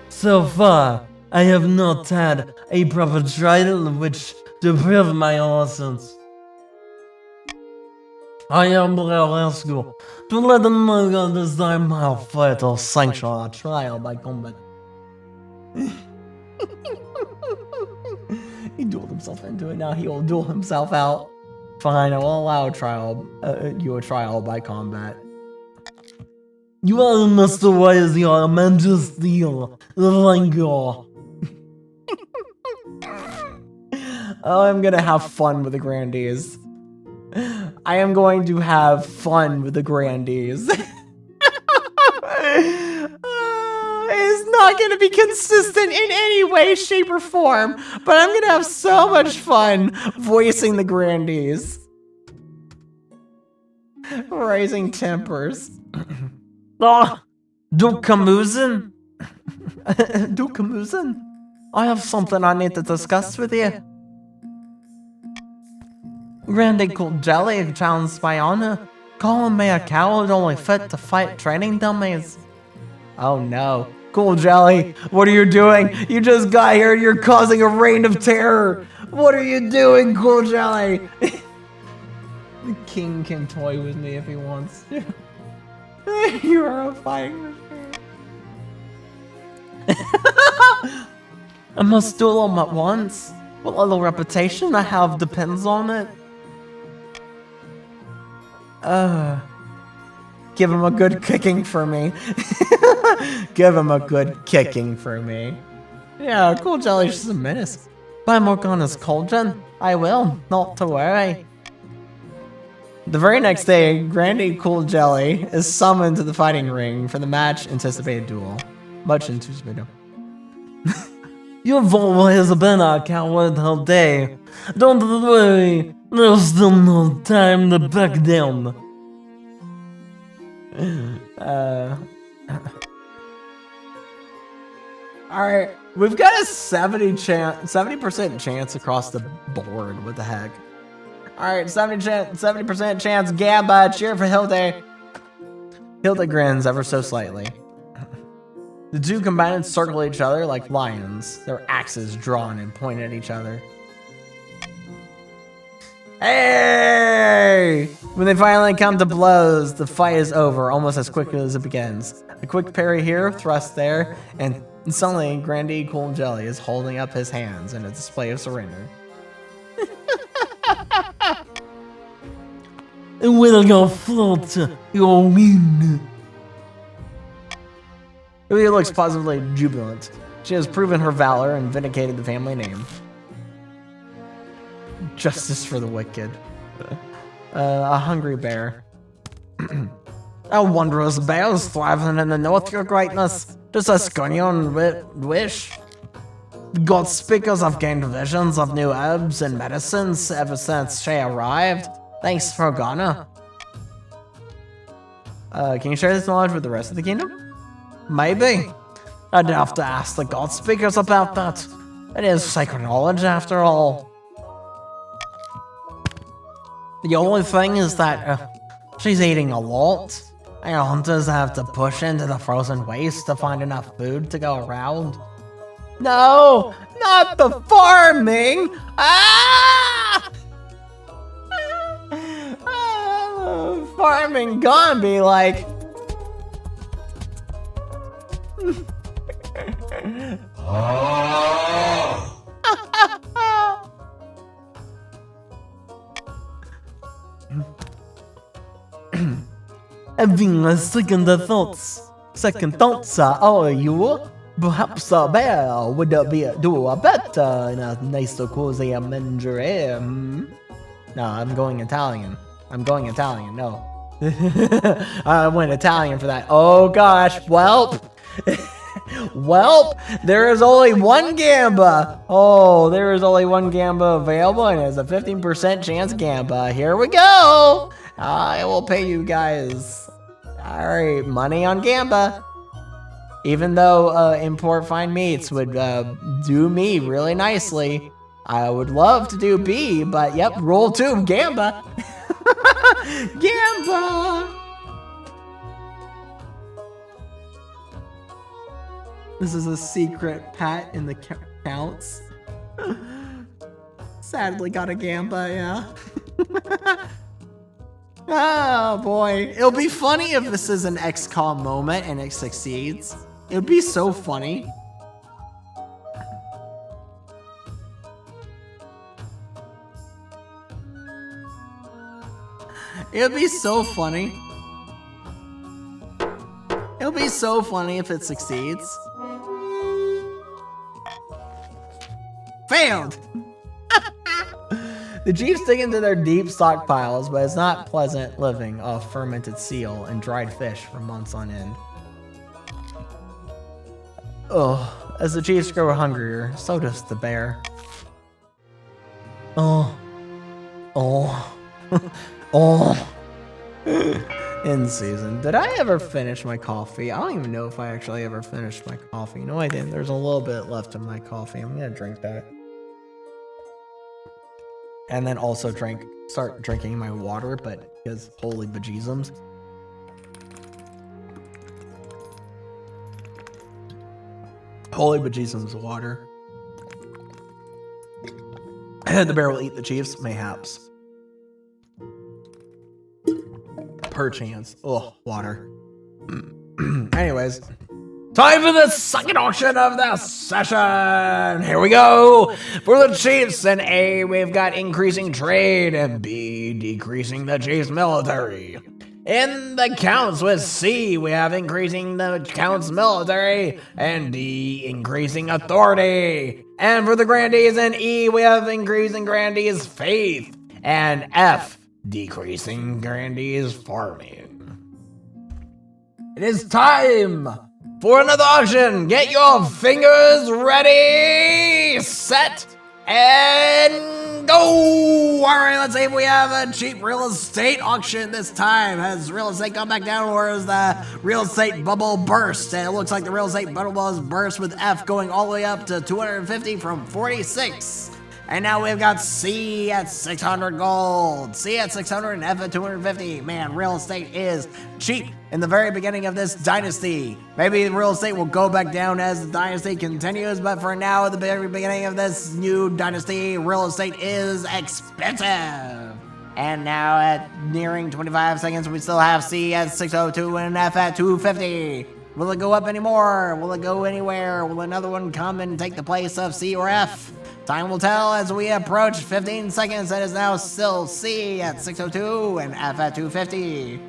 Speaker 6: So far, I have not had a proper trial in which to prove my innocence. I humbly ask you to let them know this time I'll fight or sanction a trial by combat.
Speaker 1: He dueled himself into it, now he will duel himself out. Fine, I will allow a trial by combat.
Speaker 6: You are Mr. Wise, Your Majesty. Thank you.
Speaker 1: Oh, I'm gonna have fun with the Grandees. I am going to have fun with the Grandees. It's not gonna be consistent in any way, shape, or form, but I'm gonna have so much fun voicing the Grandees. Rising tempers.
Speaker 6: Ah, Duke Camusin?
Speaker 1: Duke Camusin?
Speaker 6: I have something I need to discuss with you. Grandee Cold Jelly challenged my honor, calling me a coward only fit to fight training dummies.
Speaker 1: Oh no. Cool Jelly, what are you doing? You just got here, you're causing a reign of terror. What are you doing, Cool Jelly? The king can toy with me if he wants to. You are a fighting machine.
Speaker 6: I must duel them at once. What little reputation I have depends on it.
Speaker 1: Give him a good kicking for me. Give him a good kicking for me. Yeah, Cool Jelly's just a menace.
Speaker 6: By Morgana's cauldron, I will, not to worry.
Speaker 1: The very next day, Grandee Cool Jelly is summoned to the fighting ring for the match-anticipated duel. Much anticipated.
Speaker 6: You've always been a coward all day. Don't worry, there's still no time to back down.
Speaker 1: Alright, we've got a 70% chance across the board. What the heck? Alright, 70% chance. Gamba, cheer for Hilde. Hilde grins ever so slightly. The two combatants circle each other like lions, their axes drawn and pointed at each other. Hey! When they finally come to blows, the fight is over almost as quickly as it begins. A quick parry here, thrust there, and And suddenly, Grandee Cool Jelly is holding up his hands in a display of surrender.
Speaker 6: Will your fault, your win.
Speaker 1: He looks positively jubilant. She has proven her valor and vindicated the family name. Justice for the wicked. A hungry bear. A wondrous bear is thriving in the north, your greatness. Just a scunion wish. God speakers have gained visions of new herbs and medicines ever since she arrived. Thanks for Ghana. Can you share this knowledge with the rest of the kingdom? Maybe. I'd have to ask the God speakers about that. It is sacred knowledge after all. The only thing is that she's eating a lot. Our hunters have to push into the frozen waste to find enough food to go around. No, not the farming! Ah! Farming gonna be like...
Speaker 6: Having a second thoughts. Are you? Perhaps a bear would do better in a nice cozy menagerie.
Speaker 1: No, I'm going Italian. No. I went Italian for that. Oh gosh, welp. Welp, there is only one gamba. Oh, there is only one gamba available, and it's a 15% chance gamba. Here we go. I will pay you guys. Alright, money on gamba. Even though import fine meats would do me really nicely, I would love to do B, but yep, roll 2, gamba. Gamba. This is a secret pet in the counts. Sadly got a gamba, yeah. Oh boy. It'll be funny if this is an XCOM moment and it succeeds. It would be so funny. It'll be so funny. It'll be so funny if it succeeds. Failed! The Chiefs dig into their deep stockpiles, but it's not pleasant living off fermented seal and dried fish for months on end. Oh, as the Chiefs grow hungrier, so does the bear. Oh. In season. Did I ever finish my coffee? I don't even know if I actually ever finished my coffee. No, I didn't. There's a little bit left of my coffee. I'm gonna drink that. And then also start drinking my water, but because holy bejeezums. Holy bejeezums water. The bear will eat the Chiefs, mayhaps. Perchance. Oh, water. Anyways. Time for the second auction of the session! Here we go! For the Chiefs, in A, we've got increasing trade, and B, decreasing the Chiefs' military. In the counts with C, we have increasing the counts' military, and D, increasing authority. And for the Grandees in E, we have increasing Grandees' faith, and F, decreasing Grandees' farming. It is time for another auction. Get your fingers ready, set, and go. All right, let's see if we have a cheap real estate auction this time. Has real estate gone back down, or is the real estate bubble burst? And it looks like the real estate bubble has burst, with F going all the way up to 250 from 46. And now we've got C at 600 gold, C at 600, and F at 250. Man, real estate is cheap in the very beginning of this dynasty. Maybe real estate will go back down as the dynasty continues, but for now, at the very beginning of this new dynasty, real estate is expensive. And now at nearing 25 seconds, we still have C at 602 and F at 250. Will it go up anymore? Will it go anywhere? Will another one come and take the place of C or F? Time will tell as we approach 15 seconds. It is now still C at 6:02 and F at 2:50.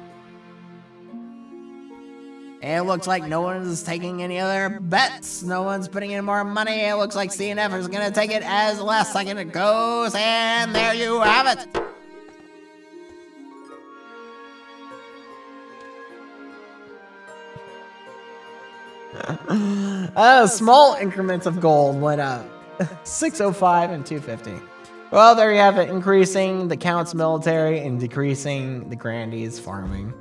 Speaker 1: It looks like no one is taking any other bets. No one's putting in more money. It looks like C and F is going to take it as the last second it goes. And there you have it. Small increments of gold went up. 605 and 250. Well, there you have it. Increasing the Count's military and decreasing the Grandee's farming.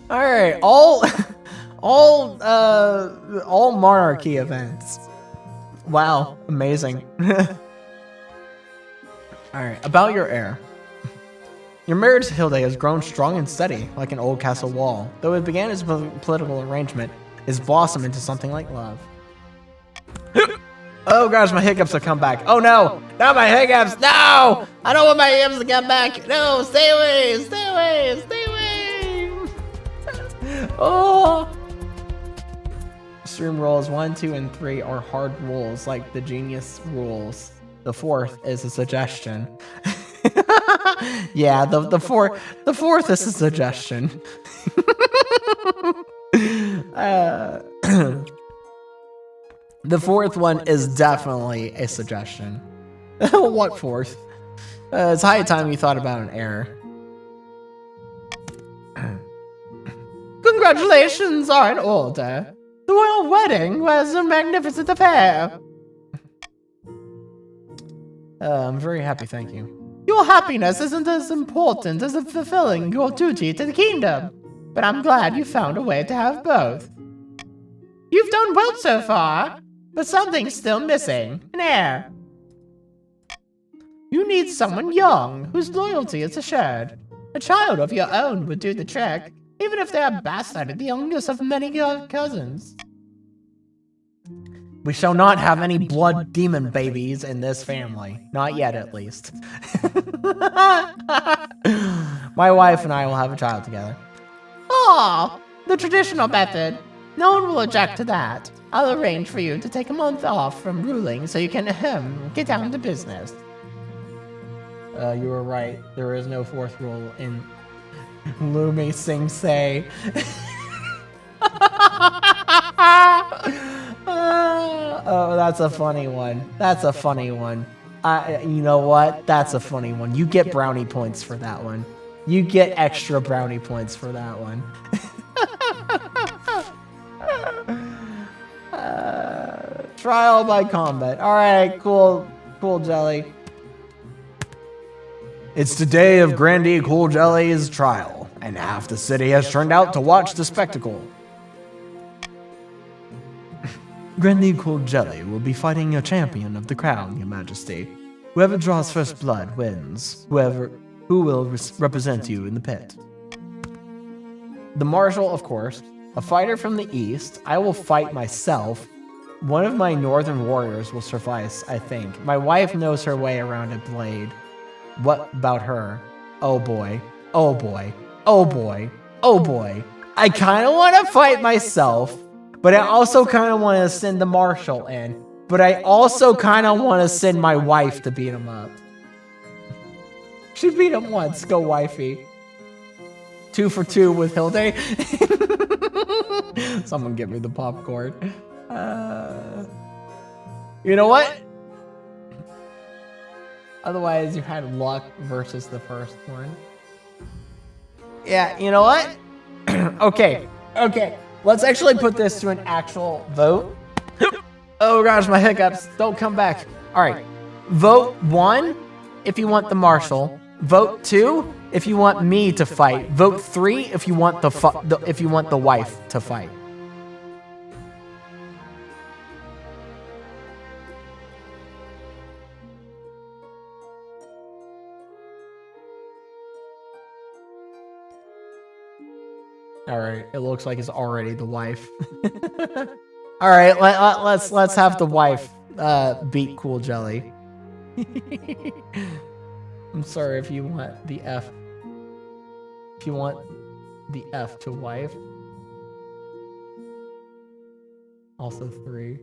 Speaker 1: All right, all monarchy events. Wow, amazing. All right, about your heir. Your marriage to Hilde has grown strong and steady, like an old castle wall. Though it began as a political arrangement, it's blossomed into something like love. Oh gosh, my hiccups have come back. Oh no, not my hiccups. No, I don't want my hiccups to come back. No, stay away, stay away, stay away. Oh. Extreme rules 1, 2, and 3 are hard rules, like the genius rules. The fourth is a suggestion. Yeah, the fourth is a suggestion. The fourth one is definitely a suggestion. What fourth? It's high time you thought about an heir. Congratulations are in order. The royal wedding was a magnificent affair. I'm very happy, thank you. Your happiness isn't as important as fulfilling your duty to the kingdom, but I'm glad you found a way to have both. You've done well so far, but something's still missing, an heir. You need someone young, whose loyalty is assured. A child of your own would do the trick, even if they are bastarded, the youngest of many cousins. We shall not have any blood demon babies in this family. Not yet, at least. My wife and I will have a child together. Oh, the traditional method. No one will object to that. I'll arrange for you to take a month off from ruling so you can, get down to business. You were right. There is no fourth rule in Lumi Sing Say. Oh, that's a funny one. That's a funny one. You know what? That's a funny one. You get brownie points for that one. You get extra brownie points for that one. Trial by combat. All right, cool, Jelly. It's the day of Grandee Cool Jelly's trial, and half the city has turned out to watch the spectacle. Grandee Cool Jelly will be fighting a champion of the crown, Your Majesty. Whoever draws first blood wins. Who will represent you in the pit? The Marshal, of course. A fighter from the east. I will fight myself. One of my northern warriors will suffice, I think. My wife knows her way around a blade. What about her? Oh boy. Oh boy. Oh boy. Oh boy. I kind of want to fight myself, but I also kind of want to send the Marshal in. But I also kind of want to send my wife to beat him up. She beat him once. Go, wifey. 2 for 2 with Hilde. Someone get me the popcorn. You know what? Otherwise, you had luck versus the first one. Yeah, you know what? Okay. Let's actually put this to an actual vote. Oh gosh, my hiccups. Don't come back. All right. Vote 1 if you want the Marshal. Vote 2 if you want me to fight. Vote 3 if you want the wife to fight. All right, it looks like it's already the wife. All right, let's have the wife beat Cool Jelly. I'm sorry if you want the F. If you want the F to wife. Also 3.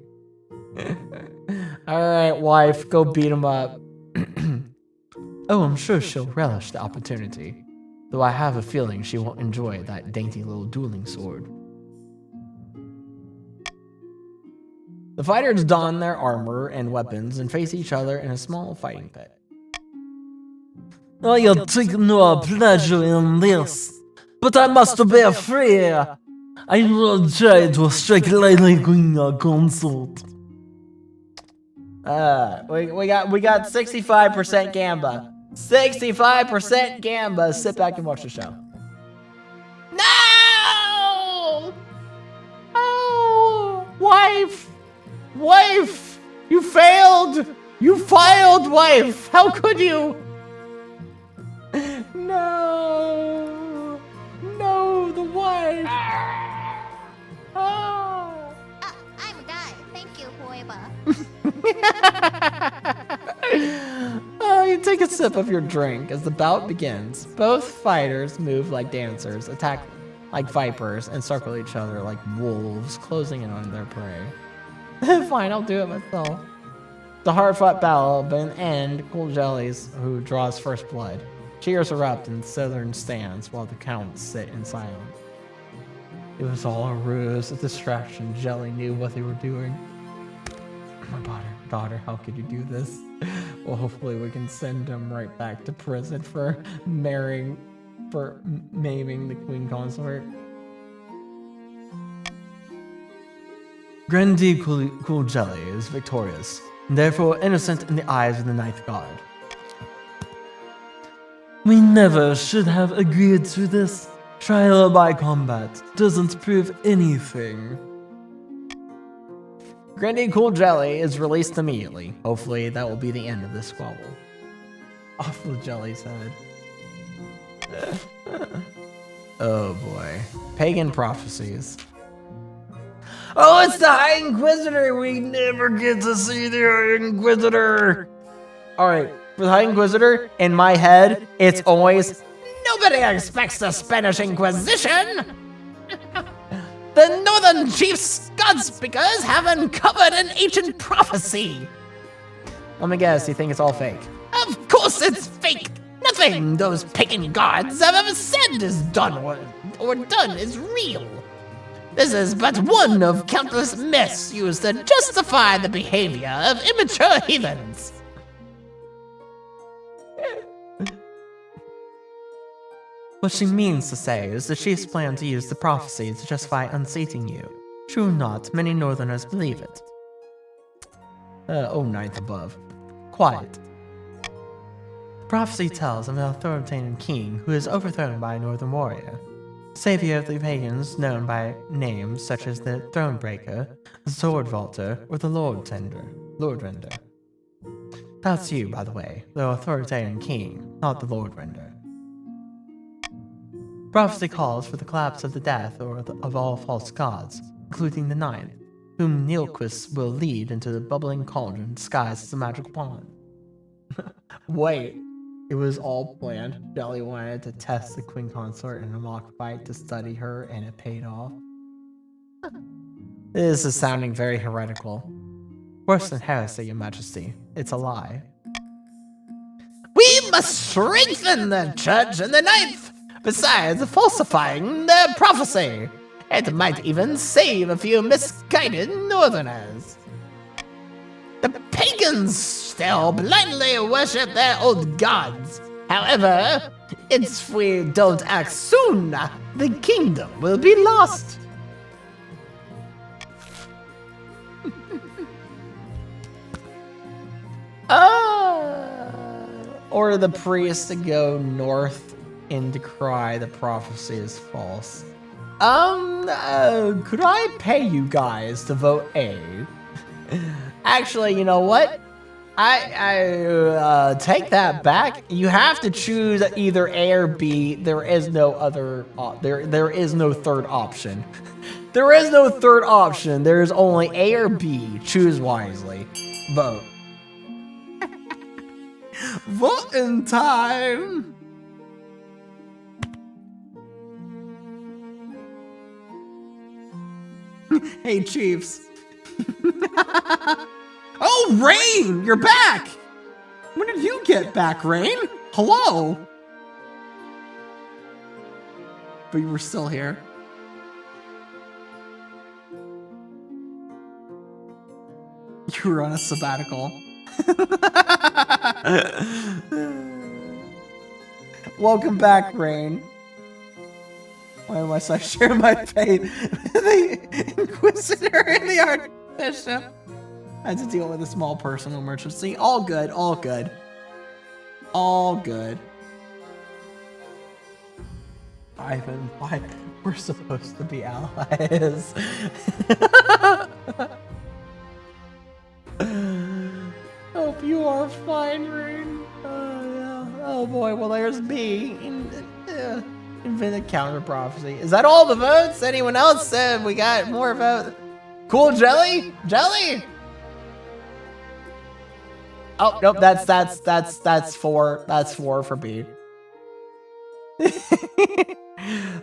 Speaker 1: Alright, wife, go beat him up. Oh, I'm sure she'll relish the opportunity. Though I have a feeling she won't enjoy that dainty little dueling sword. The fighters don their armor and weapons and face each other in a small fighting pit.
Speaker 6: I take no pleasure in this, but I must be free. I will try to strike lightly Queen Consort.
Speaker 1: We got 65% Gamba. 65% Gamba. Sit back and watch the show. No! Oh, wife! Wife! You failed! You failed, wife! How could you? No! No, the wife! Oh!
Speaker 5: I'm a guy. Thank you, forever.
Speaker 1: Oh, you take a sip of your drink as the bout begins. Both fighters move like dancers, attack like vipers, and circle each other like wolves, closing in on their prey. Fine, I'll do it myself. The hard-fought battle, but in the end, Cool Jellies, who draws first blood. Cheers erupt in southern stands while the counts sit in silence. It was all a ruse, a distraction. Jelly knew what they were doing. My daughter, how could you do this? Well, hopefully we can send him right back to prison for maiming the queen consort.
Speaker 6: Grandy Cool Jelly is victorious, and therefore innocent in the eyes of the Ninth God. We never should have agreed to this. Trial by combat doesn't prove anything.
Speaker 1: Grandy Cool Jelly is released immediately. Hopefully that will be the end of this squabble. Off with Jelly's head. Oh boy. Pagan prophecies.
Speaker 6: Oh, it's the High Inquisitor! We never get to see the High Inquisitor!
Speaker 1: Alright, for the High Inquisitor, in my head, it's always, nobody expects the Spanish Inquisition! The Northern Chiefs God Speakers have uncovered an ancient prophecy! Let me guess, you think it's all fake? Of course it's fake! Nothing those pagan gods have ever said is done or done is real! This is but one of countless myths used to justify the behavior of immature heathens.
Speaker 6: What she means to say is the chiefs plan to use the prophecy to justify unseating you. True or not, many northerners believe it.
Speaker 1: Oh, ninth above.
Speaker 6: Quiet. The prophecy tells of an authoritarian king who is overthrown by a northern warrior. Savior of the pagans known by names such as the Thronebreaker, the Sword Vaulter, or the Lord Render. That's you, by the way, the authoritarian king, not the Lord Render. Prophecy calls for the collapse of the death of all false gods, including the Ninth, whom Neilquist will lead into the bubbling cauldron disguised as a magical pond.
Speaker 1: Wait, it was all planned. Jelly wanted to test the queen consort in a mock fight to study her, and it paid off. This is sounding very heretical.
Speaker 6: Worse than heresy, your majesty. It's a lie.
Speaker 1: We must strengthen the church and the Ninth! Besides falsifying their prophecy, it might even save a few misguided northerners. The pagans still blindly worship their old gods. However, if we don't act soon, the kingdom will be lost. Order the priest to go north and decry the prophecy is false. Could I pay you guys to vote A? Actually, you know what? I take that back. You have to choose either A or B. There is no other. There is no third option. There is no third option. There is only A or B. Choose wisely. Vote. Voting time! Hey, Chiefs. Oh, Rain! You're back! When did you get back, Rain? Hello? But you were still here. You were on a sabbatical. Welcome back, Rain. Why must I share my fate with the Inquisitor and the Archbishop? I had to deal with a small personal emergency. All good, all good. All good. Ivan, why? We're supposed to be allies. Hope you are fine, Rain. Yeah. Oh boy, well there's B. Invented counter prophecy. Is that all the votes? Anyone else said we got more votes? Cool Jelly? Jelly? Oh nope, that's four. That's four for B.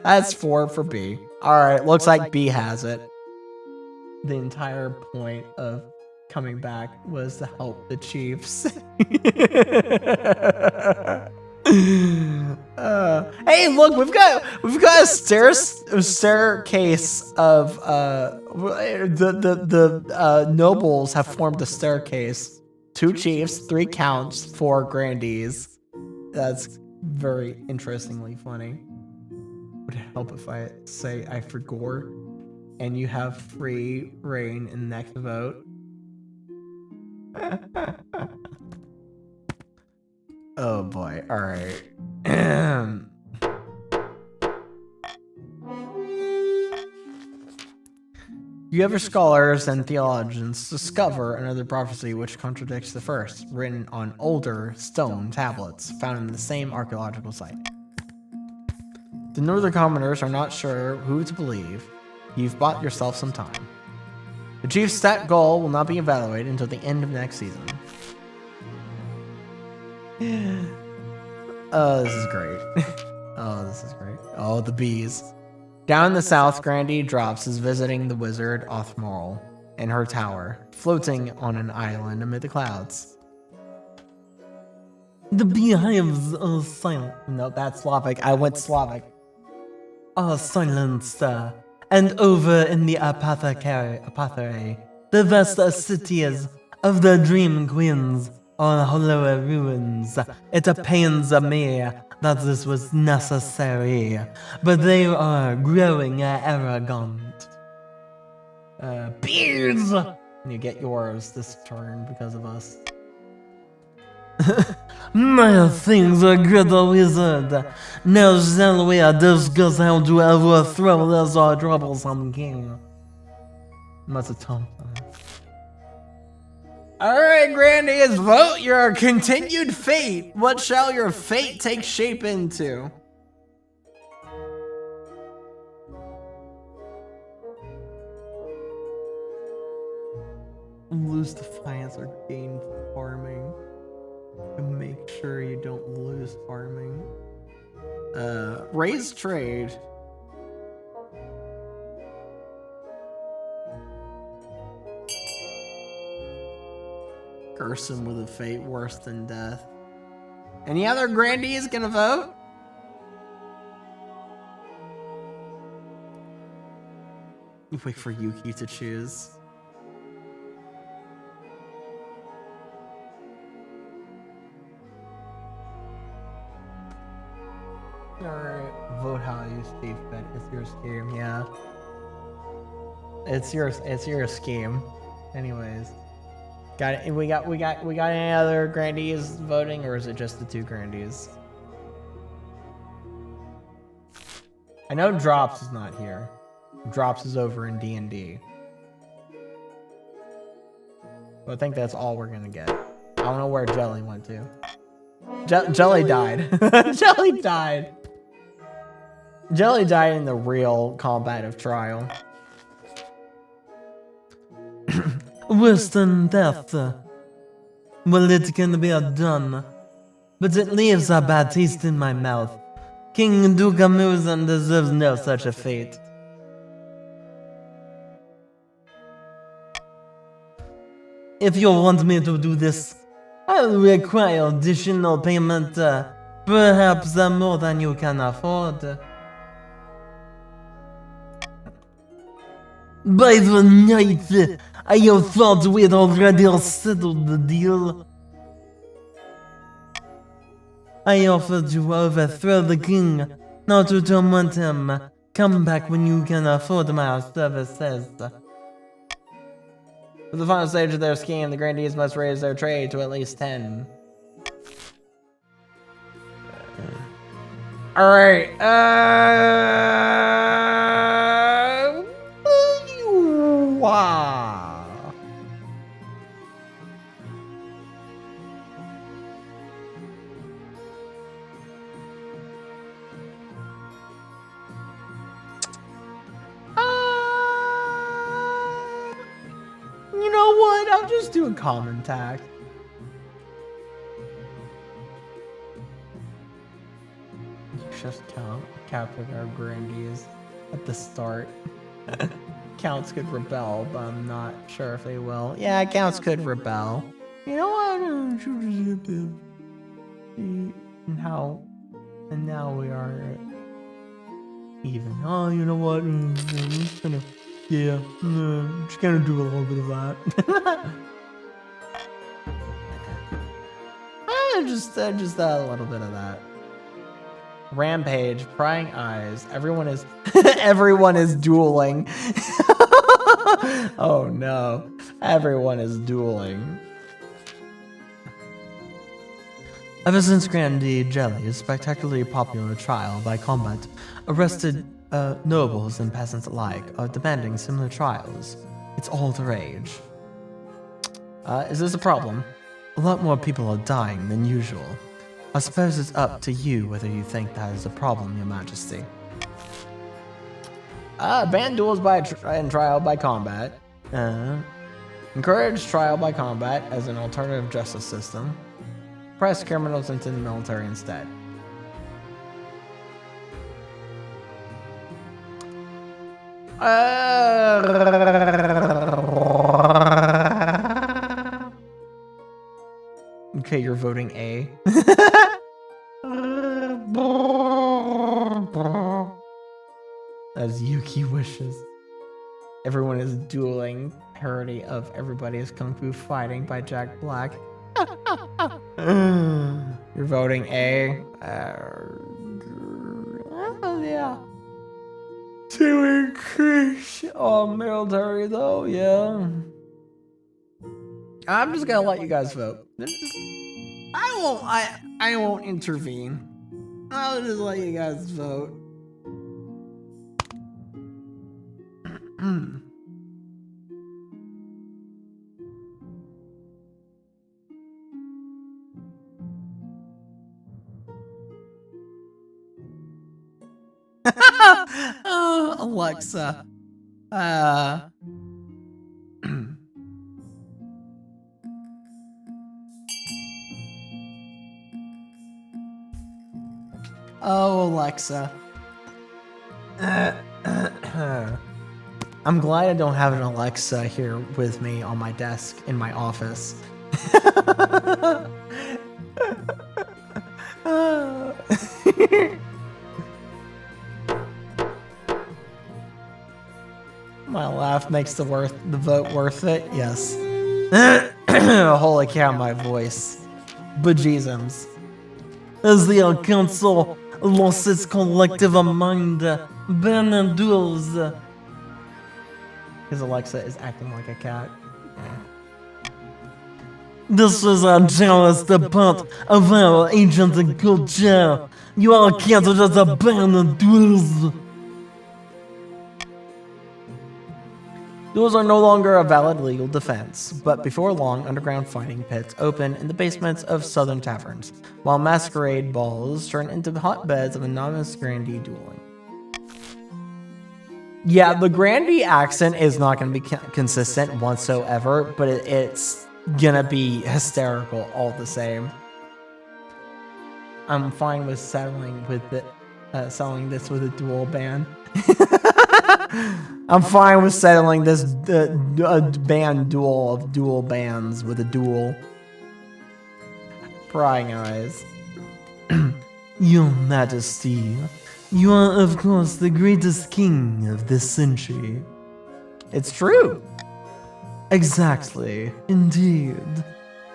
Speaker 1: That's four for B. Alright, looks like B has it. The entire point of coming back was to help the Chiefs. Hey, look, we've got a staircase of the nobles have formed a staircase. 2 chiefs, 3 counts, 4 grandees. That's very interestingly funny. Would it help if I say I forgot and you have free reign in the next vote? Oh boy, alright. You other scholars and theologians discover another prophecy which contradicts the first, written on older stone tablets found in the same archaeological site. The northern commoners are not sure who to believe. You've bought yourself some time. The chief's stat goal will not be evaluated until the end of next season. Oh, this is great. Oh, this is great. Oh, the bees. Down in the south, Grandy Drops is visiting the wizard Othmoral in her tower, floating on an island amid the clouds.
Speaker 6: The beehives are silent.
Speaker 1: No, that's Slavic. I went Slavic.
Speaker 6: Are silenced. And over in the apothecary, the vast cities of the dream queens are hollow ruins. It pains me that this was necessary, but they are growing arrogant.
Speaker 1: Bees! You get yours this turn because of us.
Speaker 6: My things are good, wizard. Now shall we discuss how to overthrow this our troublesome king.
Speaker 1: That's a tongue. Alright, Grandies, vote your continued fate. What shall your fate take shape into? Lose defiance or gain farming. And make sure you don't lose farming. Raise trade. Curse him with a fate worse than death. Any other grandees gonna vote? You wait for Yuki to choose. Alright, vote how you see fit. It's your scheme, yeah. It's your scheme. Anyways. Got it. We got any other grandees voting, or is it just the 2 grandees? I know Drops is not here. Drops is over in D&D. But I think that's all we're gonna get. I don't know where Jelly went to. Jelly died. Jelly died. Jelly died in the real combat of Trial.
Speaker 6: Worse than death. Well, it can be done. but it leaves a bad taste in my mouth. King Dukamuzan deserves no such a fate. If you want me to do this, I'll require additional payment, perhaps more than you can afford. By the night, I have thought we'd already settled the deal. I offered to overthrow the king, not to torment him. Come back when you can afford my services.
Speaker 1: For the final stage of their scheme, the grandees must raise their trade to at least 10. Alright, wow. You know what? I'll just do a common tack. Just captured our grandees at the start. Counts could rebel, but I'm not sure if they will. Yeah, counts could rebel. You know what? And now we are even. Oh, you know what? I'm just gonna, yeah, I'm just gonna do a little bit of that. just a little bit of that. Rampage, prying eyes. Everyone is everyone is dueling. Oh no. Everyone is dueling.
Speaker 6: Ever since Grandee Jelly's spectacularly popular trial by combat, arrested nobles and peasants alike are demanding similar trials. It's all the rage.
Speaker 1: Is this a problem?
Speaker 6: A lot more people are dying than usual. I suppose it's up to you whether you think that is a problem, Your Majesty.
Speaker 1: Ban duels and trial by combat. Encourage trial by combat as an alternative justice system. Press criminals into the military instead. Okay, you're voting A. As Yuki wishes. Everyone is dueling. Parody of Everybody is Kung Fu Fighting by Jack Black. You're voting A. Yeah. To increase military though, yeah. I'm just gonna let you guys vote. I won't intervene. I'll just let you guys vote. Oh, Alexa. Oh, Alexa. I'm glad I don't have an Alexa here with me on my desk in my office. My laugh makes the vote worth it. Yes. Holy cow, my voice. Bejesus.
Speaker 6: As the council lost its collective mind, ban duels.
Speaker 1: Because Alexa is acting like a cat.
Speaker 6: This is a jealous part of our ancient culture. You all can't just ban duels.
Speaker 1: Duels are no longer a valid legal defense, but before long, underground fighting pits open in the basements of southern taverns, while masquerade balls turn into hotbeds of anonymous grandee dueling. Yeah, the grandee accent is not going to be consistent whatsoever, but it's gonna be hysterical all the same. I'm fine with settling with selling this with a dual ban. I'm fine with settling this ban duel of dual bans with a duel. Prying eyes.
Speaker 6: Your Majesty, you are of course the greatest king of this century.
Speaker 1: It's true.
Speaker 6: Exactly, indeed.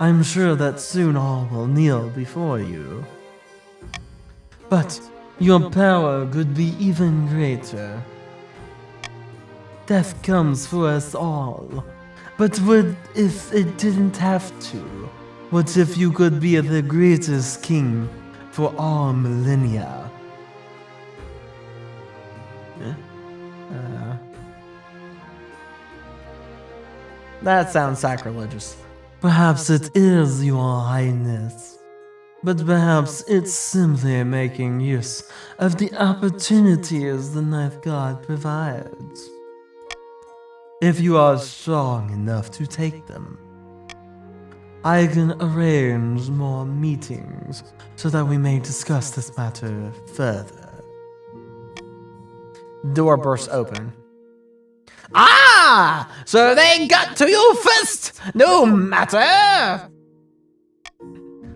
Speaker 6: I'm sure that soon all will kneel before you. But your power could be even greater. Death comes for us all. But what if it didn't have to? What if you could be the greatest king for all millennia?
Speaker 1: That sounds sacrilegious.
Speaker 6: Perhaps it is, your highness. But perhaps it's simply making use of the opportunities the Ninth God provides. If you are strong enough to take them, I can arrange more meetings so that we may discuss this matter further.
Speaker 1: Door bursts open. Ah! So they got to you first! No matter!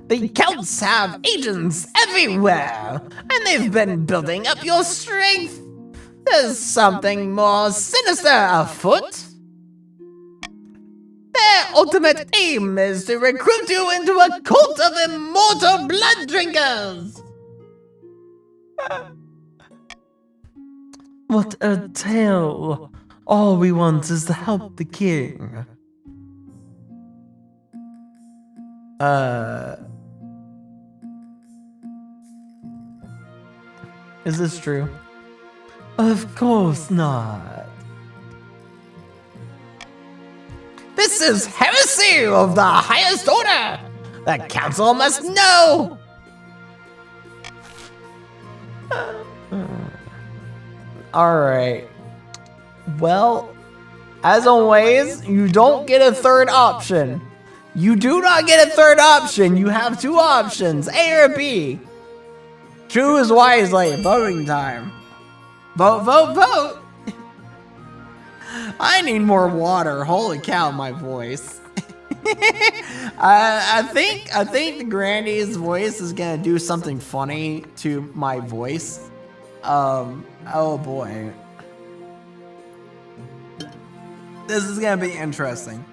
Speaker 1: The Celts have agents everywhere, and they've been building up your strength. There's something more sinister afoot. Their ultimate aim is to recruit you into a cult of immortal blood drinkers.
Speaker 6: What a tale! All we want is to help the king.
Speaker 1: Is this true?
Speaker 6: Of course not.
Speaker 1: This is heresy of the highest order! The council must know! Alright. Well, as always, you don't get a third option. You do not get a third option. You have two options, A or B. Choose wisely. Voting time. Vote, vote, vote! I need more water. Holy cow, my voice. I think the Grandy's voice is gonna do something funny to my voice. Oh boy. This is gonna be interesting.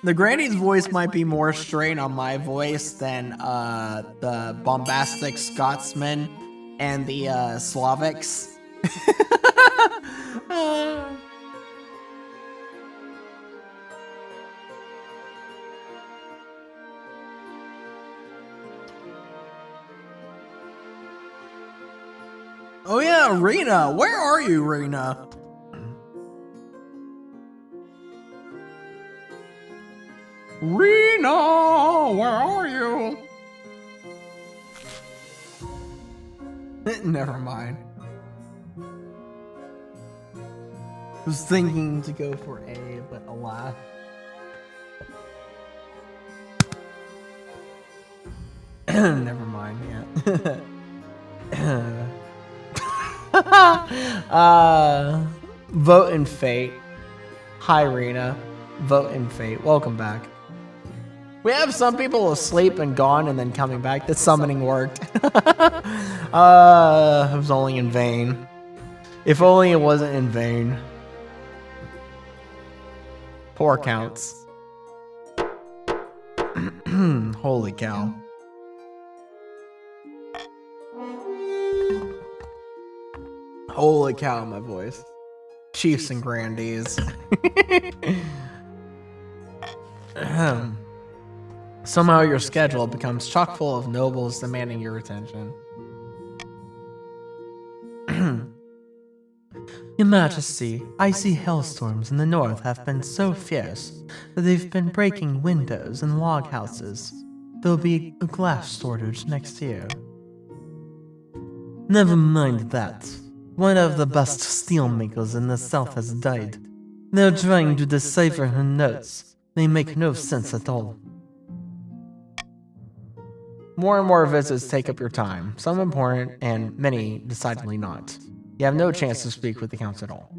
Speaker 1: The Grandy's voice might be more strained on my voice than the bombastic Scotsman and the Slavics. Oh yeah, Rena! Where are you, Rena? Rena! Where are you? Never mind. Was thinking to go for A, but alas. Never mind, yeah. Vote in fate. Hi, Rena. Vote in fate. Welcome back. We have some people asleep and gone and then coming back. The summoning worked. It was only in vain. If only it wasn't in vain. Poor counts. Holy cow. Holy cow, my voice. Chiefs and grandees. Somehow your schedule becomes chock full of nobles demanding your attention.
Speaker 6: Your Majesty, icy hailstorms in the north have been so fierce that they've been breaking windows in log houses. There'll be a glass shortage next year. Never mind that. One of the best steelmakers in the south has died. They're trying to decipher her notes. They make no sense at all.
Speaker 1: More and more visits take up your time, some important and many decidedly not. You have no chance to speak with the council at all.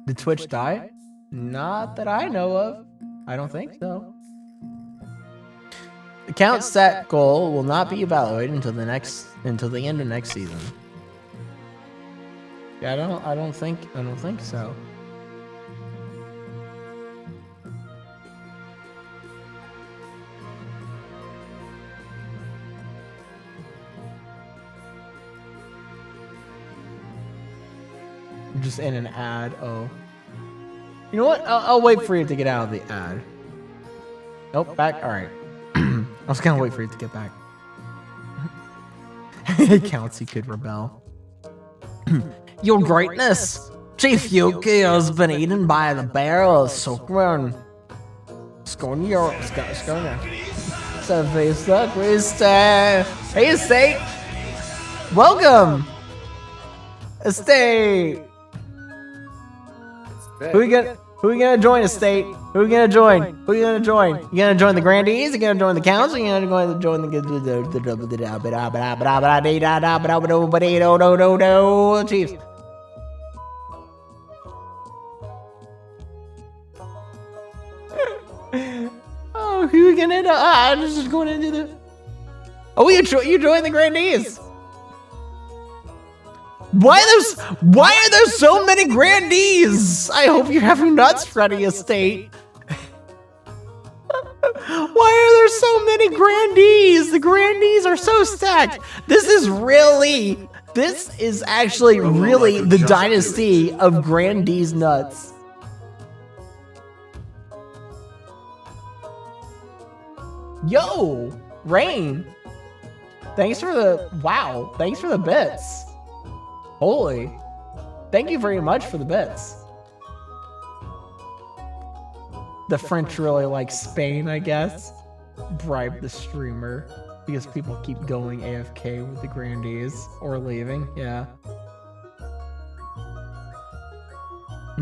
Speaker 1: Did Twitch die? Not that I know of. I don't think so. The count's set goal will not be evaluated until the end of next season. Yeah, I don't think so. I'm just in an ad. Oh. You know what? I'll wait for you to get out of the ad. Nope, back. All right. I was gonna wait for you to get back. It counts. He could rebel. Your greatness, Chief Yuki has been eaten by the bear of Sokran. Skonyo. Hey, Estate. Welcome. Estate. Who you gonna join, Estate? Who you gonna join? Who you gonna join? You gonna join the Grandees? You gonna join the Council? You gonna join the Chiefs? Oh, who you gonna? I'm just going into the. Oh, you join the Grandees? Why are there so many Grandees? I hope you're having nuts, Freddy Estate. Why are there so many Grandees? The Grandees are so stacked. This is actually really the dynasty of Grandees nuts. Yo, Rain. Thanks for the bits. Holy. Thank you very much for the bits. The French really like Spain, I guess. Bribe the streamer because people keep going AFK with the Grandees or leaving. Yeah.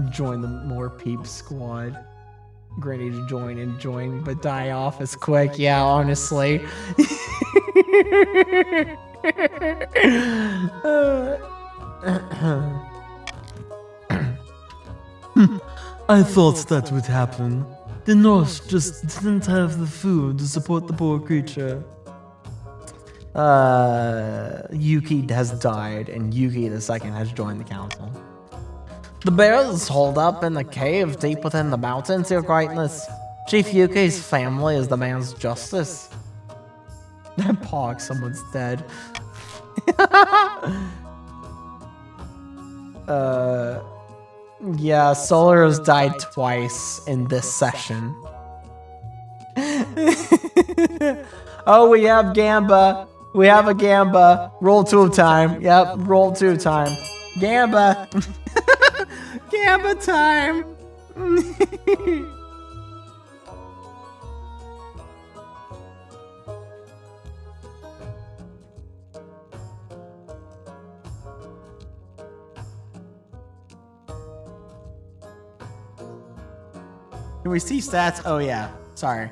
Speaker 1: Join the more peeps squad. Grandees join, but die off as quick. Yeah, honestly.
Speaker 6: I thought that would happen. The Norse just didn't have the food to support the poor creature.
Speaker 1: Yuki has died, and Yuki II has joined the council. The bears hold up in the cave deep within the mountains, Your Greatness. Chief Yuki's family is the man's justice. Pog, someone's dead. Yeah, Solar has died twice in this session. Oh, we have Gamba. We have a Gamba. Roll 2 time. Yep, roll 2 time. Gamba. Gamba time. Can we see stats? Oh yeah, sorry.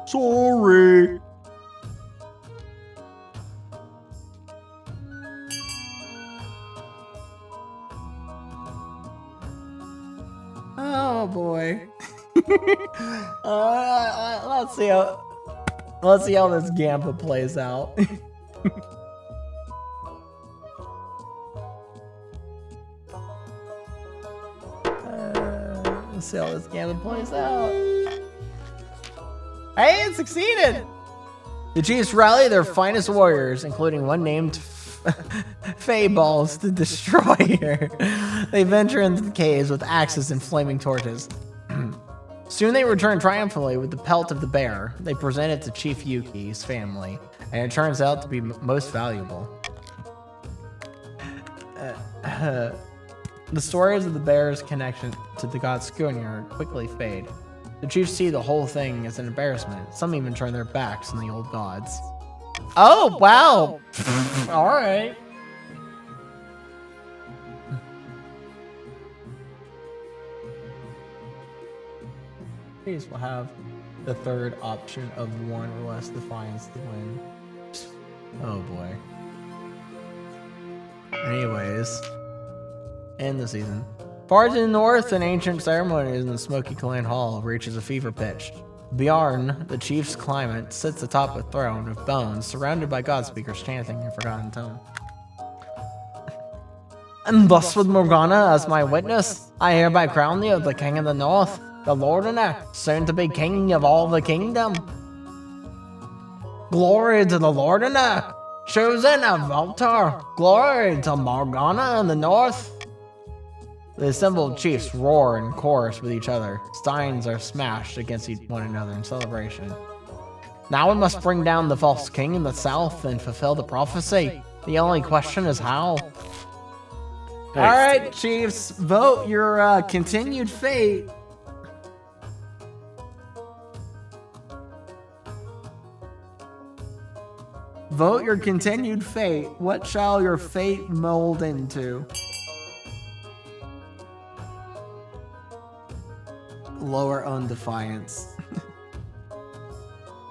Speaker 1: Sorry. Oh boy. Let's see how this Gamba plays out. Let's see how this Gamba plays out. Hey, it succeeded! The Chiefs rally their finest warriors, including one named Feyballs, to destroy her. They venture into the caves with axes and flaming torches. Soon they return triumphantly with the pelt of the bear. They present it to Chief Yuki's family, and it turns out to be most valuable. The stories of the bear's connection to the god Skirnir quickly fade. The chiefs see the whole thing as an embarrassment. Some even turn their backs on the old gods. Oh, wow! Alright. chiefs will have the third option of one or less defiance to win. Oh boy. Anyways, end the season. Far to the north, an ancient ceremony in the Smoky Clan Hall reaches a fever pitch. Bjarn, the chief's claimant, sits atop a throne of bones, surrounded by god speakers chanting in forgotten tone. And thus with Morgana as my witness, I hereby crown you the King of the North, the Lordener, soon to be King of all the kingdom. Glory to the Lordener, chosen of Valtar, glory to Morgana in the North. The assembled chiefs roar in chorus with each other. Steins are smashed against one another in celebration. Now we must bring down the false king in the south and fulfill the prophecy. The only question is how. Alright, chiefs, vote your continued fate. Vote your continued fate. What shall your fate mold into? Lower on defiance.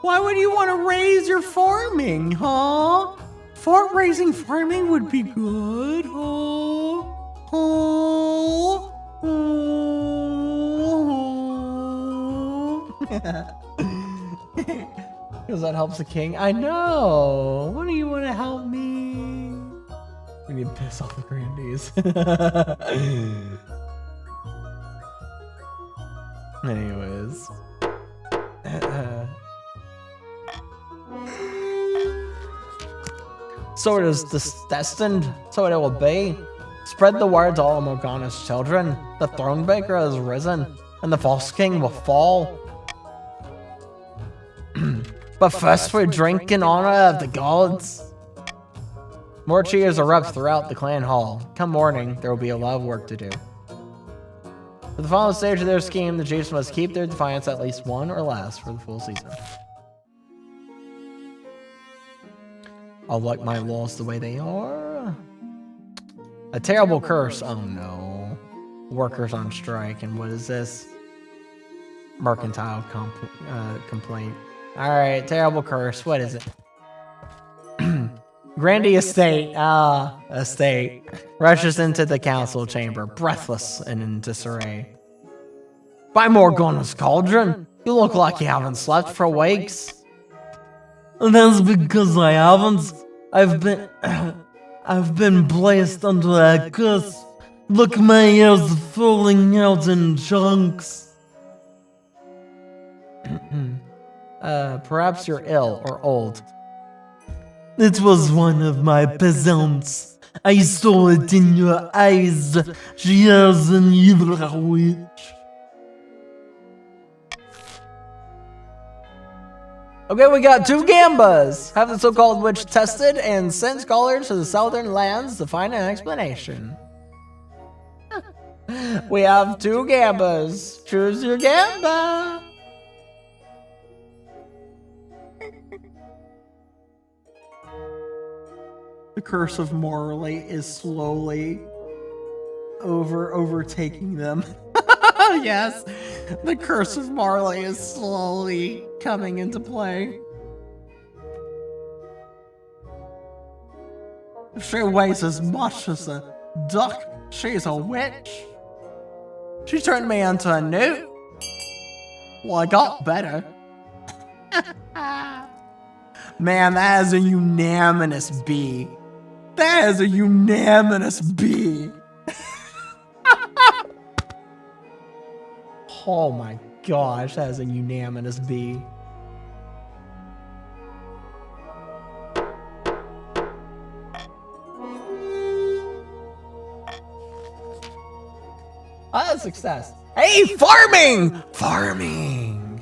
Speaker 1: Why would you want to raise your farming, huh? Fort raising farming would be good, huh? Because that helps the king. I know. What do you want to help me? We need to piss off the grandees. Anyways. So it is destined, so it will be. Spread the word to all Morgana's children. The Thronebreaker has risen, and the false king will fall. But first we drink in honor of the gods. More cheers erupt throughout the clan hall. Come morning, there will be a lot of work to do. For the final stage of their scheme, the chiefs must keep their defiance at least one or less for the full season. I'll like my laws the way they are. A terrible curse. Oh no. Workers on strike. And what is this? Mercantile complaint. Alright, terrible curse. What is it? Grandee Estate. Estate. Rushes into the council chamber, breathless and in disarray. By Morgana's cauldron, you look like you haven't slept for weeks.
Speaker 6: That's because I haven't. I've been placed under that curse. Look, my hair's falling out in chunks.
Speaker 1: Perhaps you're ill or old.
Speaker 6: It was one of my peasants. I saw it in your eyes. She is an evil witch.
Speaker 1: Okay, we got 2 gambas. Have the so-called witch tested and send scholars to the southern lands to find an explanation. We have 2 gambas. Choose your gamba. The curse of Morley is slowly overtaking them. Yes, the curse of Marley is slowly coming into play. If she weighs as much as a duck, she's a witch. She turned me into a newt. Well, I got better. Man, that is a unanimous B. That is a unanimous B. Oh my gosh, that is a unanimous B. Oh, that's success. Hey, farming! Farming!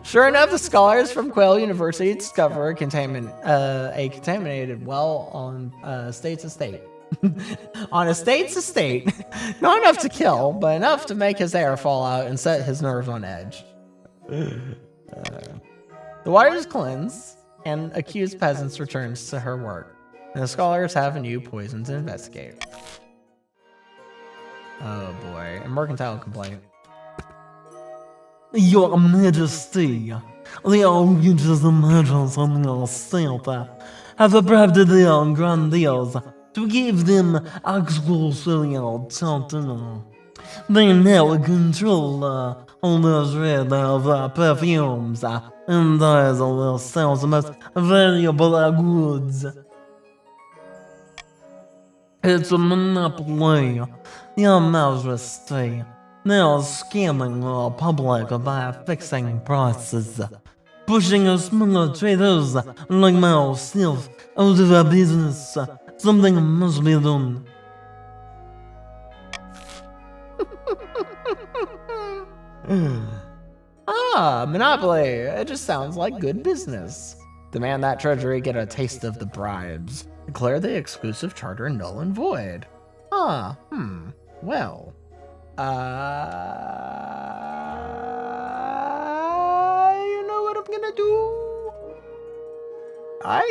Speaker 1: Sure enough, the scholars from Quail University discover a contaminated well on State's estate. On a State's estate. Not enough to kill, but enough to make his hair fall out and set his nerves on edge. The water is cleansed, and accused peasants returns to her work. And the scholars have a new poison to investigate. Oh boy, a mercantile complaint.
Speaker 6: Your Majesty, the outrageous emergence of yourself have bribed the grandees to give them exclusive title. They now control all the trade of perfumes and those will sell the most valuable goods. It's a monopoly, Your Majesty. They're scamming the public by fixing prices, pushing us smaller traders like myself out of our business. Something must be done.
Speaker 1: Monopoly. It just sounds like good business. Demand that Treasury get a taste of the bribes. Declare the exclusive charter null and void. Well. You know what I'm gonna do? I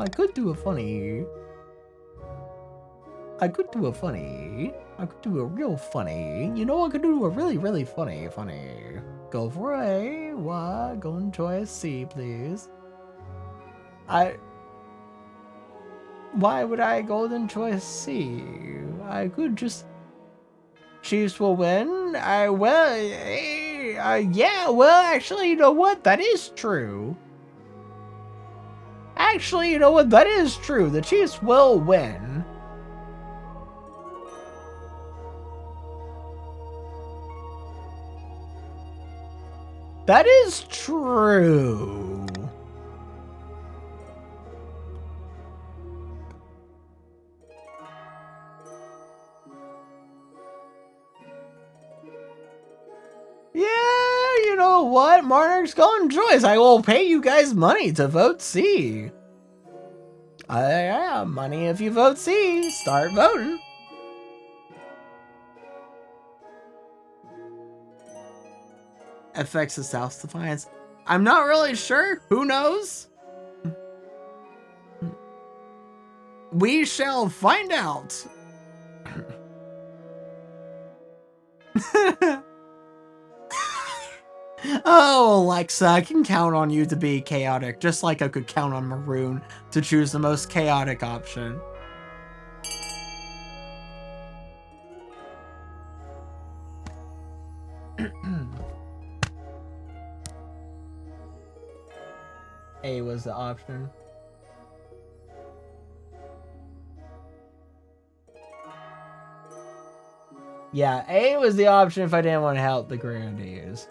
Speaker 1: could do a funny. I could do a real funny. I could do a really, really funny. Go for A. What? Golden choice C, please. Why would I golden choice C? I could just. Chiefs will win. Yeah. Well, actually, you know what? That is true. That is true. The Chiefs will win. That is true. Yeah, you know what? Monarch's golden choice. I will pay you guys money to vote C. Yeah, money if you vote C. Start voting. Affects the South's defiance. I'm not really sure. Who knows? We shall find out. Oh, Alexa, I can count on you to be chaotic, just like I could count on Maroon to choose the most chaotic option. A was the option. Yeah, A was the option if I didn't want to help the grandees.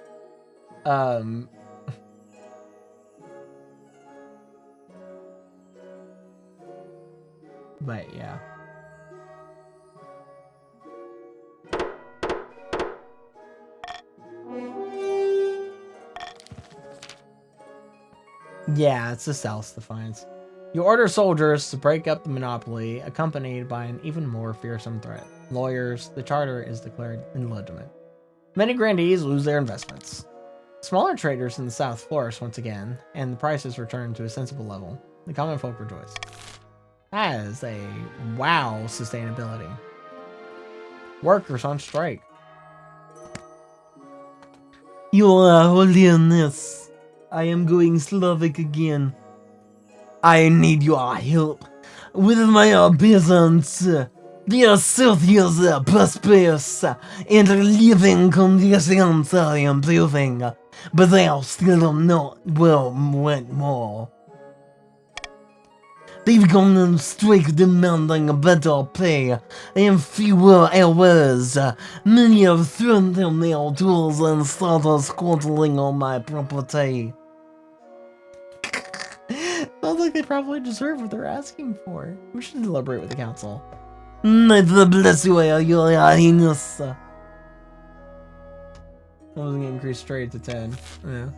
Speaker 1: But yeah. Yeah, it's the South's defiance. You order soldiers to break up the monopoly, accompanied by an even more fearsome threat. Lawyers, the charter is declared illegitimate. Many grandees lose their investments. Smaller traders in the South flourish once again, and the prices return to a sensible level. The common folk rejoice. That is a wow sustainability. Workers on strike.
Speaker 6: Your Holiness, I am going Slavic again. I need your help with my peasants. Their Celsius prosperous and living conditions are improving, but they are still not want more. They've gone on strike demanding better pay and fewer hours. Many have thrown down their tools and started squattering on my property.
Speaker 1: Sounds like they probably deserve what they're asking for. We should deliberate with the council.
Speaker 6: May the bless you, Your Highness.
Speaker 1: I was gonna increase trade to 10. Yeah.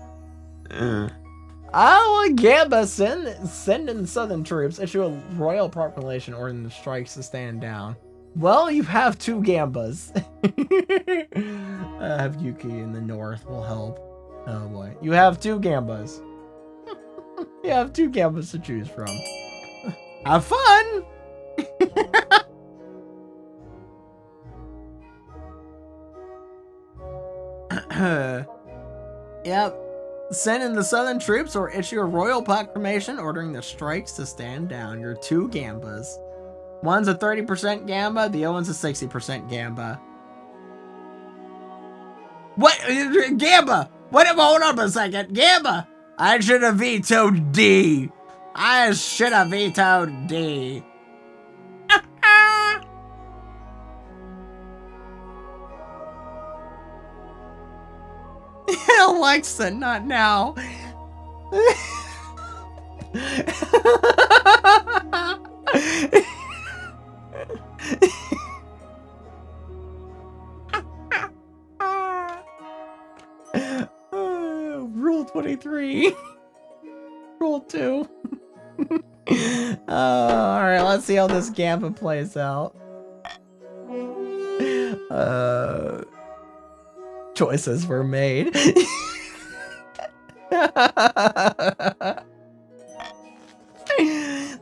Speaker 1: Gamba send in the southern troops, issue a royal proclamation ordering the strikes to stand down. Well, you have 2 Gambas. Have Yuki in the north will help. Oh boy. You have 2 Gambas. You have 2 Gambas to choose from. Have fun! Yep. Send in the southern troops or issue a royal proclamation ordering the strikes to stand down. Your 2 Gambas. One's a 30% Gamba, the other one's a 60% Gamba. What? Gamba! What? Hold up a second. Gamba! I should have vetoed D. I should have vetoed D. Alexa, not now. Rule 23. Rule 2. Alright, let's see how this Gamba plays out. Choices were made.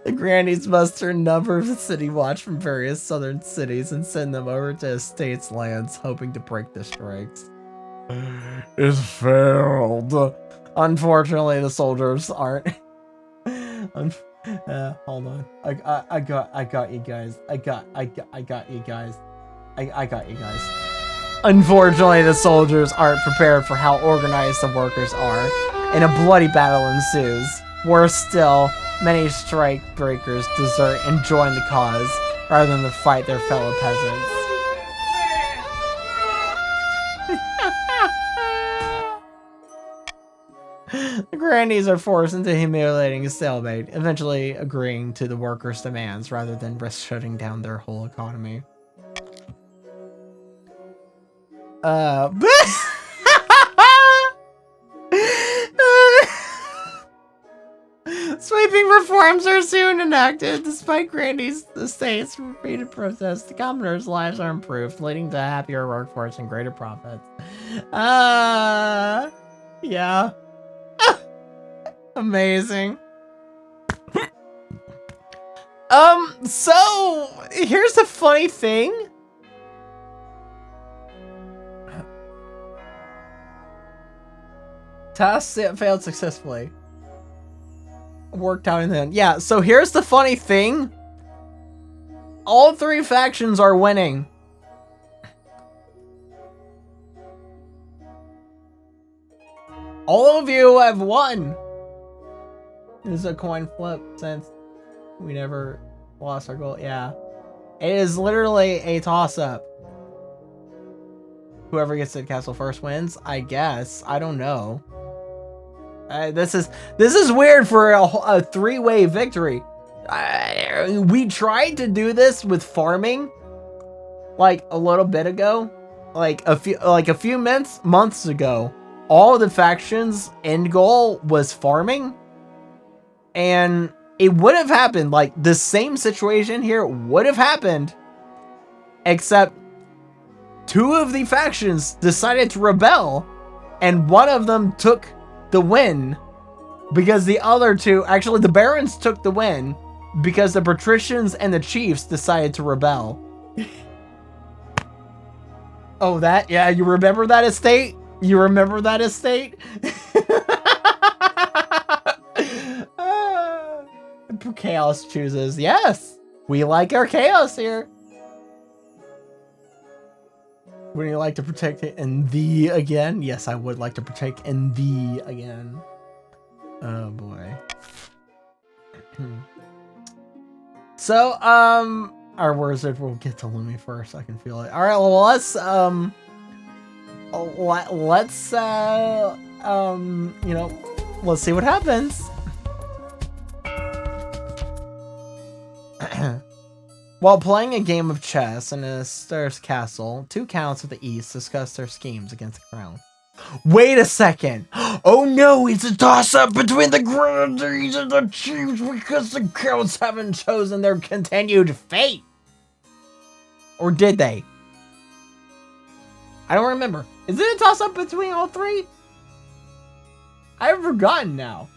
Speaker 1: The grannies muster a number of the city watch from various southern cities and send them over to estates lands, hoping to break the strikes. It failed. Unfortunately, the soldiers aren't. Hold on. I got you guys. I got you guys. I got you guys. Unfortunately, the soldiers aren't prepared for how organized the workers are, and a bloody battle ensues. Worse still, many strike breakers desert and join the cause, rather than to fight their fellow peasants. The grannies are forced into a humiliating stalemate, eventually agreeing to the workers' demands rather than risk shutting down their whole economy. Sweeping reforms are soon enacted. Despite Grandy's estate's repeated protests, the commoners' lives are improved, leading to a happier workforce and greater profits. Yeah. Amazing. So, here's the funny thing. Task failed successfully. Worked out in the end. Yeah, so here's the funny thing. All 3 factions are winning. All of you have won. This is a coin flip since we never lost our goal. Yeah. It is literally a toss-up. Whoever gets to the castle first wins, I guess. I don't know. This is weird for a 3-way victory. We tried to do this with farming, like a little bit ago, like a few months ago. All the factions' end goal was farming, and it would have happened. Like the same situation here would have happened, except 2 of the factions decided to rebel, and one of them took the win because the other 2, actually the barons took the win because the patricians and the chiefs decided to rebel. Oh, that? Yeah, you remember that estate? You remember that estate? Chaos chooses. Yes, we like our chaos here. Would you like to protect it in the again? Yes, I would like to protect in the again. Oh boy. So, our wizard will get to Lumi first. I can feel it. All right, well, let's you know, let's see what happens. While playing a game of chess in a Astar's castle, 2 counts of the East discuss their schemes against the crown. Wait a second! Oh no, it's a toss-up between the grandees and the chiefs because the counts haven't chosen their continued fate! Or did they? I don't remember. Is it a toss-up between all 3? I've forgotten now.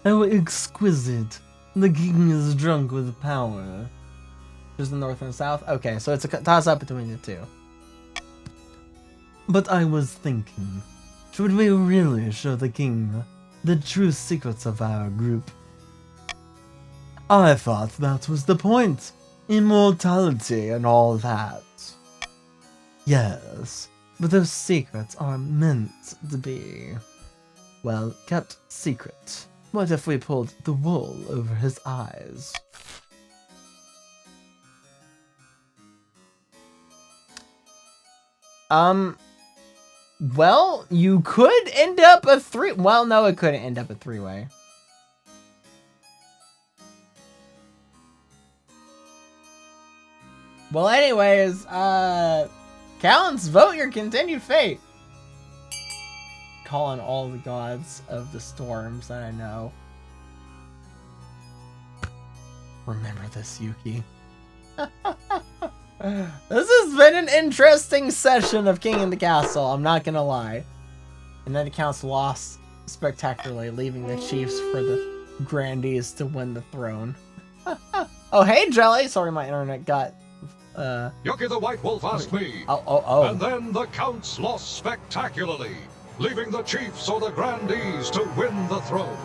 Speaker 6: How exquisite. The king is drunk with power.
Speaker 1: There's the north and south. Okay, so it's a toss up between the two.
Speaker 6: But I was thinking, should we really show the king the true secrets of our group? I thought that was the point. Immortality and all that. Yes, but those secrets are meant to be, well, kept secret. What if we pulled the wool over his eyes?
Speaker 1: Well, you could end up a three. Well, no, it couldn't end up a three-way. Well, anyways, Callens, vote your continued fate. Call on all the gods of the storms that I know. Remember this, Yuki. This has been an interesting session of King in the Castle, I'm not gonna lie. And then the council lost spectacularly, leaving the chiefs for the grandees to win the throne. Oh, hey, Jelly! Sorry, my internet got...
Speaker 8: Yuki the White Wolf asked me.
Speaker 1: Oh.
Speaker 8: And then the counts lost spectacularly, leaving the chiefs or the grandees to win the throne.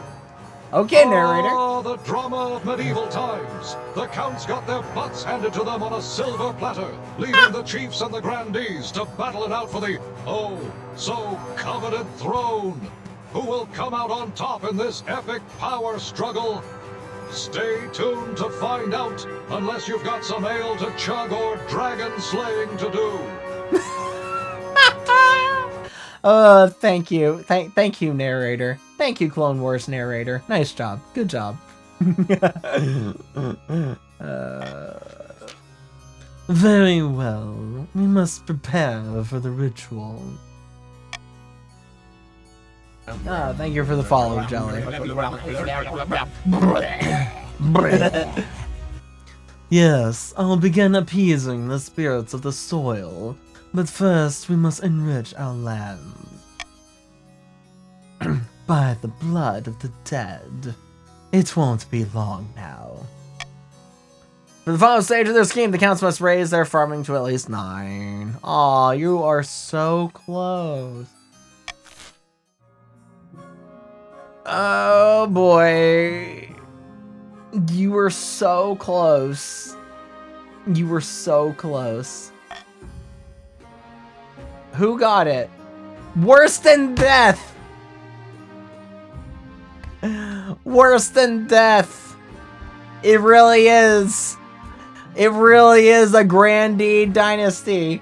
Speaker 1: Okay, narrator.
Speaker 8: Oh, the drama of medieval times. The counts got their butts handed to them on a silver platter, leaving the chiefs and the grandees to battle it out for the, oh, so coveted throne. Who will come out on top in this epic power struggle? Stay tuned to find out, unless you've got some ale to chug or dragon slaying to do.
Speaker 1: Thank you. Thank you, narrator. Thank you, Clone Wars narrator. Nice job. Good job.
Speaker 6: Very well. We must prepare for the ritual.
Speaker 1: Thank you for the follow, Jelly.
Speaker 6: Yes, I'll begin appeasing the spirits of the soil. But first, we must enrich our land by the blood of the dead. It won't be long now.
Speaker 1: For the final stage of their scheme, the counts must raise their farming to at least 9. Aw, you are so close. Oh boy. You were so close. You were so close. Who got it? Worse than death! Worse than death! It really is! It really is a Grandee dynasty!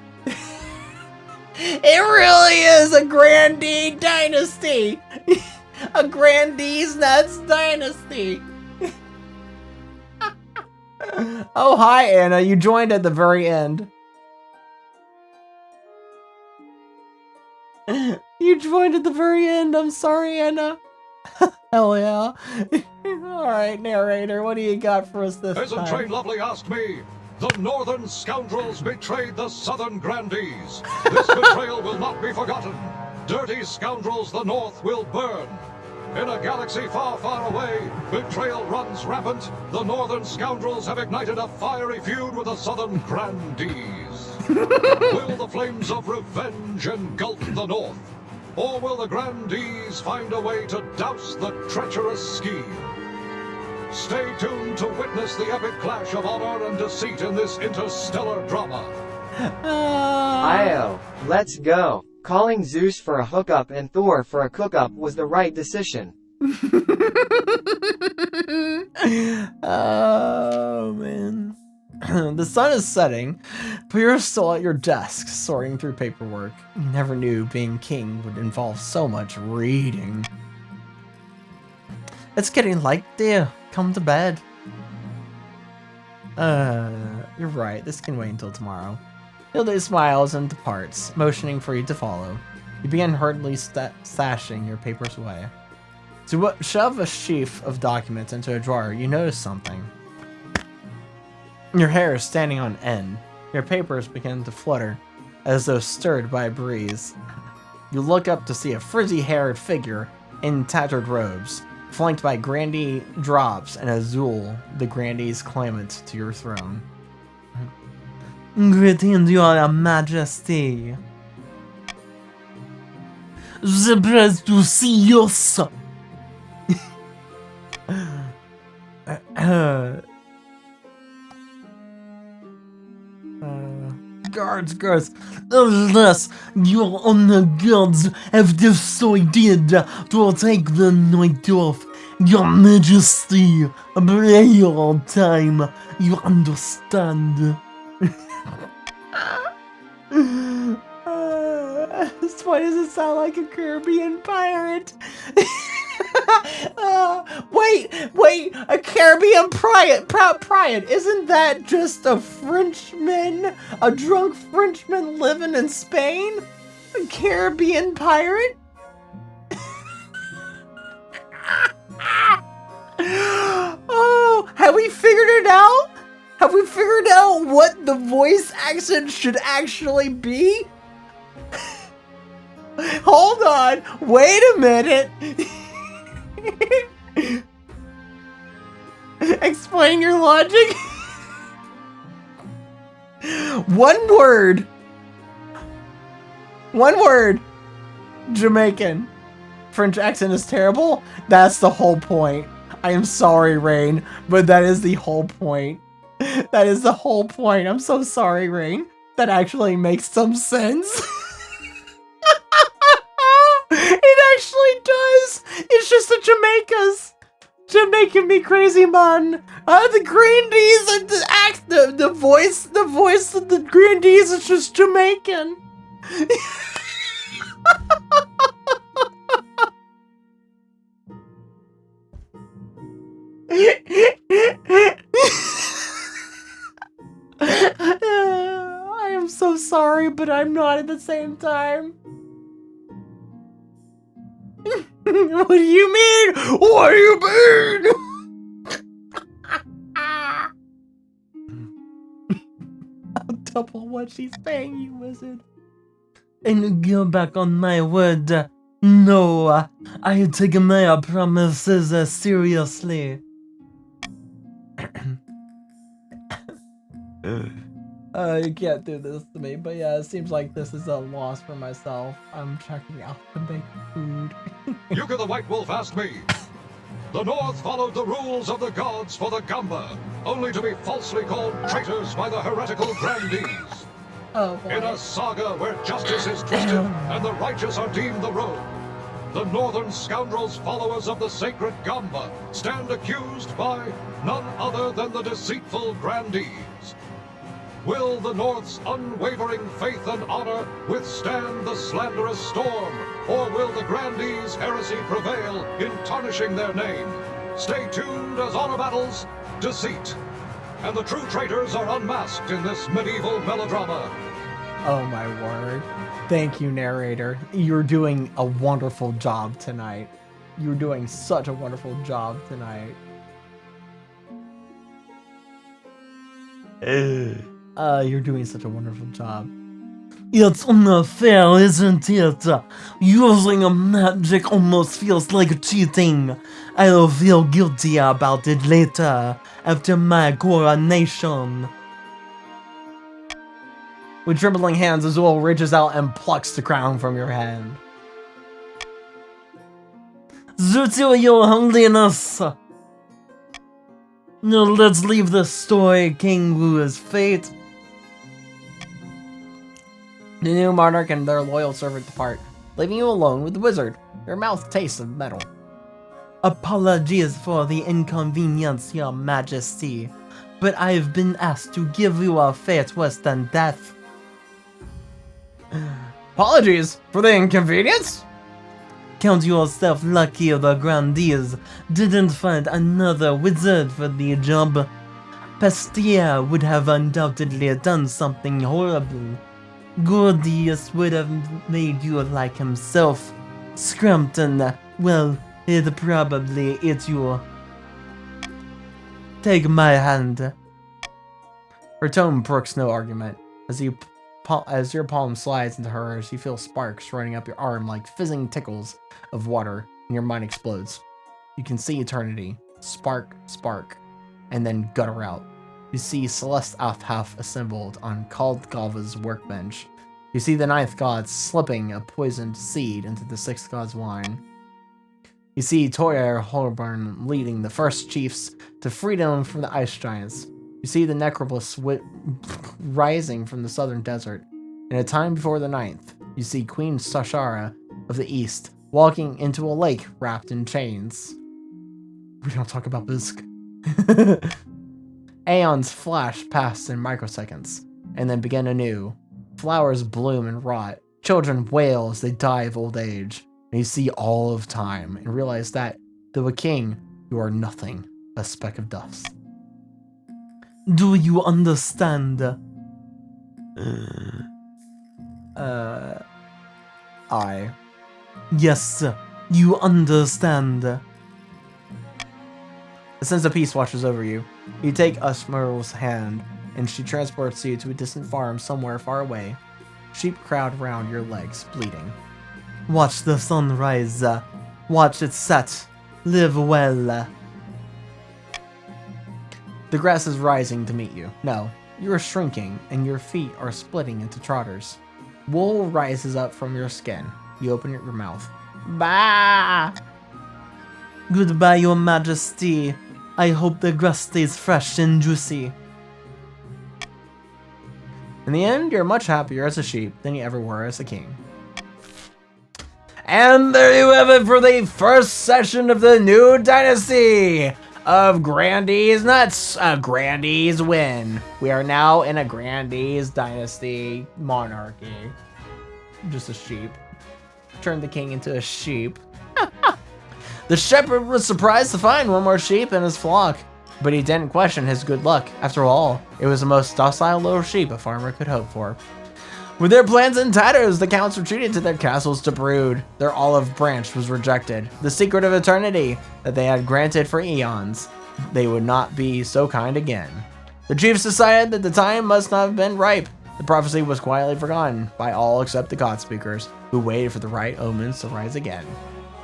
Speaker 1: It really is a Grandee dynasty! A Grandee's Nuts dynasty! Oh, hi, Anna. You joined at the very end. You joined at the very end. I'm sorry, Anna. Hell yeah. Alright, narrator, what do you got for us this
Speaker 8: Isn't
Speaker 1: time?
Speaker 8: Train Lovely asked me? The northern scoundrels betrayed the southern grandees. This betrayal will not be forgotten. Dirty scoundrels the north will burn. In a galaxy far, far away, betrayal runs rampant. The northern scoundrels have ignited a fiery feud with the southern grandees. Will the flames of revenge engulf the north? Or will the grandees find a way to douse the treacherous scheme? Stay tuned to witness the epic clash of honor and deceit in this interstellar drama.
Speaker 9: Io, let's go. Calling Zeus for a hookup and Thor for a cookup was the right decision.
Speaker 1: Oh, man. The sun is setting, but you're still at your desk sorting through paperwork. You never knew being king would involve so much reading. It's getting light, dear. Come to bed. You're right. This can wait until tomorrow. Hilde smiles and departs, motioning for you to follow. You begin hurriedly stashing your papers away. To shove a sheaf of documents into a drawer, you notice something. Your hair is standing on end. Your papers begin to flutter, as though stirred by a breeze. You look up to see a frizzy-haired figure in tattered robes. flanked by Grandee Drops and Azul, the Grandee's claimant to your throne.
Speaker 6: Greetings, your majesty. Surprised to see you, sir. Guards, unless your honor guards have decided to take the night off, your majesty, prayer time, you understand?
Speaker 1: Why does it sound like a Caribbean pirate? Wait, a Caribbean pirate, isn't that just a Frenchman, a drunk Frenchman living in Spain? A Caribbean pirate? Oh, have we figured it out? Have we figured out what the voice accent should actually be? Hold on, wait a minute. Explain your logic. One word. Jamaican. French accent is terrible. That's the whole point. I am sorry, Rain, but that is the whole point. That is the whole point. I'm so sorry, Rain. That actually makes some sense. It actually does. It's just the Jamaican me crazy, man. The Grandees and the voice of the Grandees is just Jamaican. I am so sorry, but I'm not at the same time. What do you mean? What do you mean? I'll double what she's paying you, wizard.
Speaker 6: And go back on my word. No, I take my promises seriously.
Speaker 1: You can't do this to me, but yeah, it seems like this is a loss for myself. I'm checking out to make food.
Speaker 8: Yuka the White Wolf asked me. The North followed the rules of the gods for the Gamba, only to be falsely called traitors by the heretical Grandees.
Speaker 1: Oh, boy.
Speaker 8: In a saga where justice is twisted and the righteous are deemed the rogue, the northern scoundrels, followers of the sacred Gamba, stand accused by none other than the deceitful Grandees. Will the North's unwavering faith and honor withstand the slanderous storm, or will the Grandees' heresy prevail in tarnishing their name? Stay tuned as honor battles deceit, and the true traitors are unmasked in this medieval melodrama.
Speaker 1: Oh my word. Thank you, narrator. You're doing a wonderful job tonight. You're doing such a wonderful job tonight. You're doing such a wonderful job.
Speaker 6: It's unfair, isn't it? Using magic almost feels like cheating. I'll feel guilty about it later, after my coronation.
Speaker 1: With trembling hands, Azul reaches out and plucks the crown from your hand.
Speaker 6: Zutu, your holiness! Now let's leave the story King Wu's fate.
Speaker 1: The new monarch and their loyal servant depart, leaving you alone with the wizard. Your mouth tastes of metal.
Speaker 6: Apologies for the inconvenience, your majesty, but I've been asked to give you a fate worse than death.
Speaker 1: Apologies for the inconvenience?
Speaker 6: Count yourself lucky the Grandees didn't find another wizard for the job. Pastia would have undoubtedly done something horrible. Gordius would have made you like himself. Scrumpton, well, he'd probably eat you. Take my hand.
Speaker 1: Her tone brooks no argument. As your palm slides into hers, you feel sparks running up your arm like fizzing tickles of water, and your mind explodes. You can see eternity. Spark, spark. And then gutter out. You see Celeste Althaf assembled on Kaldgava's workbench. You see the 9th god slipping a poisoned seed into the 6th god's wine. You see Toyer Holborn leading the first chiefs to freedom from the ice giants. You see the necropolis rising from the southern desert. In a time before the 9th, you see Queen Sashara of the east walking into a lake wrapped in chains. We don't talk about Bisk. Aeons flash past in microseconds, and then begin anew. Flowers bloom and rot. Children wail as they die of old age. And you see all of time and realize that, though a king, you are nothing but a speck of dust.
Speaker 6: Do you understand?
Speaker 1: I.
Speaker 6: Yes, you understand.
Speaker 1: A sense of peace washes over you. You take Usmerl's hand, and she transports you to a distant farm somewhere far away. Sheep crowd around your legs, bleeding.
Speaker 6: Watch the sun rise. Watch it set. Live well.
Speaker 1: The grass is rising to meet you. No, you are shrinking, and your feet are splitting into trotters. Wool rises up from your skin. You open your mouth. Bah!
Speaker 6: Goodbye, your majesty. I hope the grass stays fresh and juicy.
Speaker 1: In the end, you're much happier as a sheep than you ever were as a king. And there you have it for the first session of the new dynasty of Grandees Nuts. A Grandees win. We are now in a Grandees dynasty monarchy. Just a sheep. Turned the king into a sheep. The shepherd was surprised to find one more sheep in his flock, but he didn't question his good luck. After all, it was the most docile little sheep a farmer could hope for. With their plans in tatters, the counts retreated to their castles to brood. Their olive branch was rejected. The secret of eternity that they had granted for eons, they would not be so kind again. The chiefs decided that the time must not have been ripe. The prophecy was quietly forgotten by all except the god speakers, who waited for the right omens to rise again.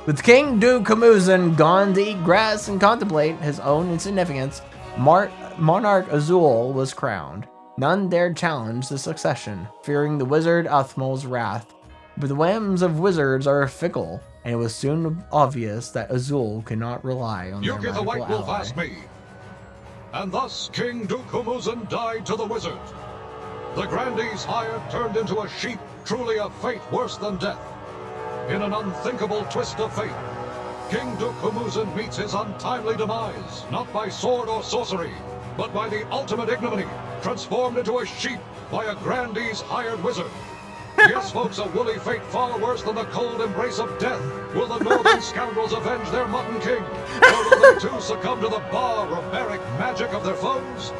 Speaker 1: With King Duke Kamuzan gone to eat grass and contemplate his own insignificance, Monarch Azul was crowned. None dared challenge the succession, fearing the wizard Athmol's wrath. But the whims of wizards are fickle, and it was soon obvious that Azul could not rely on their
Speaker 8: Yuki the
Speaker 1: magical
Speaker 8: White Wolf
Speaker 1: ally.
Speaker 8: asked me. And thus King Dukumuzan died to the wizard. The Grandees hired turned into a sheep, truly a fate worse than death. In an unthinkable twist of fate, King Dukumuzan meets his untimely demise, not by sword or sorcery, but by the ultimate ignominy, transformed into a sheep by a Grandees hired wizard. Yes, folks, a woolly fate far worse than the cold embrace of death. Will the northern scoundrels avenge their mutton king? Or will they too succumb to the barbaric magic of their foes?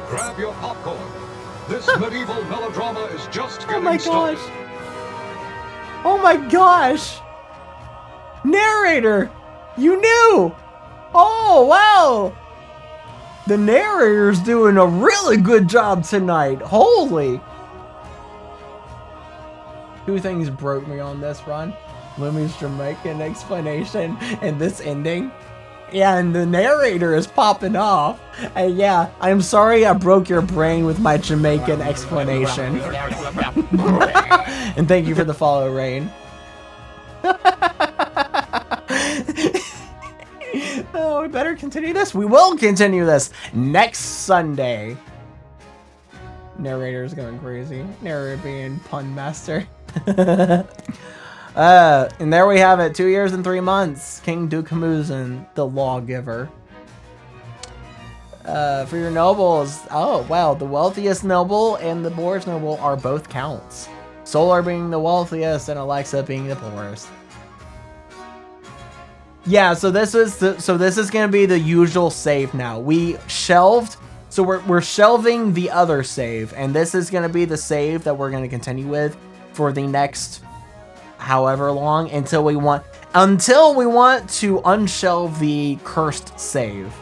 Speaker 8: Grab your popcorn. This medieval melodrama is just getting started.
Speaker 1: Oh my gosh! Narrator! You knew! Oh, wow! The narrator's doing a really good job tonight. Holy! Two things broke me on this run. Lumi's Jamaican explanation and this ending. Yeah, and the narrator is popping off. And yeah, I'm sorry I broke your brain with my Jamaican explanation. And thank you for the follow, Rain. Oh, we better continue this. We will continue this next Sunday. Narrator's going crazy. Narrator being pun master. And there we have it. 2 years and 3 months. King Dukamuzan, the lawgiver. For your nobles, oh wow, the wealthiest noble and the poorest noble are both counts. Solar being the wealthiest and Alexa being the poorest. Yeah, so this is gonna be the usual save now. We shelved, so we're shelving the other save, and this is gonna be the save that we're gonna continue with for the next however long until we want to unshelve the cursed save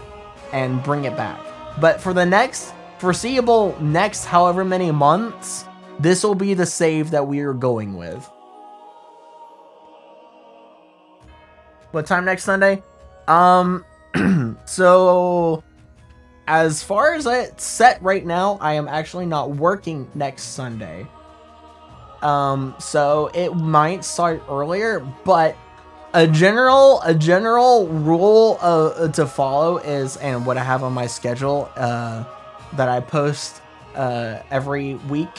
Speaker 1: and bring it back. But for the next foreseeable next however many months, this will be the save that we are going with. What time next Sunday? So as far as it's set right now, I am actually not working next Sunday. So it might start earlier, but a general rule to follow is, and what I have on my schedule that I post every week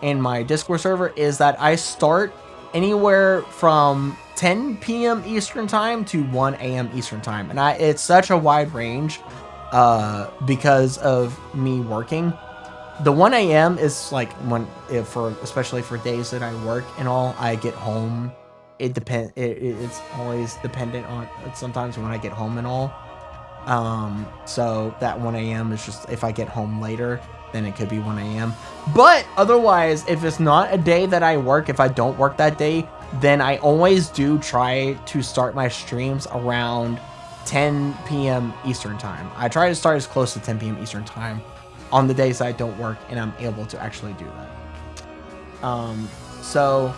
Speaker 1: in my Discord server, is that I start anywhere from 10 p.m. Eastern time to 1 a.m. Eastern time, and it's such a wide range because of me working. The 1 a.m. is like especially for days that I work and all, I get home. It's always dependent on sometimes when I get home and all. So that 1 a.m. is just, if I get home later, then it could be 1 a.m. But otherwise, if it's not a day that I work, if I don't work that day, then I always do try to start my streams around 10 p.m. Eastern time. I try to start as close to 10 p.m. Eastern time on the days I don't work, and I'm able to actually do that. So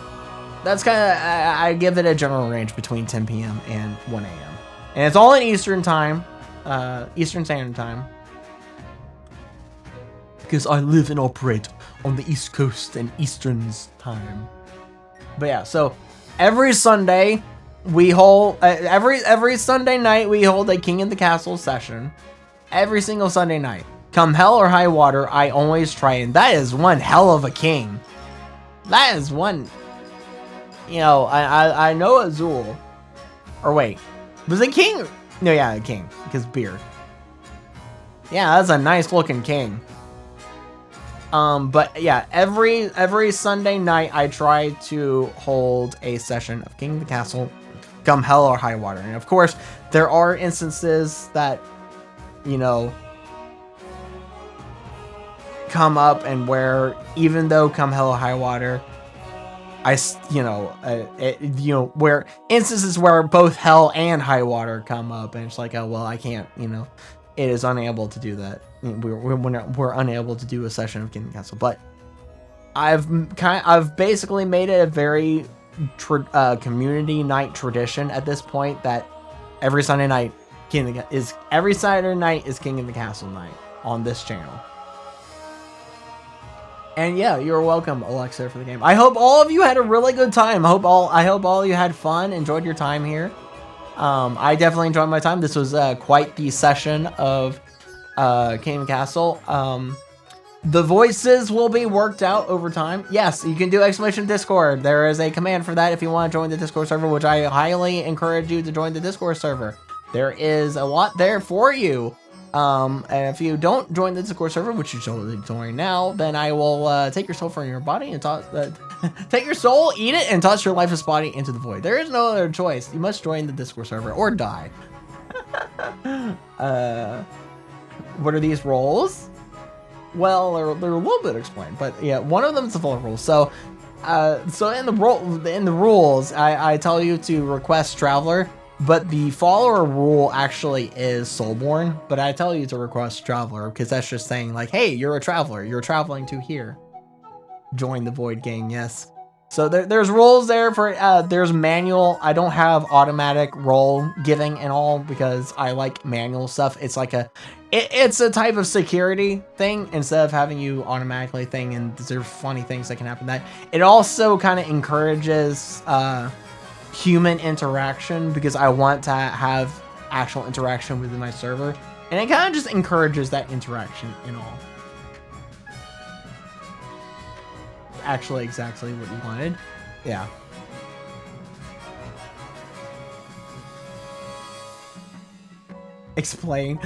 Speaker 1: that's kind of, I give it a general range between 10 p.m. and 1 a.m. And it's all in Eastern time, Eastern Standard Time. Because I live and operate on the East Coast and Eastern's time. But yeah, so every Sunday we hold, every Sunday night we hold a King in the Castle session. Every single Sunday night. Come hell or high water, I always try, and that is one hell of a king. That is one, you know, I know Azul, or wait, was it king? No, yeah, a king, because beard. Yeah, that's a nice looking king. But yeah, every Sunday night I try to hold a session of King of the Castle, come hell or high water. And of course, there are instances that, you know, come up and where, even though come hell or high water, where instances where both hell and high water come up, and it's like, oh well, I can't, you know, it is unable to do that. We're unable to do a session of King of the Castle, but I've basically made it a very community night tradition at this point that every Sunday night King of the Castle night on this channel. And yeah, you're welcome, Alexa, for the game. I hope all of you had a really good time. I hope all you had fun, enjoyed your time here. I definitely enjoyed my time. This was quite the session of King of the Castle. The voices will be worked out over time. Yes, you can do exclamation Discord. There is a command for that if you want to join the Discord server, which I highly encourage you to join the Discord server. There is a lot there for you. And if you don't join the Discord server, which you should join now, then I will take your soul from your body and take your soul, eat it, and toss your lifeless body into the void. There is no other choice. You must join the Discord server or die. What are these roles? Well, they're a little bit explained, but yeah, one of them is the full rule. So in the rules, I tell you to request Traveler. But the follower rule actually is Soulborn, but I tell you to request Traveler because that's just saying like, hey, you're a traveler. You're traveling to here. Join the Void Gang, yes. So there's rules there for, there's manual. I don't have automatic role giving and all because I like manual stuff. It's like it's a type of security thing instead of having you automatically thing, and there's funny things that can happen. That it also kind of encourages, human interaction because I want to have actual interaction within my server, and it kind of just encourages that interaction and all. Actually, exactly what you wanted. Yeah. Explain.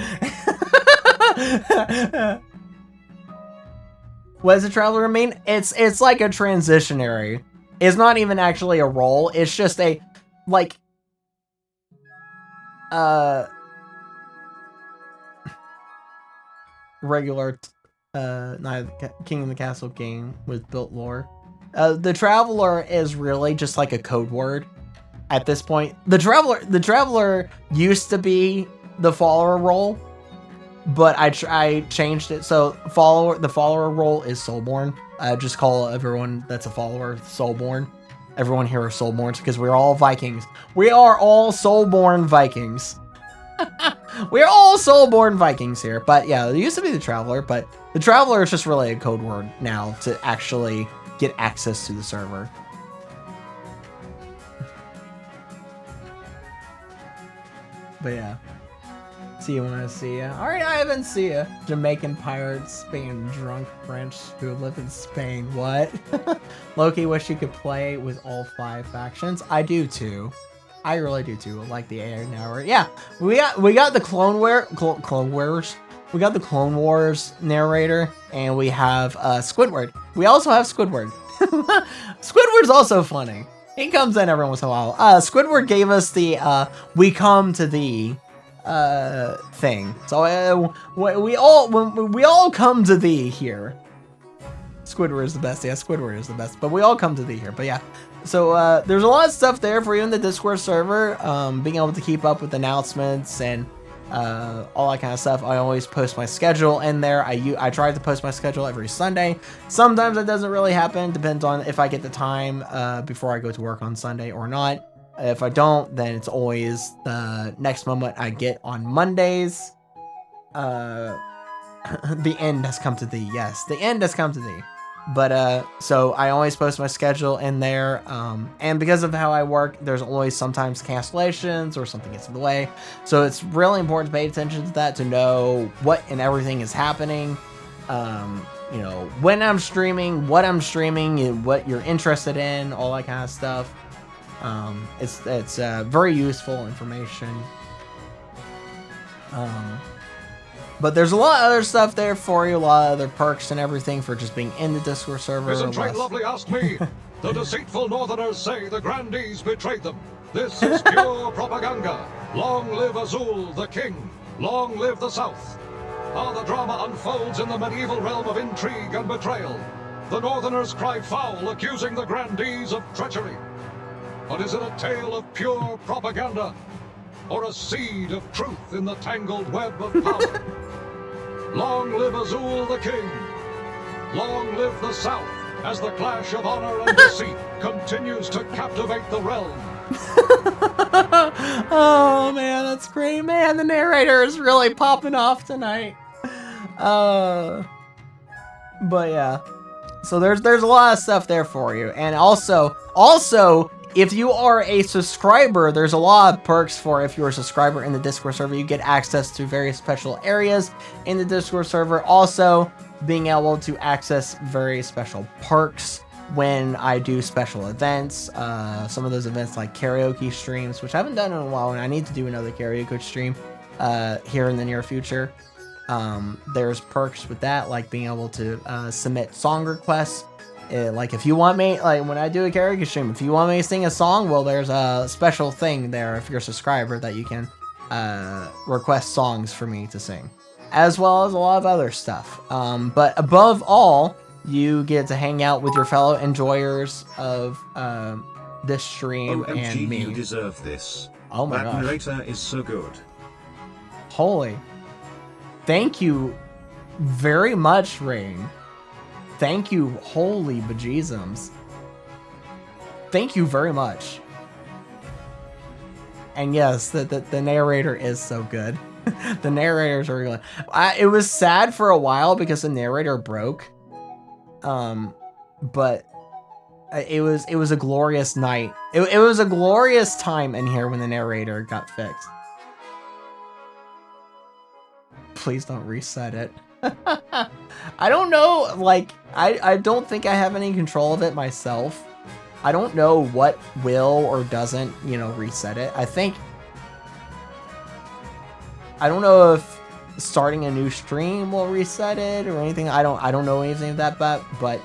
Speaker 1: What does a traveler mean? It's like a transitionary. It's not even actually a role. It's just a, like, regular, King of the Castle game with built lore. The Traveler is really just like a code word at this point. The Traveler used to be the follower role, but I changed it. So the follower role is Soulborn. Just call everyone that's a follower Soulborn. Everyone here are Soulborns because we're all Vikings. We are all Soulborn Vikings. We're all soul-born Vikings here, but yeah, there used to be the Traveler, but the Traveler is just really a code word now to actually get access to the server. But yeah. See you when I see ya. Alright, I haven't see ya. Jamaican pirates being drunk French who live in Spain. What? Loki wish you could play with all 5 factions. I do too. I really do too. Like the AI narrator. Yeah, we got the Clone Wars. We got the Clone Wars narrator, and we have Squidward. We also have Squidward. Squidward's also funny. He comes in every once in a while. Squidward gave us the "We come to thee" thing. So we all come to thee here. Squidward is the best. Yeah, Squidward is the best. But we all come to thee here. But yeah. So there's a lot of stuff there for you in the Discord server. Being able to keep up with announcements and all that kind of stuff. I always post my schedule in there. I try to post my schedule every Sunday. Sometimes it doesn't really happen. Depends on if I get the time before I go to work on Sunday or not. If I don't, then it's always the next moment I get on Mondays. The end has come to thee. Yes, the end has come to thee. But so I always post my schedule in there, and because of how I work, there's always sometimes cancellations or something gets in the way. So it's really important to pay attention to that, to know what and everything is happening. You know, when I'm streaming, what I'm streaming, and what you're interested in, all that kind of stuff. It's very useful information. But there's a lot of other stuff there for you, a lot of other perks and everything for just being in the Discord server.
Speaker 8: Isn't Trade Lovely asked me? The deceitful Northerners say the Grandees betrayed them. This is pure propaganda. Long live Azul, the king. Long live the South. How the drama unfolds in the medieval realm of intrigue and betrayal. The Northerners cry foul, accusing the Grandees of treachery. But is it a tale of pure propaganda? Or a seed of truth in the tangled web of power? Long live Azul the King! Long live the South, as the clash of honor and deceit continues to captivate the realm.
Speaker 1: Oh man, that's great, man. The narrator is really popping off tonight. But yeah. So there's a lot of stuff there for you. And also, if you are a subscriber, there's a lot of perks for if you're a subscriber in the Discord server. You get access to various special areas in the Discord server. Also, being able to access very special perks when I do special events. Some of those events like karaoke streams, which I haven't done in a while, and I need to do another karaoke stream here in the near future. There's perks with that, like being able to submit song requests. Like if you want me, like when I do a karaoke stream, if you want me to sing a song, well, there's a special thing there if you're a subscriber that you can request songs for me to sing, as well as a lot of other stuff. But above all, you get to hang out with your fellow enjoyers of this stream
Speaker 10: OMG,
Speaker 1: and me.
Speaker 10: You deserve this.
Speaker 1: Oh my
Speaker 10: that
Speaker 1: gosh.
Speaker 10: narrator is so good.
Speaker 1: Holy. Thank you very much, Rain. Thank you, holy bejesus. Thank you very much. And yes, the narrator is so good. The narrators are really good. It was sad for a while because the narrator broke. But it was a glorious night. It was a glorious time in here when the narrator got fixed. Please don't reset it. I don't know, like, I don't think I have any control of it myself. I don't know what will or doesn't, reset it. I don't know if starting a new stream will reset it or anything. I don't know anything of that, but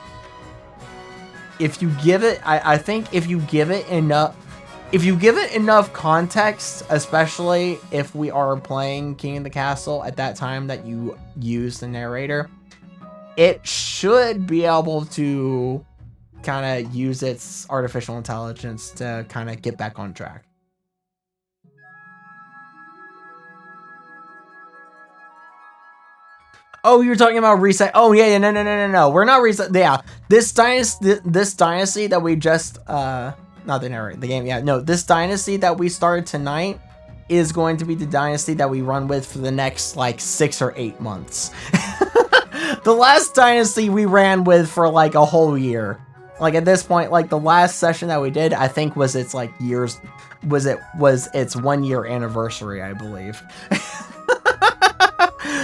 Speaker 1: if you give it, I think if you give it enough context, especially if we are playing King of the Castle at that time that you use the narrator, it should be able to kind of use its artificial intelligence to kind of get back on track. Oh, you're talking about reset. Oh, yeah, no. We're not reset. Yeah, this dynasty that we just, not the narrator, the game. Yeah, no, this dynasty that we started tonight, is going to be the dynasty that we run with for the next like 6 or 8 months. The last dynasty we ran with for like a whole year. Like at this point, like the last session that we did, I think was its like its 1 year anniversary, I believe.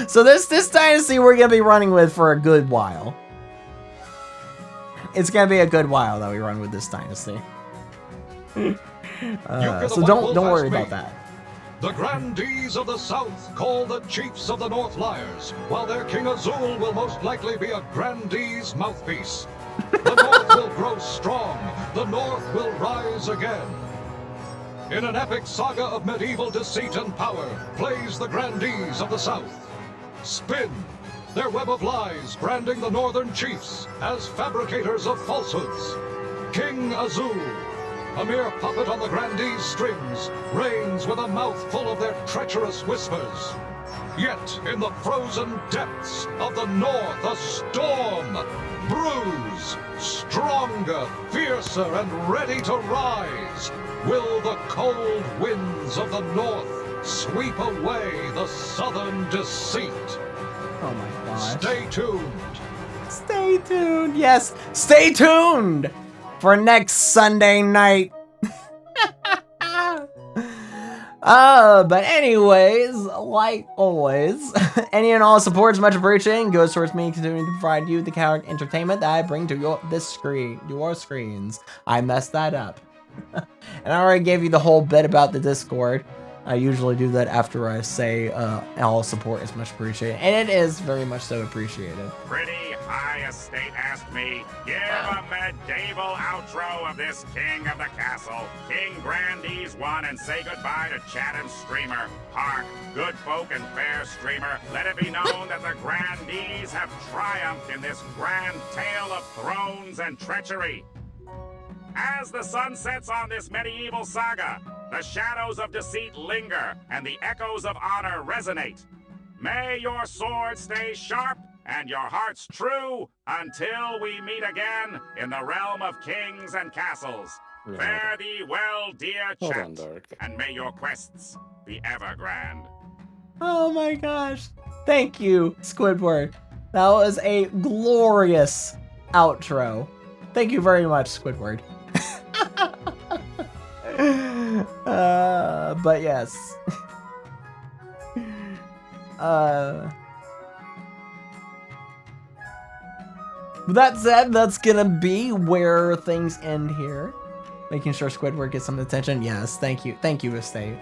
Speaker 1: So this dynasty we're gonna be running with for a good while. It's gonna be a good while that we run with this dynasty. So don't worry about that.
Speaker 8: The grandees of the south call the chiefs of the north liars, while their king Azul will most likely be a grandee's mouthpiece. The north will grow strong, the north will rise again. In an epic saga of medieval deceit and power, plays the grandees of the south. Spin their web of lies, branding the northern chiefs as fabricators of falsehoods. King Azul, a mere puppet on the grandees' strings, reigns with a mouth full of their treacherous whispers. Yet, in the frozen depths of the north, a storm brews. Stronger, fiercer, and ready to rise, will the cold winds of the north sweep away the southern deceit.
Speaker 1: Oh my gosh.
Speaker 8: Stay tuned.
Speaker 1: Stay tuned. Yes, stay tuned for next Sunday night. But anyways, like always, any and all support is much appreciated and goes towards me continuing to provide you the kind of entertainment that I bring to your screens. I messed that up. And I already gave you the whole bit about the Discord. I usually do that after I say all support is much appreciated, and it is very much so appreciated.
Speaker 11: Pretty High Estate asked me, give a medieval outro of this king of the castle, King Grandees One, and say goodbye to chat and streamer. Hark, good folk and fair streamer, let it be known that the Grandees have triumphed in this grand tale of thrones and treachery. As the sun sets on this medieval saga, the shadows of deceit linger, and the echoes of honor resonate. May your sword stay sharp and your hearts true until we meet again in the realm of kings and castles.
Speaker 2: Yeah.
Speaker 11: Fare thee well, dear
Speaker 2: Hold
Speaker 11: chat,
Speaker 2: on, Dark.
Speaker 11: and may your quests be ever grand.
Speaker 1: Oh my gosh. Thank you, Squidward. That was a glorious outro. Thank you very much, Squidward. But yes. With that said, that's gonna be where things end here. Making sure Squidward gets some attention. Yes, thank you. Thank you, Estate.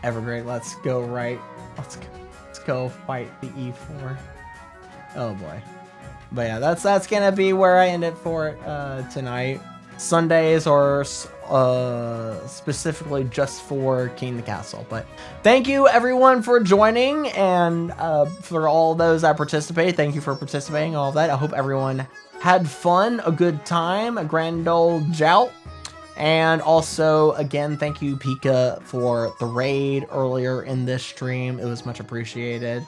Speaker 1: Evergreen, let's go right. Let's go fight the E4. Oh boy. But yeah, that's gonna be where I end it for tonight. Sundays are specifically just for King the Castle. But thank you everyone for joining, and for all those that participated, thank you for participating, all of that. I hope everyone had fun, a good time, a grand old jout. And also, again, thank you, Pika, for the raid earlier in this stream. It was much appreciated.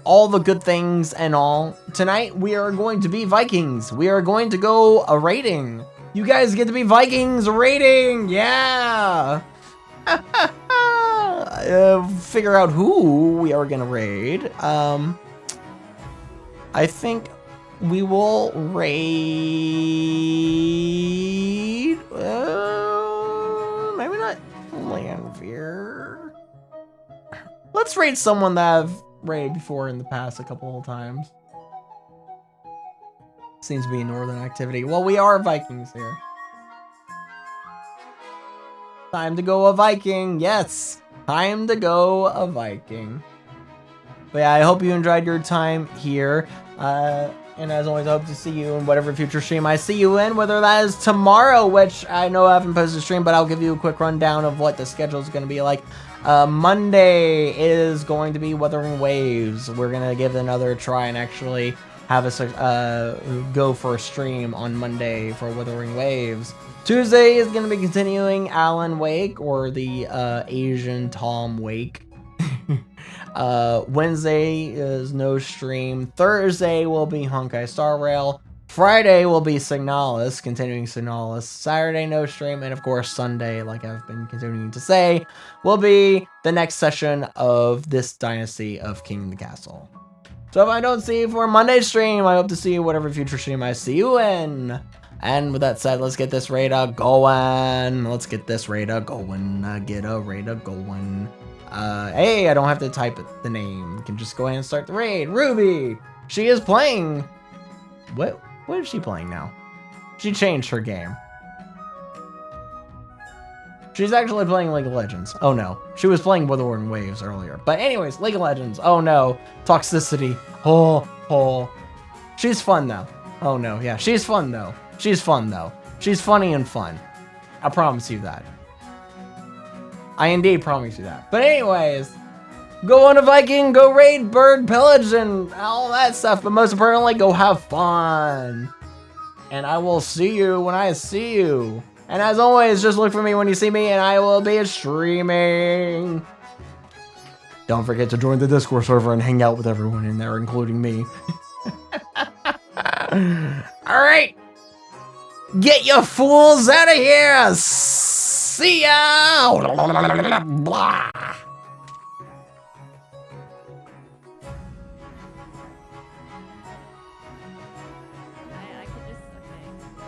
Speaker 1: All the good things and all. Tonight, we are going to be Vikings. We are going to go a raiding. You guys get to be Vikings raiding. Yeah. Figure out who we are going to raid. I think we will raid... maybe not Lanvier. Let's raid someone that I've raided before in the past a couple of times. Seems to be northern activity. Well, we are Vikings here. Time to go a Viking. Yes. Time to go a Viking. But yeah, I hope you enjoyed your time here. And as always, I hope to see you in whatever future stream I see you in, whether that is tomorrow, which I know I haven't posted a stream, but I'll give you a quick rundown of what the schedule is going to be like. Monday is going to be Wuthering Waves. We're going to give it another try and actually have us go for a stream on Monday for Wuthering Waves. Tuesday is going to be continuing Alan Wake, or the Asian Tom Wake. Wednesday is no stream. Thursday will be Honkai Star Rail. Friday will be Signalis, continuing Signalis. Saturday, no stream. And of course, Sunday, like I've been continuing to say, will be the next session of this Dynasty of King of the Castle. So if I don't see you for Monday's stream, I hope to see you whatever future stream I see you in. And with that said, let's get this raid going. Let's get this raid going. Get a raid going. Hey, I don't have to type the name. You can just go ahead and start the raid. Ruby! She is playing... What is she playing now? She changed her game. She's actually playing League of Legends. Oh no. She was playing Wuthering Waves earlier. But anyways, League of Legends. Oh no. Toxicity. Oh. She's fun though. Oh no. Yeah, she's fun though. She's fun though. She's funny and fun. I promise you that. I indeed promise you that. But anyways, go on a Viking, go raid, bird, pillage, and all that stuff. But most importantly, go have fun. And I will see you when I see you. And as always, just look for me when you see me, and I will be streaming. Don't forget to join the Discord server and hang out with everyone in there, including me. Alright. Get your fools out of here. See ya. Blah.